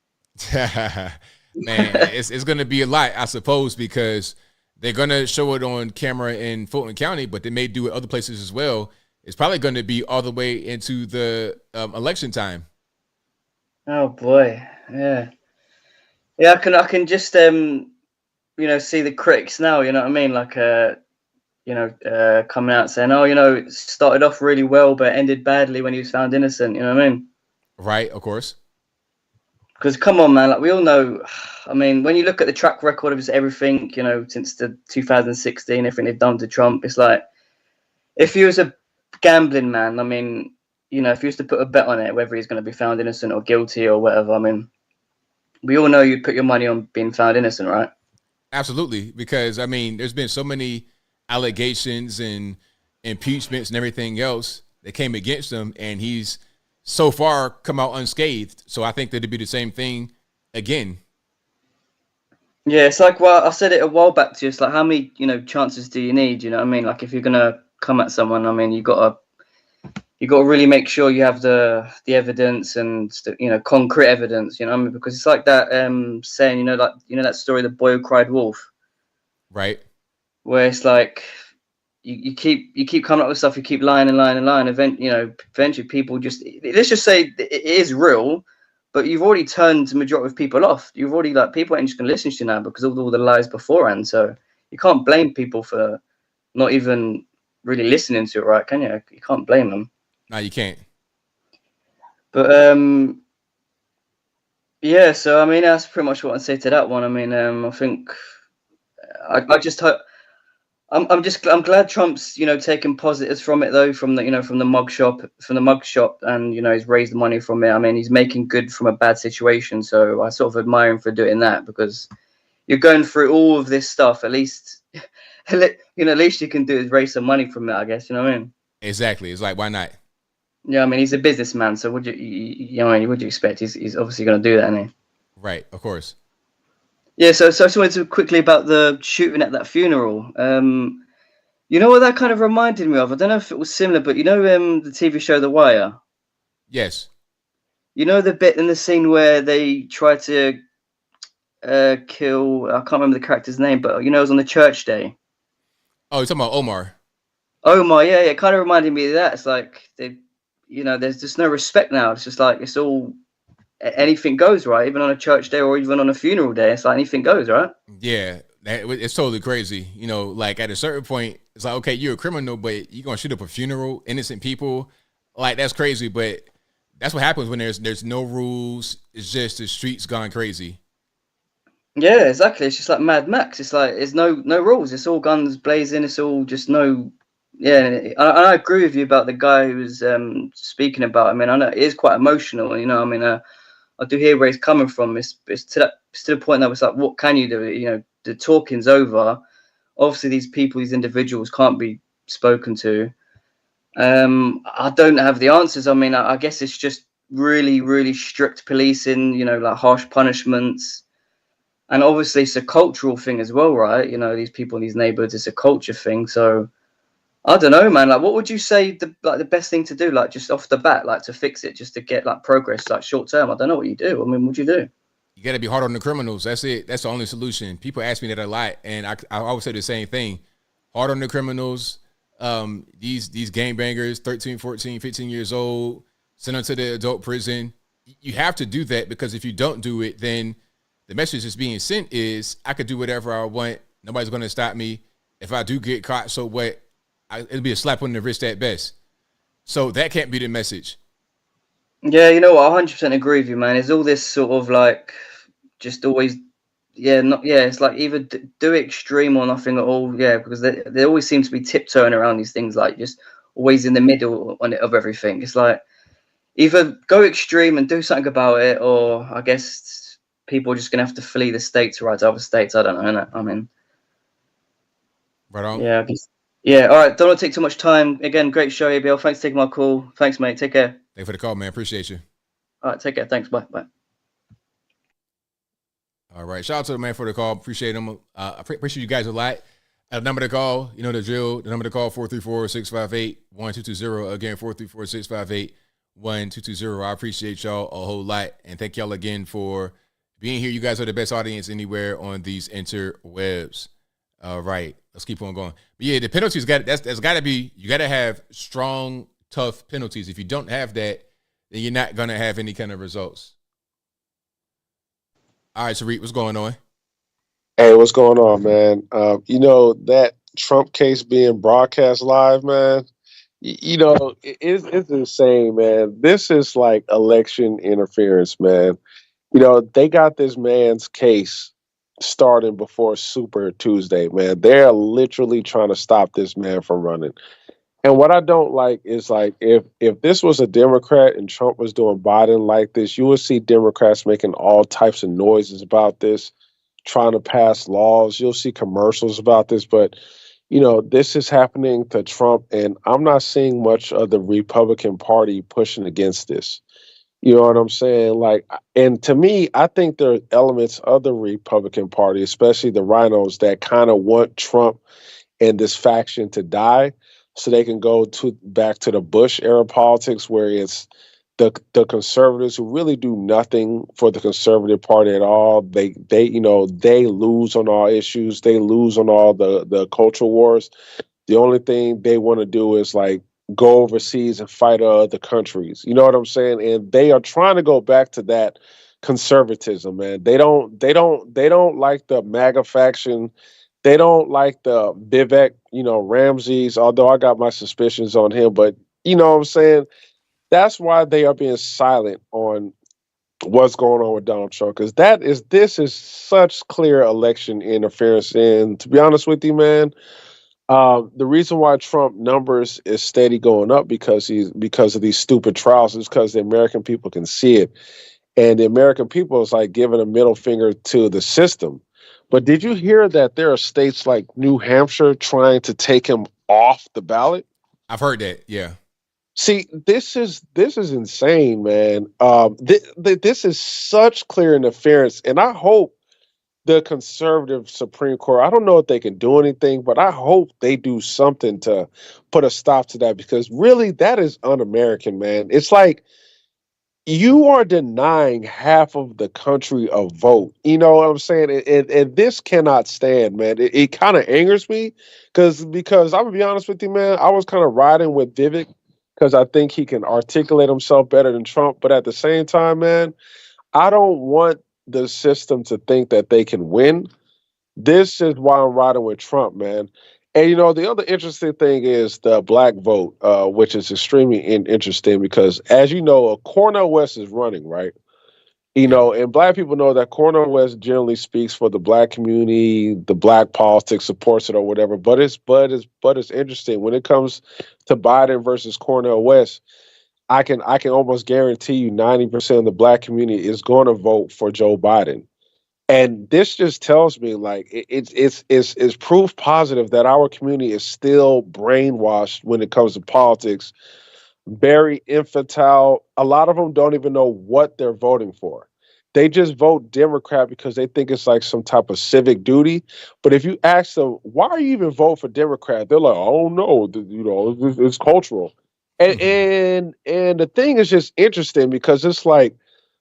Man, it's going to be a lot, I suppose, because they're going to show it on camera in Fulton County, but they may do it other places as well. It's probably going to be all the way into the election time. Oh boy, yeah. I can just see the critics now. You know what I mean? Like coming out saying, it started off really well, but ended badly when he was found innocent. You know what I mean? Right, of course. Because come on, man, like we all know. I mean, when you look at the track record of everything, since the 2016, everything they've done to Trump, it's like if he was a gambling man, I mean, if you was to put a bet on it, whether he's going to be found innocent or guilty or whatever, I mean, we all know you'd put your money on being found innocent, right? Absolutely, because I mean, there's been so many allegations and impeachments and everything else that came against him, and he's so far come out unscathed. So I think that it'd be the same thing again. Yeah, it's like, well, I said it a while back to you. It's like, how many, chances do you need? You know what I mean? Like, if you're gonna come at someone, I mean, you gotta really make sure you have the evidence and concrete evidence. You know what I mean? Because it's like that saying, that story, the boy who cried wolf. Right. Where it's like you keep coming up with stuff, you keep lying and lying and lying. Eventually people just, let's just say it is real, but you've already turned the majority of people off. You've already, people ain't just gonna listen to you now because of all the lies beforehand. So you can't blame people for not even really listening to it, right? Can you? You can't blame them. No, you can't. But yeah. So I mean, that's pretty much what I say to that one. I mean, I think I just hope. I'm glad Trump's taking positives from it though, from the mug shop, and he's raised the money from it. I mean, he's making good from a bad situation, so I sort of admire him for doing that, because you're going through all of this stuff. At least least you can do is raise some money from it, I guess. You know what I mean? Exactly. It's like, why not? Yeah, I mean, he's a businessman, so would you expect? He's obviously going to do that, isn't he? Right, of course. Yeah, so I just wanted to quickly about the shooting at that funeral. You know what that kind of reminded me of? I don't know if it was similar, but the TV show The Wire? Yes. You know the bit in the scene where they try to kill, I can't remember the character's name, but it was on the church day. Oh, you're talking about Omar. Omar, yeah, it kind of reminded me of that. It's like, there's just no respect now. It's just like, it's all... anything goes, right? Even on a church day or even on a funeral day, it's like anything goes, right? Yeah, it's totally crazy. Like at a certain point, it's like, okay, you're a criminal, but you're gonna shoot up a funeral, innocent people, like that's crazy. But That's what happens when there's no rules. It's just the streets gone crazy. Yeah, exactly. It's just like Mad Max. It's like there's no rules. It's all guns blazing. It's all just no. Yeah, and I agree with you about the guy who was speaking about. I mean, I know it is quite emotional. You know, I mean, I do hear where he's coming from. It's to the point that it's like, what can you do? You know, the talking's over. Obviously, these people, these individuals, can't be spoken to. I don't have the answers. I mean, I guess it's just really, really strict policing. You know, like harsh punishments. And obviously, it's a cultural thing as well, right? You know, these people in these neighborhoods, it's a culture thing. So I don't know, man. Like, what would you say the best thing to do, like just off the bat, like to fix it, just to get like progress, like short term? I don't know what you do. I mean, what would you do? You got to be hard on the criminals. That's it. That's the only solution. People ask me that a lot, and I always say the same thing. Hard on the criminals. These gangbangers, 13, 14, 15 years old, send them to the adult prison. You have to do that, because if you don't do it, then the message that's being sent is I could do whatever I want. Nobody's going to stop me. If I do get caught, so what? It'll be a slap on the wrist at best. So that can't be the message. Yeah, you know what? I 100% agree with you, man. It's all this sort of like just always, it's like either do extreme or nothing at all. Yeah, because they always seem to be tiptoeing around these things, like just always in the middle of everything. It's like either go extreme and do something about it, or I guess people are just going to have to flee the states, right, to other states. I don't know. I mean, right on. Yeah. Yeah. All right. Don't want to take too much time. Again, great show, ABL. Thanks for taking my call. Thanks, mate. Take care. Thanks for the call, man. Appreciate you. All right. Take care. Thanks. Bye. Bye. All right. Shout out to the man for the call. Appreciate him. I appreciate you guys a lot. The number to call, you know the drill. The number to call, 434-658-1220. Again, 434-658-1220. I appreciate y'all a whole lot. And thank y'all again for being here. You guys are the best audience anywhere on these interwebs. All right, let's keep on going. But yeah, the penalties that's got to be. You got to have strong, tough penalties. If you don't have that, then you're not gonna have any kind of results. All right, Tariq, what's going on? Hey, what's going on, man? You know that Trump case being broadcast live, man. You know it's insane, man. This is like election interference, man. You know, they got this man's case starting before Super Tuesday, man. They're literally trying to stop this man from running. And what I don't like is, like, if this was a Democrat and Trump was doing Biden like this, you would see Democrats making all types of noises about this, trying to pass laws. You'll see commercials about this, but you know, this is happening to Trump, and I'm not seeing much of the Republican Party pushing against this. You know what I'm saying? Like, and to me, I think there are elements of the Republican Party, especially the rhinos, that kind of want Trump and this faction to die so they can go back to the Bush era politics, where it's the conservatives who really do nothing for the conservative party at all. They lose on all issues. They lose on all the cultural wars. The only thing they want to do is like go overseas and fight other countries. You know what I'm saying? And they are trying to go back to that conservatism, man. They don't like the MAGA faction. They don't like the Vivek, Ramses, although I got my suspicions on him, but you know what I'm saying? That's why they are being silent on what's going on with Donald Trump, because this is such clear election interference. And to be honest with you, man, the reason why Trump numbers is steady going up because of these stupid trials is because the American people can see it, and the American people is like giving a middle finger to the system. But did you hear that there are states like New Hampshire trying to take him off the ballot? I've heard that. Yeah. See, this is insane, man. This is such clear interference, and I hope the conservative Supreme Court, I don't know if they can do anything, but I hope they do something to put a stop to that, because really that is un-American, man. It's like you are denying half of the country a vote. You know what I'm saying? And this cannot stand, man. It kind of angers me because I'm going to be honest with you, man, I was kind of riding with Vivek because I think he can articulate himself better than Trump. But at the same time, man, I don't want the system to think that they can win. This is why I'm riding with Trump, man. And the other interesting thing is the black vote, which is extremely interesting because, as you know, Cornel West is running, right? And black people know that Cornel West generally speaks for the black community, the black politics supports it or whatever. But it's interesting when it comes to Biden versus Cornel West. I can almost guarantee you 90% of the black community is going to vote for Joe Biden. And this just tells me, like, it's proof positive that our community is still brainwashed when it comes to politics, very infantile. A lot of them don't even know what they're voting for. They just vote Democrat because they think it's like some type of civic duty. But if you ask them, why are you even voting for Democrat? They're like, oh no, it's cultural. And the thing is just interesting because it's like,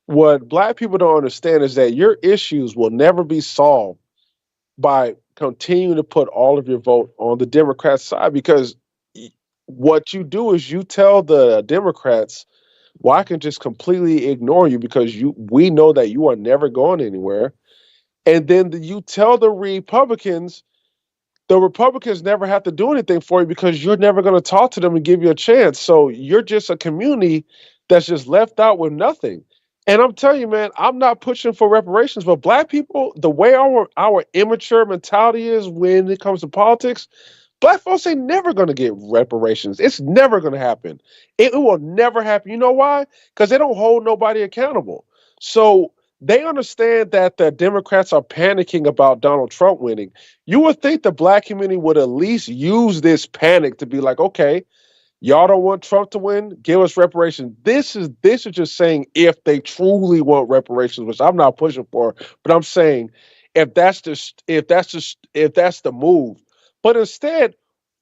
what black people don't understand is that your issues will never be solved by continuing to put all of your vote on the Democrat side, because what you do is you tell the Democrats, well, I can just completely ignore you because we know that you are never going anywhere. And then you tell the Republicans never have to do anything for you because you're never going to talk to them and give you a chance. So you're just a community that's just left out with nothing. And I'm telling you, man, I'm not pushing for reparations, but black people, the way our immature mentality is when it comes to politics, black folks ain't never going to get reparations. It's never going to happen. It will never happen. You know why? Because they don't hold nobody accountable. So they understand that the Democrats are panicking about Donald Trump winning. You would think the black community would at least use this panic to be like, okay, y'all don't want Trump to win, give us reparations. This is just saying if they truly want reparations, which I'm not pushing for, but I'm saying if that's the move. But instead,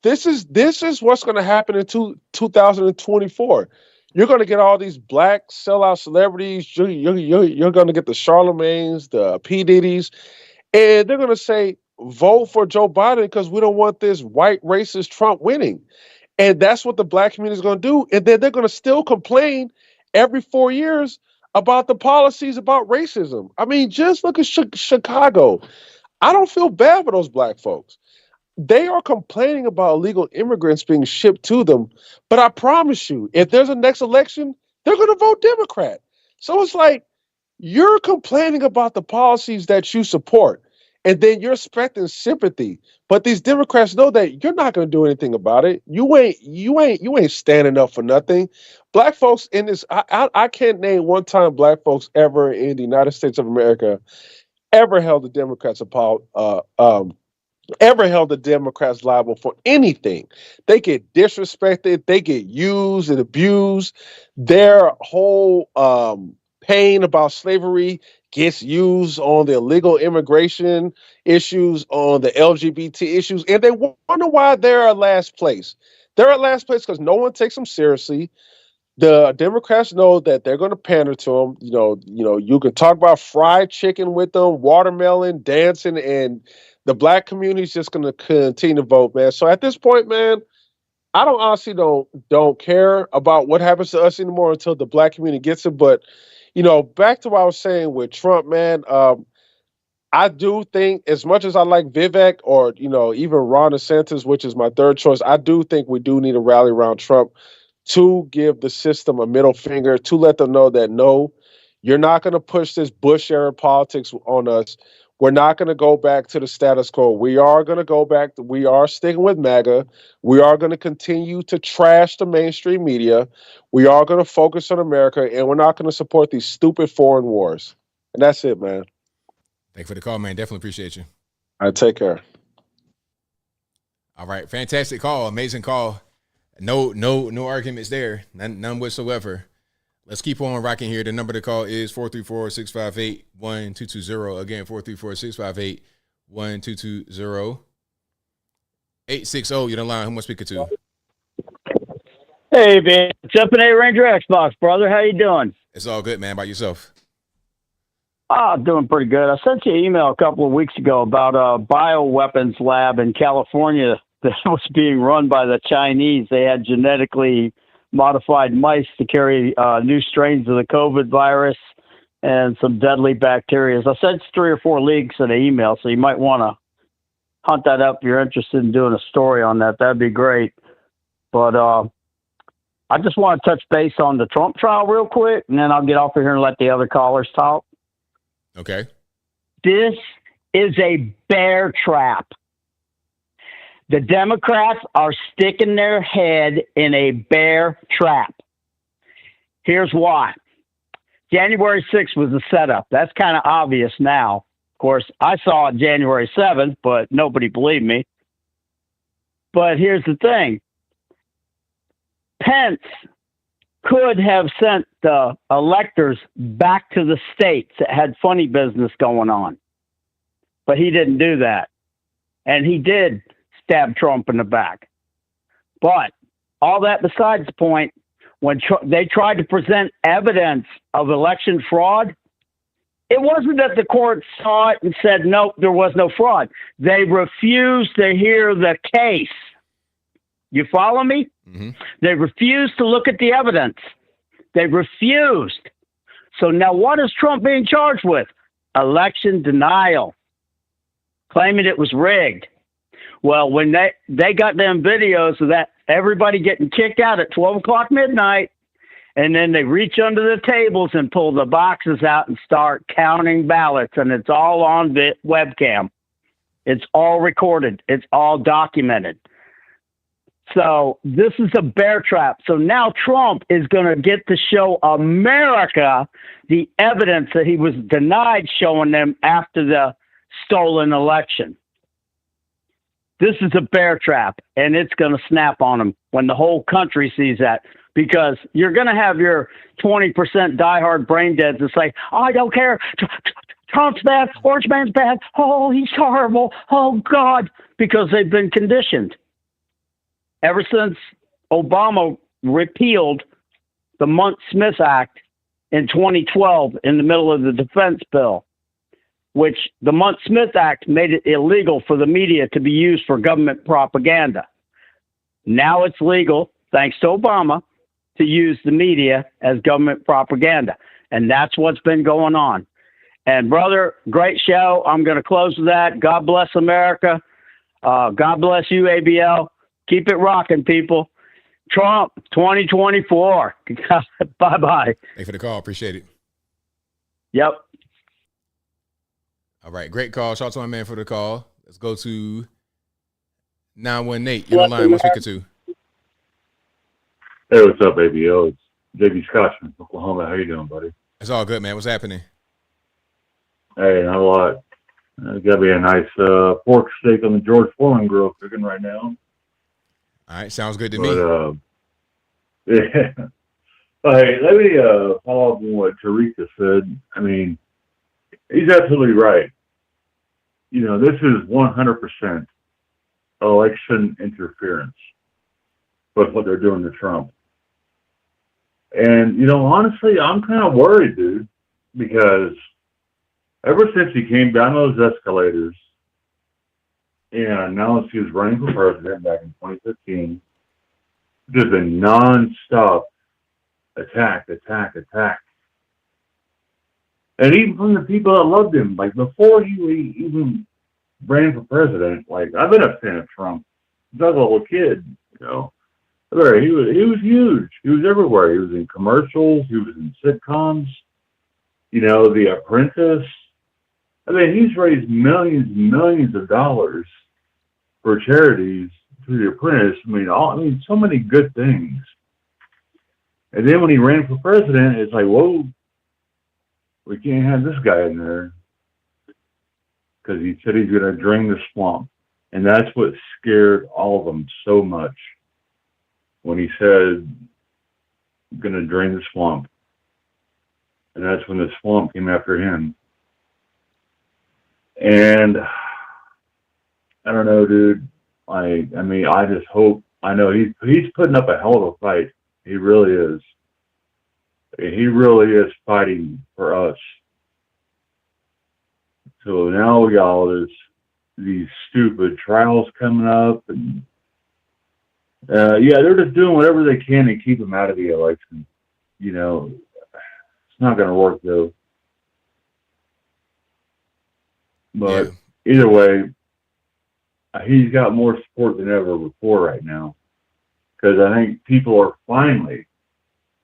this is what's going to happen in 2024. You're going to get all these black sellout celebrities. You're going to get the Charlemagnes, the P. Diddy's, and they're going to say, vote for Joe Biden because we don't want this white racist Trump winning. And that's what the black community is going to do. And then they're going to still complain every 4 years about the policies about racism. I mean, just look at Chicago. I don't feel bad for those black folks. They are complaining about illegal immigrants being shipped to them. But I promise you, if there's a next election, they're going to vote Democrat. So it's like you're complaining about the policies that you support, and then you're expecting sympathy. But these Democrats know that you're not going to do anything about it. You ain't standing up for nothing. Black folks in this, I can't name one time black folks ever in the United States of America ever held the Democrats liable for anything. They get disrespected, they get used and abused. Their whole pain about slavery gets used on the illegal immigration issues, on the LGBT issues, and they wonder why they're at last place. They're at last place because no one takes them seriously. The Democrats know that they're going to pander to them. You can talk about fried chicken with them, watermelon, dancing, and the black community is just going to continue to vote, man. So at this point, man, I honestly don't care about what happens to us anymore until the black community gets it. But back to what I was saying with Trump, man. I do think, as much as I like Vivek or even Ron DeSantis, which is my third choice, I do think we do need to rally around Trump to give the system a middle finger, to let them know that no, you're not going to push this Bush era politics on us. We're not going to go back to the status quo. We are going to go back. We are sticking with MAGA. We are going to continue to trash the mainstream media. We are going to focus on America, and we're not going to support these stupid foreign wars. And that's it, man. Thank you for the call, man. Definitely appreciate you. All right, take care. All right, fantastic call, amazing call. No arguments there, none whatsoever. Let's keep on rocking here. The number to call is 434-658-1220. Again, 434-658-1220. 860, you're the line. Who am I speaking to? Hey, man. It's up in A Ranger Xbox, brother. How you doing? It's all good, man. About yourself? Doing pretty good. I sent you an email a couple of weeks ago about a bioweapons lab in California that was being run by the Chinese. They had genetically modified mice to carry new strains of the COVID virus and some deadly bacteria. I sent 3 or 4 links in an email, so you might want to hunt that up if you're interested in doing a story on that. That'd be great. But I just want to touch base on the Trump trial real quick, and then I'll get off of here and let the other callers talk. Okay. This is a bear trap. The Democrats are sticking their head in a bear trap. Here's why. January 6th was a setup. That's kind of obvious now. Of course, I saw it January 7th, but nobody believed me. But here's the thing. Pence could have sent the electors back to the states that had funny business going on. But he didn't do that. And he did stab Trump in the back. But all that besides the point, when they tried to present evidence of election fraud, it wasn't that the court saw it and said, nope, there was no fraud. They refused to hear the case. You follow me? Mm-hmm. They refused to look at the evidence. They refused. So now what is Trump being charged with? Election denial, claiming it was rigged. Well, when they got them videos of that, everybody getting kicked out at 12 o'clock midnight, and then they reach under the tables and pull the boxes out and start counting ballots, and it's all on the webcam. It's all recorded. It's all documented. So this is a bear trap. So now Trump is going to get to show America the evidence that he was denied showing them after the stolen election. This is a bear trap, and it's going to snap on them when the whole country sees that, because you're going to have your 20% diehard brain deads that say, oh, I don't care. Trump's bad. Orange man's bad. Oh, he's horrible. Oh, God, because they've been conditioned. Ever since Obama repealed the Munt-Smith Act in 2012 in the middle of the defense bill, which the Munt-Smith Act made it illegal for the media to be used for government propaganda. Now it's legal, thanks to Obama, to use the media as government propaganda. And that's what's been going on. And, brother, great show. I'm going to close with that. God bless America. God bless you, ABL. Keep it rocking, people. Trump 2024. Bye-bye. Thanks for the call. Appreciate it. Yep. All right. Great call. Shout out to my man for the call. Let's go to 918. You're on the line. What's speaking to? Hey, what's up, ABL? It's JB Scotchman, Oklahoma. How you doing, buddy? It's all good, man. What's happening? Hey, not a lot. There's got to be a nice pork steak on the George Foreman grill cooking right now. All right. Sounds good to me. Yeah. Hey, let me follow up on what Tarika said. I mean, he's absolutely right. You know, this is 100% election interference with what they're doing to Trump. And, you know, honestly, I'm kind of worried, dude, because ever since he came down those escalators and announced he was running for president back in 2015, there's been nonstop attack. And even from the people that loved him, like before he even ran for president, like I've been a fan of Trump since I was a little kid, you know. He was huge. He was everywhere. He was in commercials. He was in sitcoms. You know, The Apprentice. I mean, he's raised millions and millions of dollars for charities through The Apprentice. I mean, so many good things. And then when he ran for president, it's like, whoa, we can't have this guy in there because he said he's going to drain the swamp. And that's what scared all of them so much when he said, going to drain the swamp. And that's when the swamp came after him. And I don't know, dude. I mean, I just hope. I know he's putting up a hell of a fight. He really is. He really is fighting for us. So now we got all these stupid trials coming up, and yeah, they're just doing whatever they can to keep him out of the election. You know, it's not going to work though. But either way, he's got more support than ever before right now. Because I think people are finally,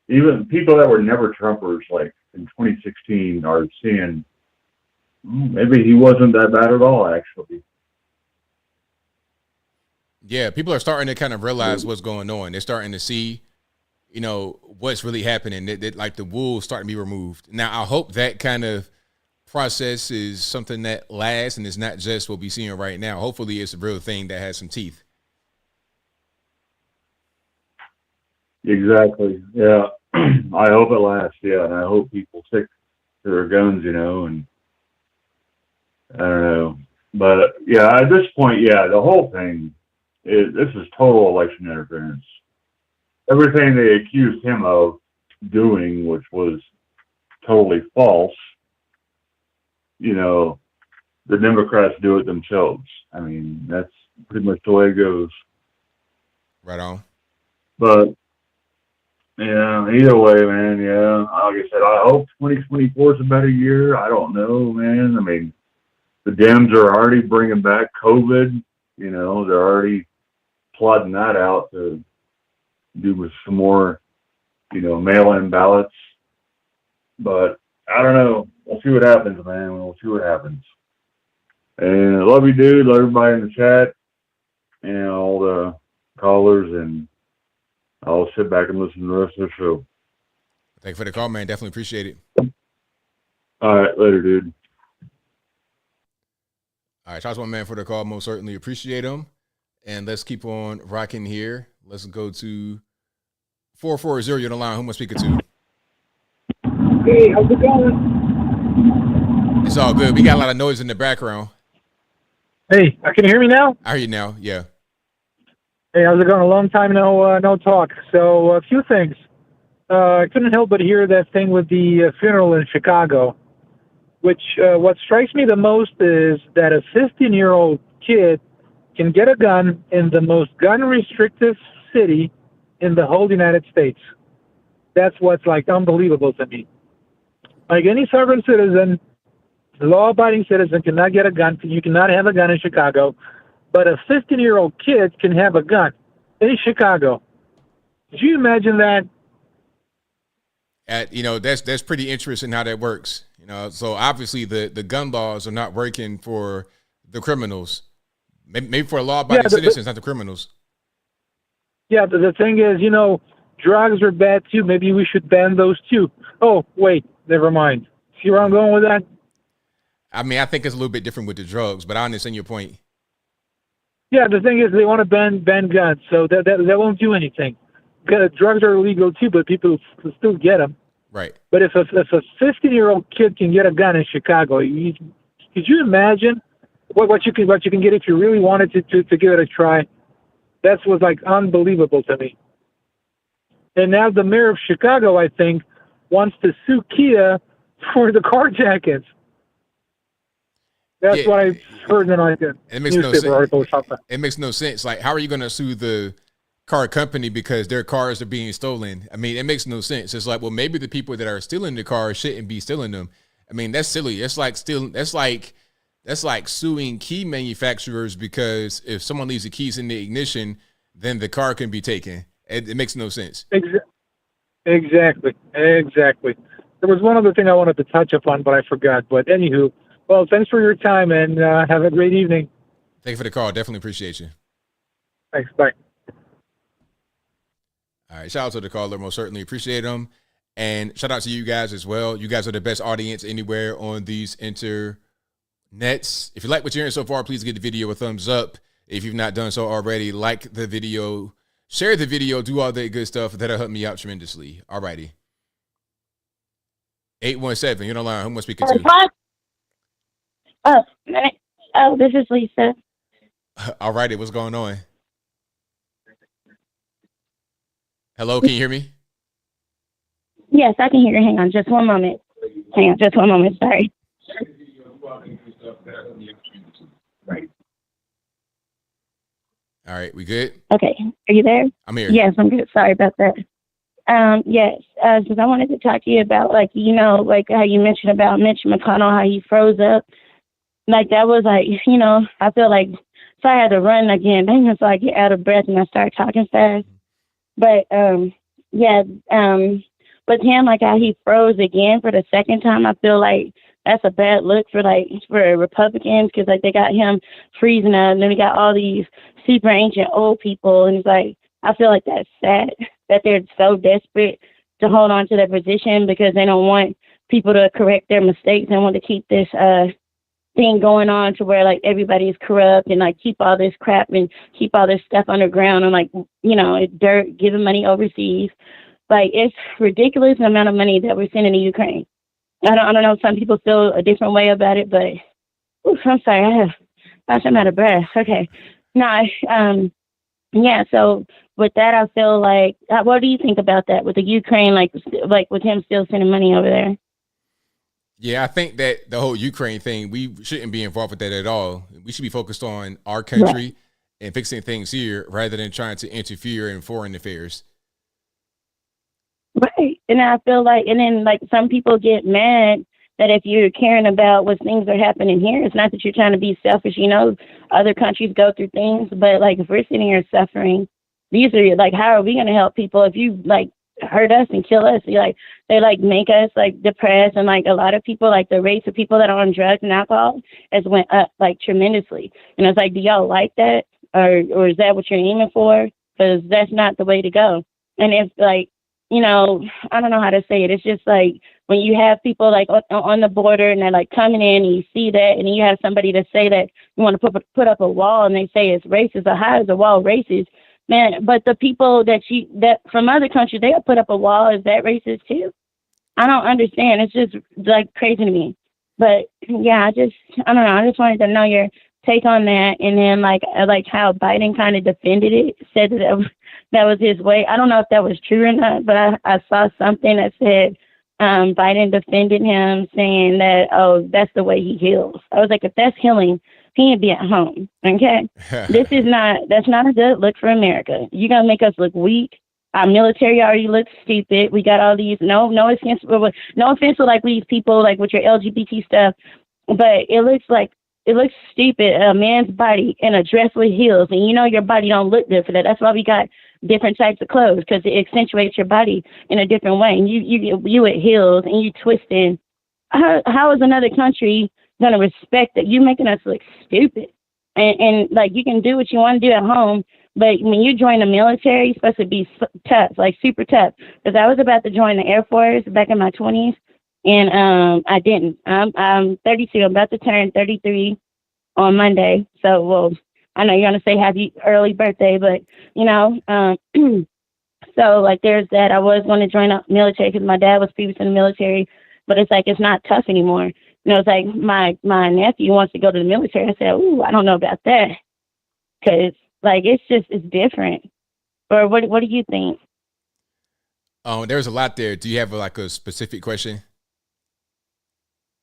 even people that were never Trumpers, like in 2016, are seeing maybe he wasn't that bad at all, actually. Yeah, people are starting to kind of realize what's going on. They're starting to see, what's really happening. That like the wolves starting to be removed. Now, I hope that kind of process is something that lasts and it's not just what we're seeing right now. Hopefully, it's a real thing that has some teeth. Exactly. Yeah. I hope it lasts. Yeah, and I hope people stick to their guns, and I don't know. But yeah, at this point, yeah, the whole thing this is total election interference. Everything they accused him of doing, which was totally false, the Democrats do it themselves. I mean, that's pretty much the way it goes. Right on. But yeah, either way, man, yeah. Like I said, I hope 2024 is a better year. I don't know, man. I mean, the Dems are already bringing back COVID. They're already plotting that out to do with some more, mail-in ballots. But I don't know. We'll see what happens, man. We'll see what happens. And I love you, dude. Love everybody in the chat and all the callers, and I'll sit back and listen to the rest of the show. Thank you for the call, man. Definitely appreciate it. All right, later, dude. All right, shout out to my man for the call. Most certainly appreciate him. And let's keep on rocking here. Let's go to 440. You're on the line. Who am I speaking to? Hey, how's it going? It's all good. We got a lot of noise in the background. Hey, can you hear me now? I hear you now. Yeah. Hey, how's it going? A long time no talk. So a few things. I couldn't help but hear that thing with the funeral in Chicago, which what strikes me the most is that a 15-year-old kid can get a gun in the most gun-restrictive city in the whole United States. That's what's like unbelievable to me. Like any sovereign citizen, law-abiding citizen cannot get a gun. You cannot have a gun in Chicago, but a 15-year-old kid can have a gun in Chicago. Could you imagine that? That's pretty interesting how that works. So obviously the gun laws are not working for the criminals. Maybe for law-abiding citizens, not the criminals. Yeah, the thing is, drugs are bad too. Maybe we should ban those too. Oh, wait, never mind. See where I'm going with that? I mean, I think it's a little bit different with the drugs, but I understand your point. Yeah, the thing is, they want to ban guns, so that won't do anything. Drugs are illegal too, but people still get them. Right. But if a 15-year-old kid can get a gun in Chicago, could you imagine what you can get if you really wanted to give it a try? That was like unbelievable to me. And now the mayor of Chicago, I think, wants to sue Kia for the carjackings. That's what I heard in a newspaper article or something. It makes no sense. Like, how are you going to sue the car company because their cars are being stolen? I mean, it makes no sense. It's like, well, maybe the people that are stealing the cars shouldn't be stealing them. I mean, that's silly. It's like that's like suing key manufacturers because if someone leaves the keys in the ignition, then the car can be taken. It makes no sense. Exactly. There was one other thing I wanted to touch upon, but I forgot. But anywho, well, thanks for your time and have a great evening. Thank you for the call. Definitely appreciate you. Thanks. Bye. All right. Shout out to the caller. Most certainly appreciate them. And shout out to you guys as well. You guys are the best audience anywhere on these internets. If you like what you're hearing so far, please give the video a thumbs up. If you've not done so already, like the video, share the video, do all that good stuff. That'll help me out tremendously. All righty. 817, you're on the line. Who am I speaking to? This is Lisa. All righty, what's going on? Hello, can you hear me? Yes, I can hear you. Hang on just one moment. Sorry. All right, we good? Okay, are you there? I'm here. Yes, I'm good. Sorry about that. Yes, because I wanted to talk to you about, like how you mentioned about Mitch McConnell, how he froze up. Like, that was like, I feel like So I had to run again. Then so I get out of breath and I start talking fast. But yeah, with him, like how he froze again for the second time, I feel like that's a bad look for Republicans, because like they got him freezing up, and then we got all these super ancient old people, and it's like I feel like that's sad that they're so desperate to hold on to their position because they don't want people to correct their mistakes and want to keep this thing going on to where like everybody is corrupt and like keep all this crap and keep all this stuff underground and like, you know, dirt, giving money overseas. Like, it's ridiculous the amount of money that we're sending to Ukraine. I don't know. Some people feel a different way about it, but I'm sorry. I'm out of breath. Okay. No, yeah. So with that, I feel like, what do you think about that with the Ukraine, like with him still sending money over there? Yeah, I think that the whole Ukraine thing, we shouldn't be involved with that at all. We should be focused on our country and fixing things here rather than trying to interfere in foreign affairs. Right. And I feel like, and then like some people get mad that if you're caring about what things are happening here, it's not that you're trying to be selfish. You know, other countries go through things, but like if we're sitting here suffering, these are like, how are we going to help people if you like hurt us and kill us? They make us like depressed, and like a lot of people, like the rates of people that are on drugs and alcohol has went up like tremendously. And it's like, do y'all like that, or is that what you're aiming for? Because that's not the way to go. And if like, you know, I don't know how to say it. It's just like when you have people like on the border and they're like coming in and you see that, and then you have somebody to say that you want to put up a wall and they say it's racist, or how is the wall racist? Man, but the people that from other countries, they'll put up a wall. Is that racist too? I don't understand. It's just like crazy to me. But yeah, I don't know. I just wanted to know your take on that. And then like how Biden kind of defended it, said that was his way. I don't know if that was true or not, but I saw something that said Biden defended him, saying that, oh, that's the way he heals. I was like, if that's healing, he need to be at home. Okay. That's not a good look for America. You're going to make us look weak. Our military already looks stupid. We got all these, no offense to like these people, like with your LGBT stuff, but it looks stupid. A man's body in a dress with heels, and you know your body don't look good for that. That's why we got different types of clothes, because it accentuates your body in a different way. And you with heels and you twisting. How is another country gonna respect that? You making us look stupid, and like you can do what you want to do at home, but when you join the military, you're supposed to be tough, like super tough. Because I was about to join the Air Force back in my 20s, and I didn't. I'm 32. I'm about to turn 33 on Monday. So, well, I know you're gonna say happy early birthday, but you know, so like there's that. I was going to join the military because my dad was previously in the military, but it's like it's not tough anymore. You know, it's like my nephew wants to go to the military. I said, ooh, I don't know about that, because like it's different. Or what do you think? Oh, there's a lot there. Do you have like a specific question?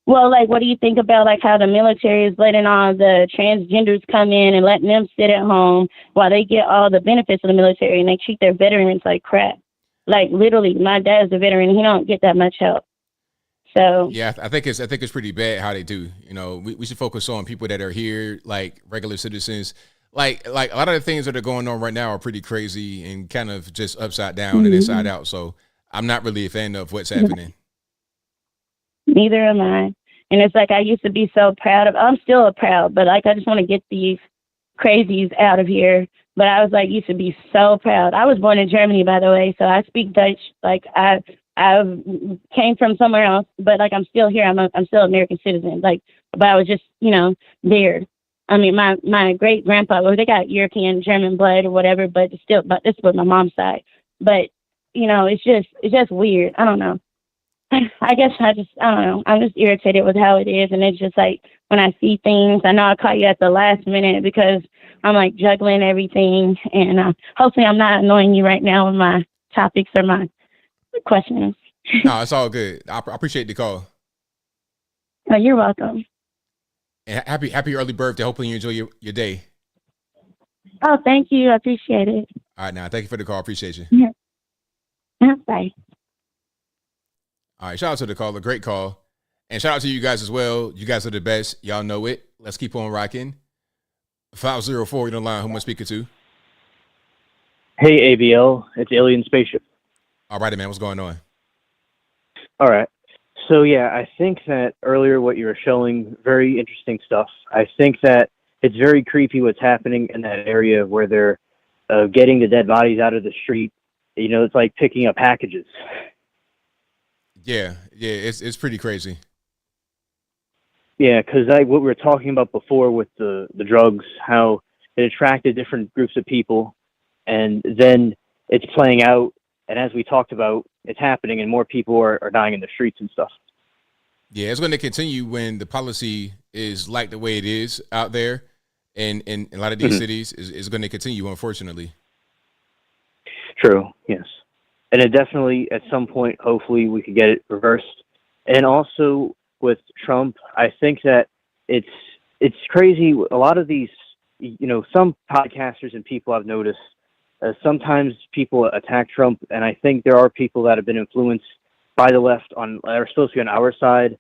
Well, like, what do you think about like how the military is letting all the transgenders come in and letting them sit at home while they get all the benefits of the military, and they treat their veterans like crap? Like literally, my dad's a veteran. He don't get that much help. So yeah, I think it's pretty bad how they do. You know, we should focus on people that are here, like regular citizens. Like a lot of the things that are going on right now are pretty crazy and kind of just upside down and inside out. So I'm not really a fan of what's happening. Neither am I. And it's like I used to be so proud I'm still proud, but like I just want to get these crazies out of here. But I was like, used to be so proud. I was born in Germany, by the way, so I speak Dutch. Like I came from somewhere else, but like I'm still here. I'm still an American citizen. Like, but I was just, you know, there. I mean, my great grandpa, well, they got European German blood or whatever, but it's still, but this was my mom's side. But you know, it's just weird. I don't know. I guess I don't know. I'm just irritated with how it is. And it's just like when I see things, I know I caught you at the last minute because I'm like juggling everything. And hopefully I'm not annoying you right now with my topics or my questions. No, it's all good. I appreciate the call. Oh, you're welcome. And happy early birthday. Hopefully you enjoy your day. Oh, thank you. I appreciate it. All right, now. Thank you for the call. Appreciate you. Yeah. Bye. All right, shout out to the caller. Great call. And shout out to you guys as well. You guys are the best. Y'all know it. Let's keep on rocking. 504, you know line. Who am I speaking to? Hey, ABL, it's Alien Spaceship. All righty, man. What's going on? All right. So, yeah, I think that earlier what you were showing, very interesting stuff. I think that it's very creepy what's happening in that area where they're getting the dead bodies out of the street. You know, it's like picking up packages. Yeah, it's pretty crazy. Yeah, because like what we were talking about before with the drugs, how it attracted different groups of people, and then it's playing out. And as we talked about, it's happening, and more people are dying in the streets and stuff. Yeah, it's going to continue when the policy is like the way it is out there, and in a lot of these cities is going to continue, unfortunately. True. Yes, and it definitely at some point, hopefully, we could get it reversed. And also with Trump, I think that it's crazy. A lot of these, some podcasters and people I've noticed, sometimes people attack Trump, and I think there are people that have been influenced by the left are supposed to be on our side.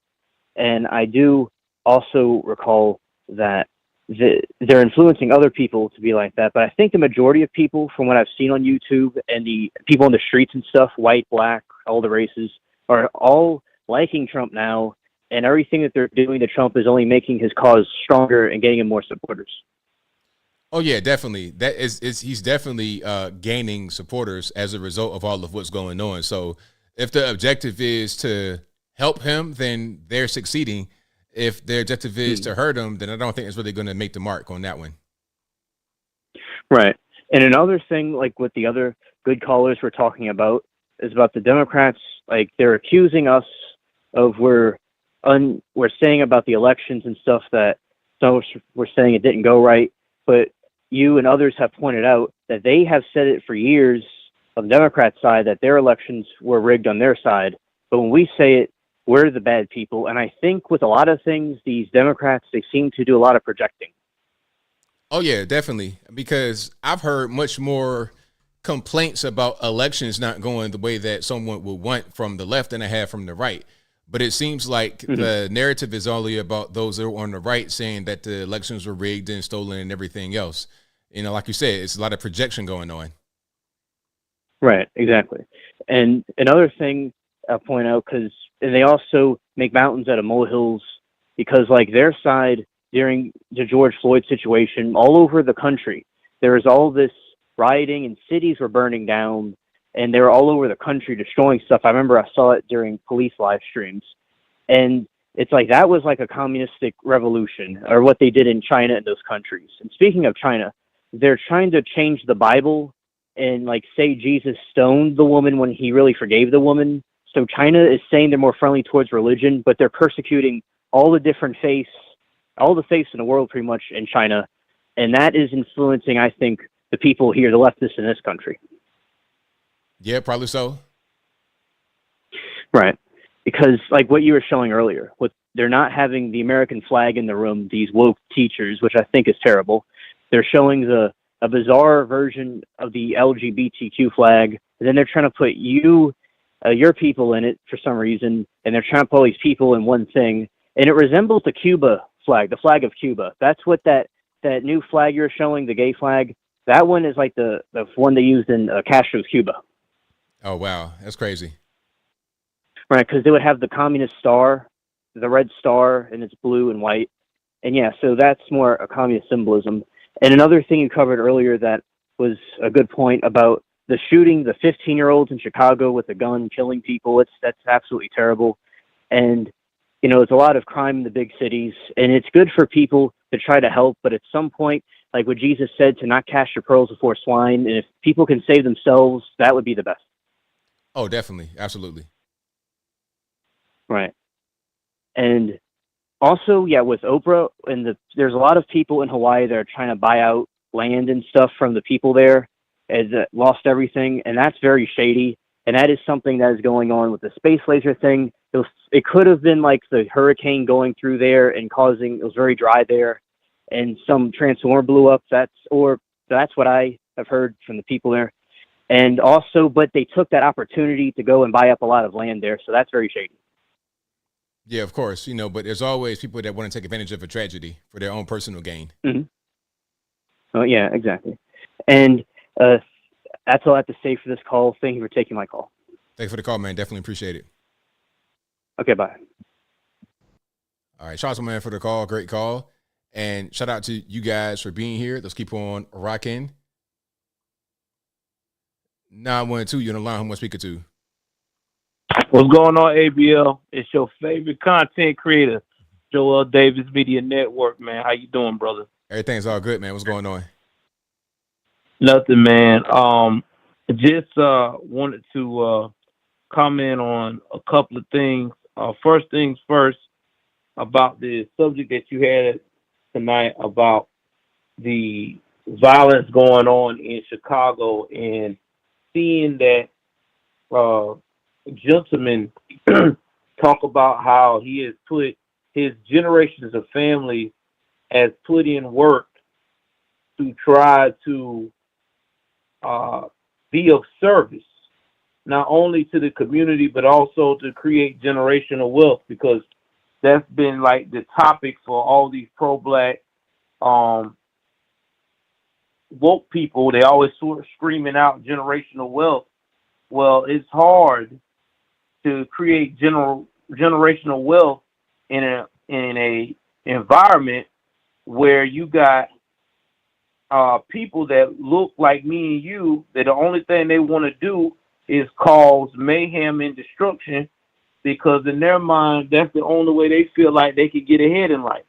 And I do also recall that they're influencing other people to be like that. But I think the majority of people, from what I've seen on YouTube and the people on the streets and stuff, white, black, all the races, are all liking Trump now. And everything that they're doing to Trump is only making his cause stronger and getting him more supporters. Oh yeah, definitely. He's definitely gaining supporters as a result of all of what's going on. So if the objective is to help him, then they're succeeding. If their objective is to hurt him, then I don't think it's really going to make the mark on that one. Right. And another thing, like what the other good callers were talking about, is about the Democrats. Like they're accusing us of we're saying about the elections and stuff that some we're saying it didn't go right, but you and others have pointed out that they have said it for years on the Democrat side that their elections were rigged on their side. But when we say it, we're the bad people. And I think with a lot of things, these Democrats, they seem to do a lot of projecting. Oh yeah, definitely. Because I've heard much more complaints about elections not going the way that someone would want from the left than I have from the right. But it seems like the narrative is only about those that are on the right saying that the elections were rigged and stolen and everything else. Like you said, it's a lot of projection going on. Right, exactly. And another thing I'll point out, and they also make mountains out of molehills, because like their side during the George Floyd situation, all over the country, there was all this rioting and cities were burning down. And they were all over the country destroying stuff. I remember I saw it during police live streams. And it's like that was like a communistic revolution, or what they did in China and those countries. And speaking of China, they're trying to change the Bible and like say Jesus stoned the woman when he really forgave the woman. So China is saying they're more friendly towards religion, but they're persecuting all the different faiths, all the faiths in the world pretty much in China. And that is influencing, I think, the people here, the leftists in this country. Yeah, probably so. Right. Because like what you were showing earlier, they're not having the American flag in the room, these woke teachers, which I think is terrible. They're showing a bizarre version of the LGBTQ flag, and then they're trying to put your people in it for some reason, and they're trying to put all these people in one thing, and it resembles the Cuba flag, the flag of Cuba. That's what that new flag you're showing, the gay flag, that one is like the one they used in Castro's Cuba. Oh, wow. That's crazy. Right, because they would have the communist star, the red star, and it's blue and white. And yeah, so that's more a communist symbolism. And another thing you covered earlier that was a good point about the shooting, the 15-year-olds in Chicago with a gun, killing people. That's absolutely terrible. And, it's a lot of crime in the big cities, and it's good for people to try to help. But at some point, like what Jesus said, to not cast your pearls before swine. And if people can save themselves, that would be the best. Oh, definitely. Absolutely. Right. And also, yeah, with Oprah, there's a lot of people in Hawaii that are trying to buy out land and stuff from the people there and lost everything. And that's very shady. And that is something that is going on with the space laser thing. It could have been like the hurricane going through there and it was very dry there, and some transformer blew up. That's what I have heard from the people there. And also, but they took that opportunity to go and buy up a lot of land there. So that's very shady. Yeah, of course, but there's always people that want to take advantage of a tragedy for their own personal gain. Mm-hmm. Oh, yeah, exactly. And that's all I have to say for this call. Thank you for taking my call. Thanks for the call, man. Definitely appreciate it. Okay, bye. All right, shout out to man for the call. Great call. And shout out to you guys for being here. Let's keep on rocking. 912, you're on the line. Who am I speaking to? What's going on, ABL? It's your favorite content creator, Joel Davis Media Network, man. How you doing, brother? Everything's all good, man. What's going on? Nothing, man. Just wanted to comment on a couple of things. First things first, about the subject that you had tonight about the violence going on in Chicago, and seeing that gentleman talk about how he has put his generations of family has put in work to try to be of service, not only to the community, but also to create generational wealth, because that's been like the topic for all these pro-black woke people. They always sort of screaming out generational wealth. Well, it's hard to create generational wealth in a environment where you got people that look like me and you, that the only thing they want to do is cause mayhem and destruction, because in their mind, that's the only way they feel like they could get ahead in life.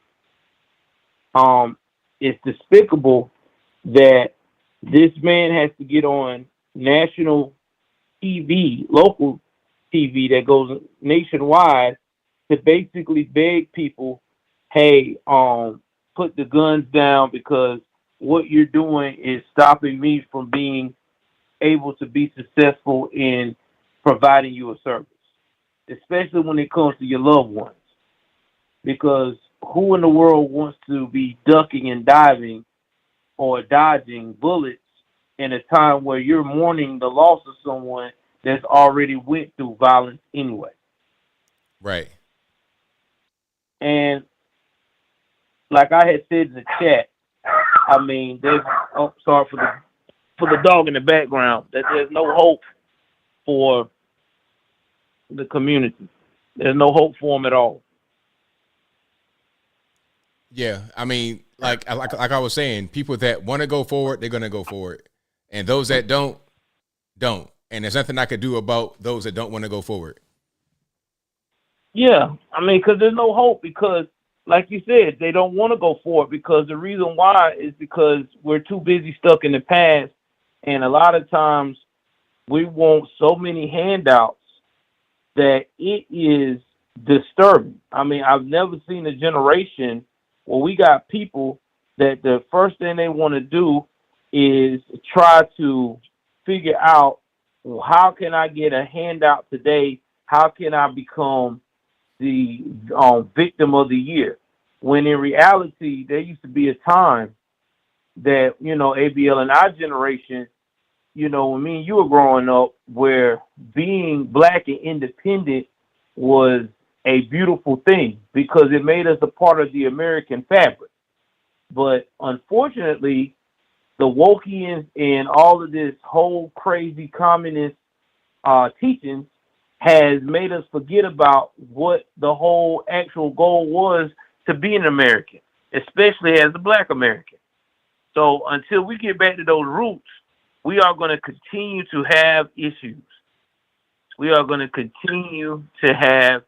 It's despicable that this man has to get on national TV, local TV that goes nationwide, to basically beg people, hey, put the guns down, because what you're doing is stopping me from being able to be successful in providing you a service, especially when it comes to your loved ones. Because who in the world wants to be ducking and diving or dodging bullets in a time where you're mourning the loss of someone that's already went through violence anyway? Right. And like I had said in the chat, I mean, there's, oh, sorry for the dog in the background, that there's no hope for the community. There's no hope for them at all. Yeah, I mean, like I was saying, people that want to go forward, they're going to go forward. And those that don't. And there's nothing I could do about those that don't want to go forward. Yeah, I mean, because there's no hope, because, like you said, they don't want to go forward, because the reason why is because we're too busy stuck in the past. And a lot of times we want so many handouts that it is disturbing. I mean, I've never seen a generation where we got people that the first thing they want to do is try to figure out, well, how can I get a handout today? How can I become the victim of the year? When in reality, there used to be a time that, you know, ABL and our generation, you know, when me and you were growing up, where being black and independent was a beautiful thing, because it made us a part of the American fabric. But unfortunately, the Wokians and all of this whole crazy communist teachings has made us forget about what the whole actual goal was to be an American, especially as a black American. So until we get back to those roots, we are going to continue to have issues. We are going to continue to have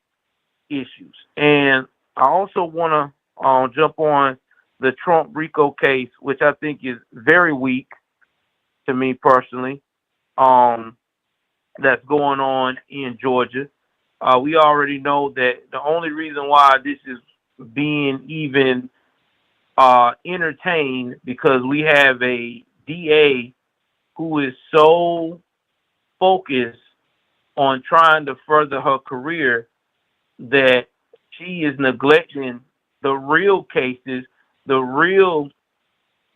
issues. And I also want to jump on the Trump RICO case, which I think is very weak to me personally, that's going on in Georgia. We already know that the only reason why this is being even entertained, because we have a DA who is so focused on trying to further her career that she is neglecting the real cases, the real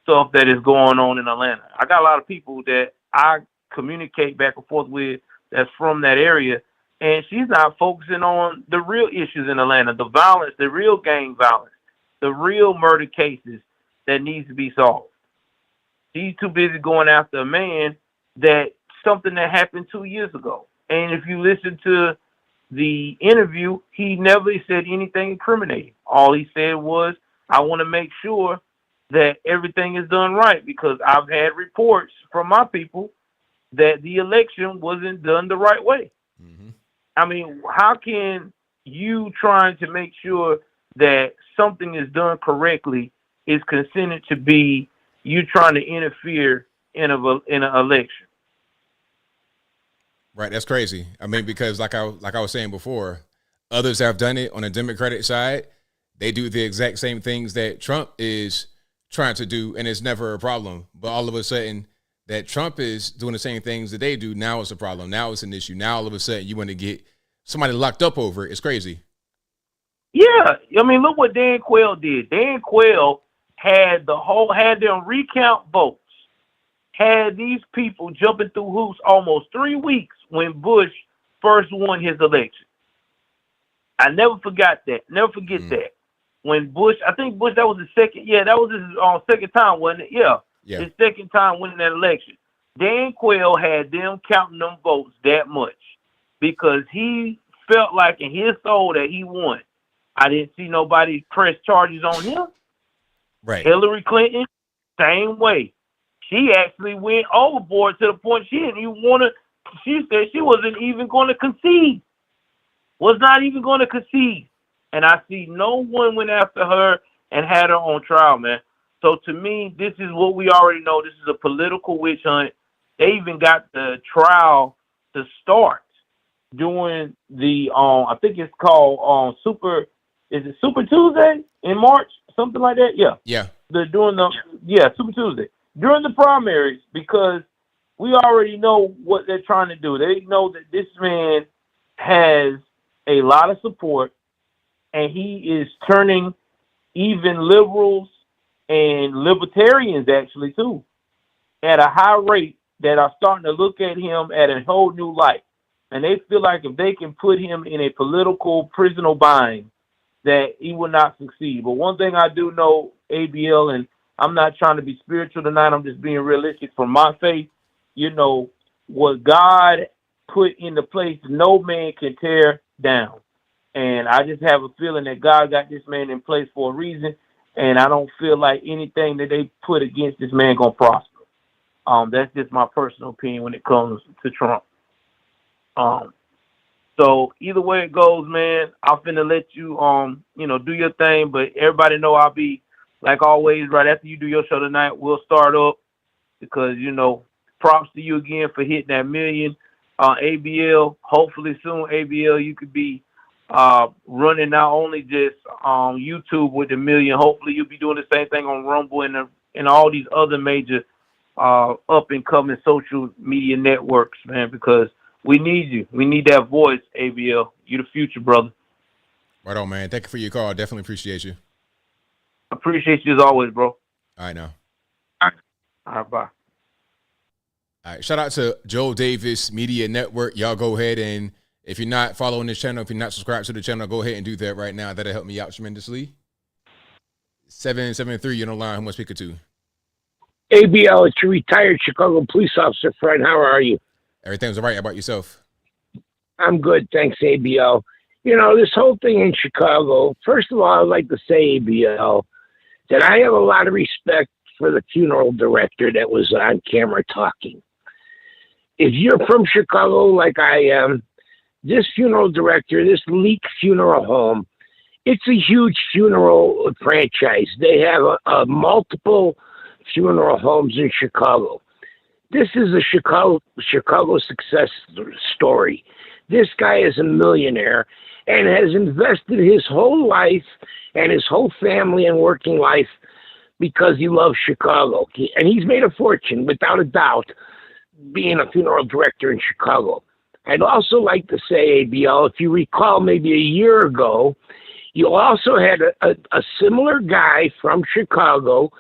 stuff that is going on in Atlanta. I got a lot of people that I communicate back and forth with that's from that area, and she's not focusing on the real issues in Atlanta, the violence, the real gang violence, the real murder cases that needs to be solved. He's too busy going after a man that something that happened 2 years ago. And if you listen to the interview, he never said anything incriminating. All he said was, I want to make sure that everything is done right, because I've had reports from my people that the election wasn't done the right way. I mean, how can you trying to make sure that something is done correctly is considered to be you trying to interfere in an election? Right, that's crazy. I mean, because like I was saying before, others have done it on the Democratic side. They do the exact same things that Trump is trying to do, and it's never a problem. But all of a sudden, that Trump is doing the same things that they do, now it's a problem. Now it's an issue. Now all of a sudden, you want to get somebody locked up over it. It's crazy. Yeah, I mean, look what Dan Quayle did. Dan Quayle had them recount votes, had these people jumping through hoops almost 3 weeks when Bush first won his election. I never forgot that. Never forget that. When Bush, I think Bush, that was his second. Yeah, that was his second time, wasn't it? Yeah, his second time winning that election. Dan Quayle had them counting them votes that much because he felt like in his soul that he won. I didn't see nobody press charges on him. Right. Hillary Clinton, same way. She actually went overboard to the point she didn't even want to. She said she wasn't even going to concede. Was not even going to concede. And I see no one went after her and had her on trial, man. So to me, this is what we already know. This is a political witch hunt. They even got the trial to start doing the I think it's called Super Tuesday in March, something like that. Yeah. Yeah. They're doing Super Tuesday during the primaries, because we already know what they're trying to do. They know that this man has a lot of support, and he is turning even liberals and libertarians actually too at a high rate that are starting to look at him at a whole new light. And they feel like if they can put him in a political prisoner bind, that he will not succeed. But one thing I do know, ABL, and I'm not trying to be spiritual tonight, I'm just being realistic from my faith, you know, what God put into place, no man can tear down. And I just have a feeling that God got this man in place for a reason, and I don't feel like anything that they put against this man gonna prosper. That's just my personal opinion when it comes to Trump. So either way it goes, man, I'm finna let you, do your thing. But everybody know I'll be, like always, right after you do your show tonight, we'll start up because, props to you again for hitting that million. ABL, hopefully soon, ABL, you could be running not only just on YouTube with the million. Hopefully you'll be doing the same thing on Rumble and all these other major up-and-coming social media networks, man, because we need you. We need that voice, ABL. You the future, brother. Right on, man. Thank you for your call. Definitely appreciate you. Appreciate you as always, bro. All right, now. All right, bye. All right, shout out to Joe Davis Media Network. Y'all go ahead and if you're not following this channel, if you're not subscribed to the channel, go ahead and do that right now. That'll help me out tremendously. 773, you're on the line. Who am I speaking to? ABL, it's your retired Chicago police officer friend. How are you? Everything's all right. How about yourself? I'm good, thanks, ABL. This whole thing in Chicago, first of all, I'd like to say, ABL, that I have a lot of respect for the funeral director that was on camera talking. If you're from Chicago like I am, this funeral director, this Leak Funeral Home, it's a huge funeral franchise. They have multiple funeral homes in Chicago. This is a Chicago success story. This guy is a millionaire and has invested his whole life and his whole family and working life because he loves Chicago. And he's made a fortune, without a doubt, being a funeral director in Chicago. I'd also like to say, ABL, if you recall maybe a year ago, you also had a similar guy from Chicago.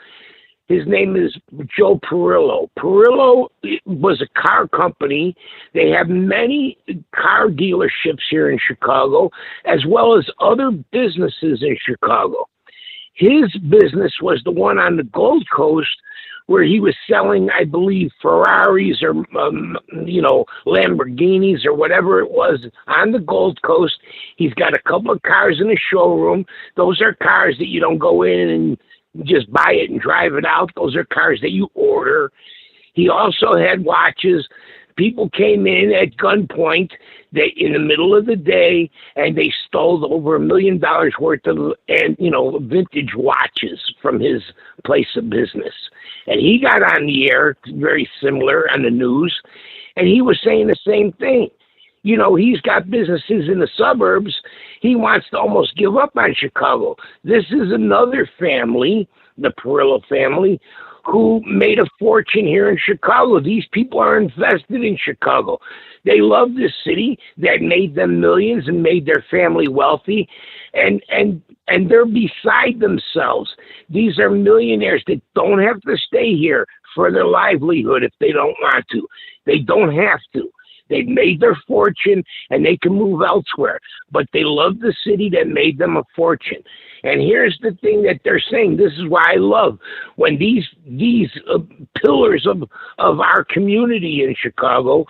His name is Joe Perillo. Perillo was a car company. They have many car dealerships here in Chicago, as well as other businesses in Chicago. His business was the one on the Gold Coast where he was selling, I believe, Ferraris or, Lamborghinis or whatever it was on the Gold Coast. He's got a couple of cars in the showroom. Those are cars that you don't go in and just buy it and drive it out. Those are cars that you order. He also had watches. People came in at gunpoint in the middle of the day, and they stole over $1 million worth of vintage watches from his place of business. And he got on the air, very similar, on the news, and he was saying the same thing. He's got businesses in the suburbs. He wants to almost give up on Chicago. This is another family, the Perillo family, who made a fortune here in Chicago. These people are invested in Chicago. They love this city that made them millions and made their family wealthy, and they're beside themselves. These are millionaires that don't have to stay here for their livelihood if they don't want to. They don't have to. They've made their fortune and they can move elsewhere, but they love the city that made them a fortune. And here's the thing that they're saying. This is why I love when these pillars of our community in Chicago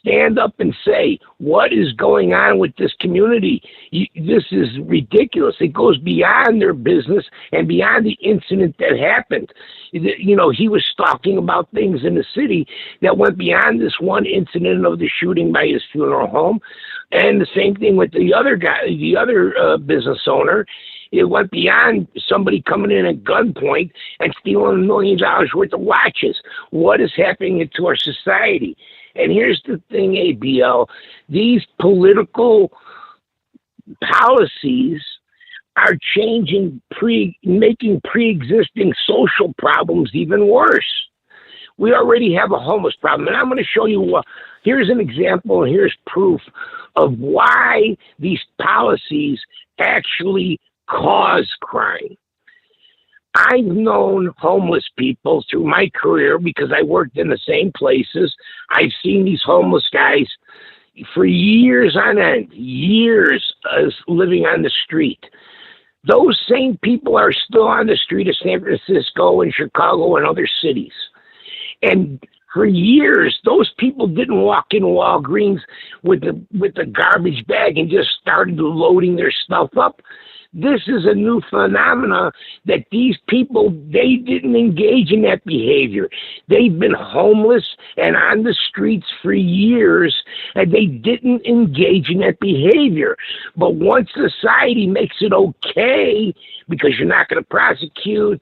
stand up and say, what is going on with this community? This is ridiculous. It goes beyond their business and beyond the incident that happened. He was talking about things in the city that went beyond this one incident of the shooting by his funeral home. And the same thing with the other guy, the other business owner. It went beyond somebody coming in at gunpoint and stealing $1 million worth of watches. What is happening to our society? And here's the thing, ABL, these political policies are changing, making pre-existing social problems even worse. We already have a homeless problem, and I'm going to show you, here's an example, and here's proof of why these policies actually cause crime. I've known homeless people through my career because I worked in the same places. I've seen these homeless guys for years on end, years living on the street. Those same people are still on the street of San Francisco and Chicago and other cities. And for years, those people didn't walk in Walgreens with the garbage bag and just started loading their stuff up. This is a new phenomena that these people, they didn't engage in that behavior. They've been homeless and on the streets for years, and they didn't engage in that behavior. But once society makes it okay, because you're not going to prosecute,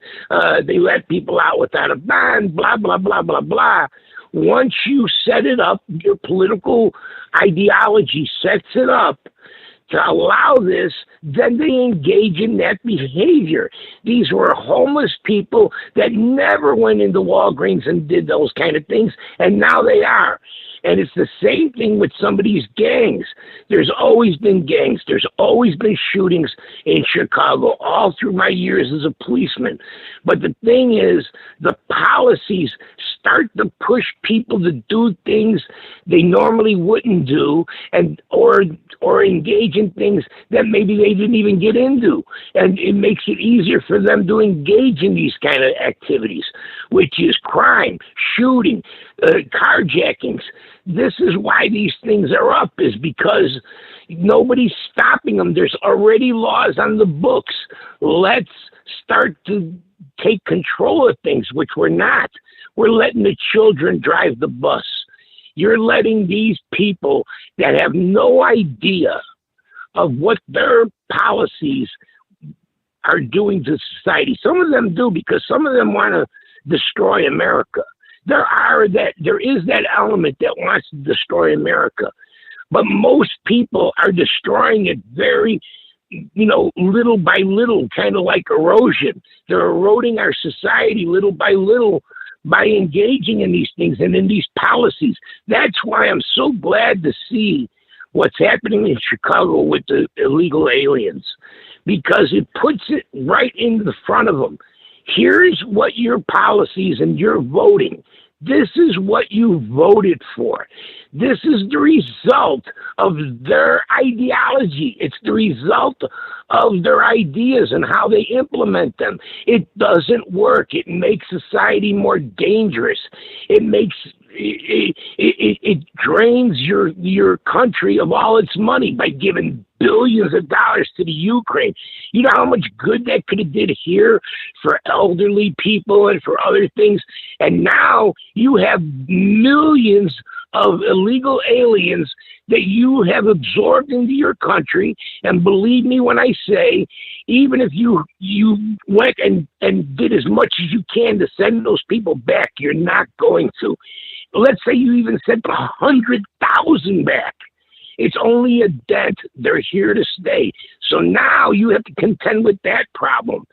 they let people out without a bond, blah, blah, blah, blah, blah. Once you set it up, your political ideology sets it up to allow this, then they engage in that behavior. These were homeless people that never went into Walgreens and did those kind of things, and now they are. And it's the same thing with some of these gangs. There's always been gangs. There's always been shootings in Chicago all through my years as a policeman. But the thing is, the policies start to push people to do things they normally wouldn't do, and or engage in things that maybe they didn't even get into. And it makes it easier for them to engage in these kind of activities, which is crime, shooting, carjackings. This is why these things are up, is because nobody's stopping them. There's already laws on the books. Let's start to take control of things, which we're not. We're letting the children drive the bus. You're letting these people that have no idea of what their policies are doing to society. Some of them do, because some of them want to destroy America. There is that element that wants to destroy America. But most people are destroying it very, little by little, kind of like erosion. They're eroding our society little by little by engaging in these things and in these policies. That's why I'm so glad to see what's happening in Chicago with the illegal aliens, because it puts it right in the front of them. Here's what your policies and your voting This is what you voted for. This is the result of their ideology. It's the result of their ideas and how they implement them. It doesn't work. It makes society more dangerous. It drains your country of all its money by giving billions of dollars to the Ukraine. You know how much good that could have did here for elderly people and for other things. And now you have millions of illegal aliens that you have absorbed into your country. And believe me when I say, even if you went and did as much as you can to send those people back, you're not going to. Let's say you even sent 100,000 back. It's only a dent. They're here to stay. So now you have to contend with that problem.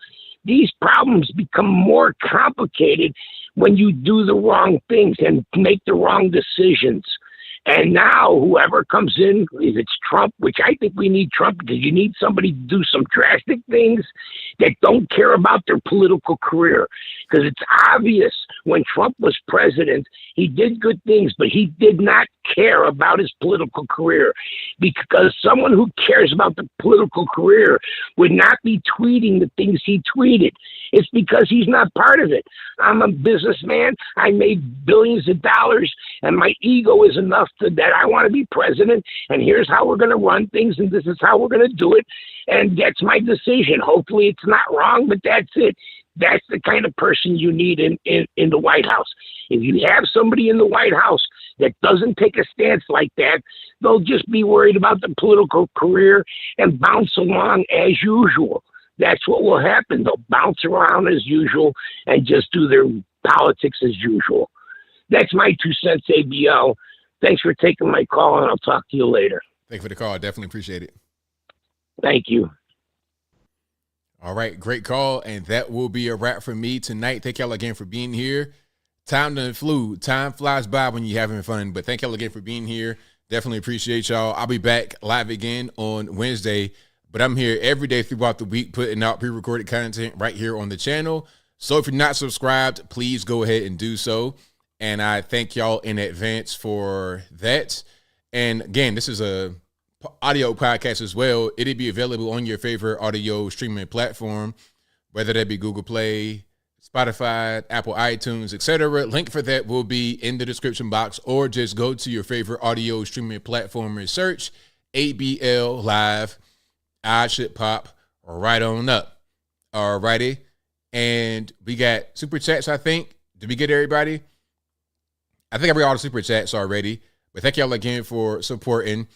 These problems become more complicated when you do the wrong things and make the wrong decisions. And now whoever comes in, if it's Trump, which I think we need Trump because you need somebody to do some drastic things that don't care about their political career. Because it's obvious when Trump was president, he did good things, but he did not care about his political career. Because someone who cares about the political career would not be tweeting the things he tweeted. It's because he's not part of it. I'm a businessman. I made billions of dollars, and my ego is enough that I want to be president, and here's how we're going to run things, and this is how we're going to do it, and that's my decision. Hopefully it's not wrong, but that's it. That's the kind of person you need in the White House. If you have somebody in the White House that doesn't take a stance like that, they'll just be worried about the political career and bounce along as usual. That's what will happen. They'll bounce around as usual and just do their politics as usual. That's my 2 cents, ABL. Thanks for taking my call, and I'll talk to you later. Thank you for the call. Definitely appreciate it. Thank you. All right, great call, and that will be a wrap for me tonight. Thank y'all again for being here. Time done flew. Time flies by when you're having fun, but thank y'all again for being here. Definitely appreciate y'all. I'll be back live again on Wednesday, but I'm here every day throughout the week putting out pre-recorded content right here on the channel. So if you're not subscribed, please go ahead and do so. And I thank y'all in advance for that. And again, this is a audio podcast as well. It'll be available on your favorite audio streaming platform, whether that be Google Play, Spotify, Apple iTunes, etc. Link for that will be in the description box, or just go to your favorite audio streaming platform and search ABL Live. I should pop right on up. Alrighty. And we got super chats, I think. Did we get everybody? I think I read all the super chats already, but thank y'all again for supporting.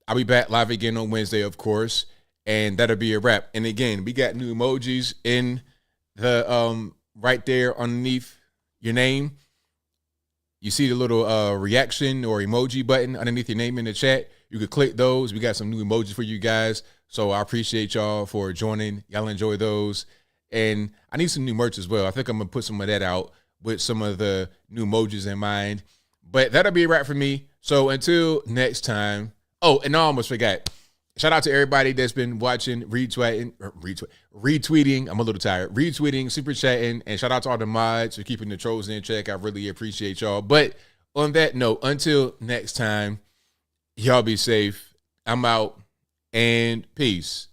I'll be back live again on Wednesday, of course, and that'll be a wrap. And again, we got new emojis in the right there underneath your name. You see the little reaction or emoji button underneath your name in the chat. You could click those. We got some new emojis for you guys, so I appreciate y'all for joining. Y'all enjoy those, and I need some new merch as well. I think I'm gonna put some of that out with some of the new emojis in mind. But that'll be a wrap for me. So until next time. Oh, and I almost forgot. Shout out to everybody that's been watching, retweeting. I'm a little tired. Retweeting, super chatting, and shout out to all the mods for keeping the trolls in check. I really appreciate y'all. But on that note, until next time, y'all be safe. I'm out, and peace.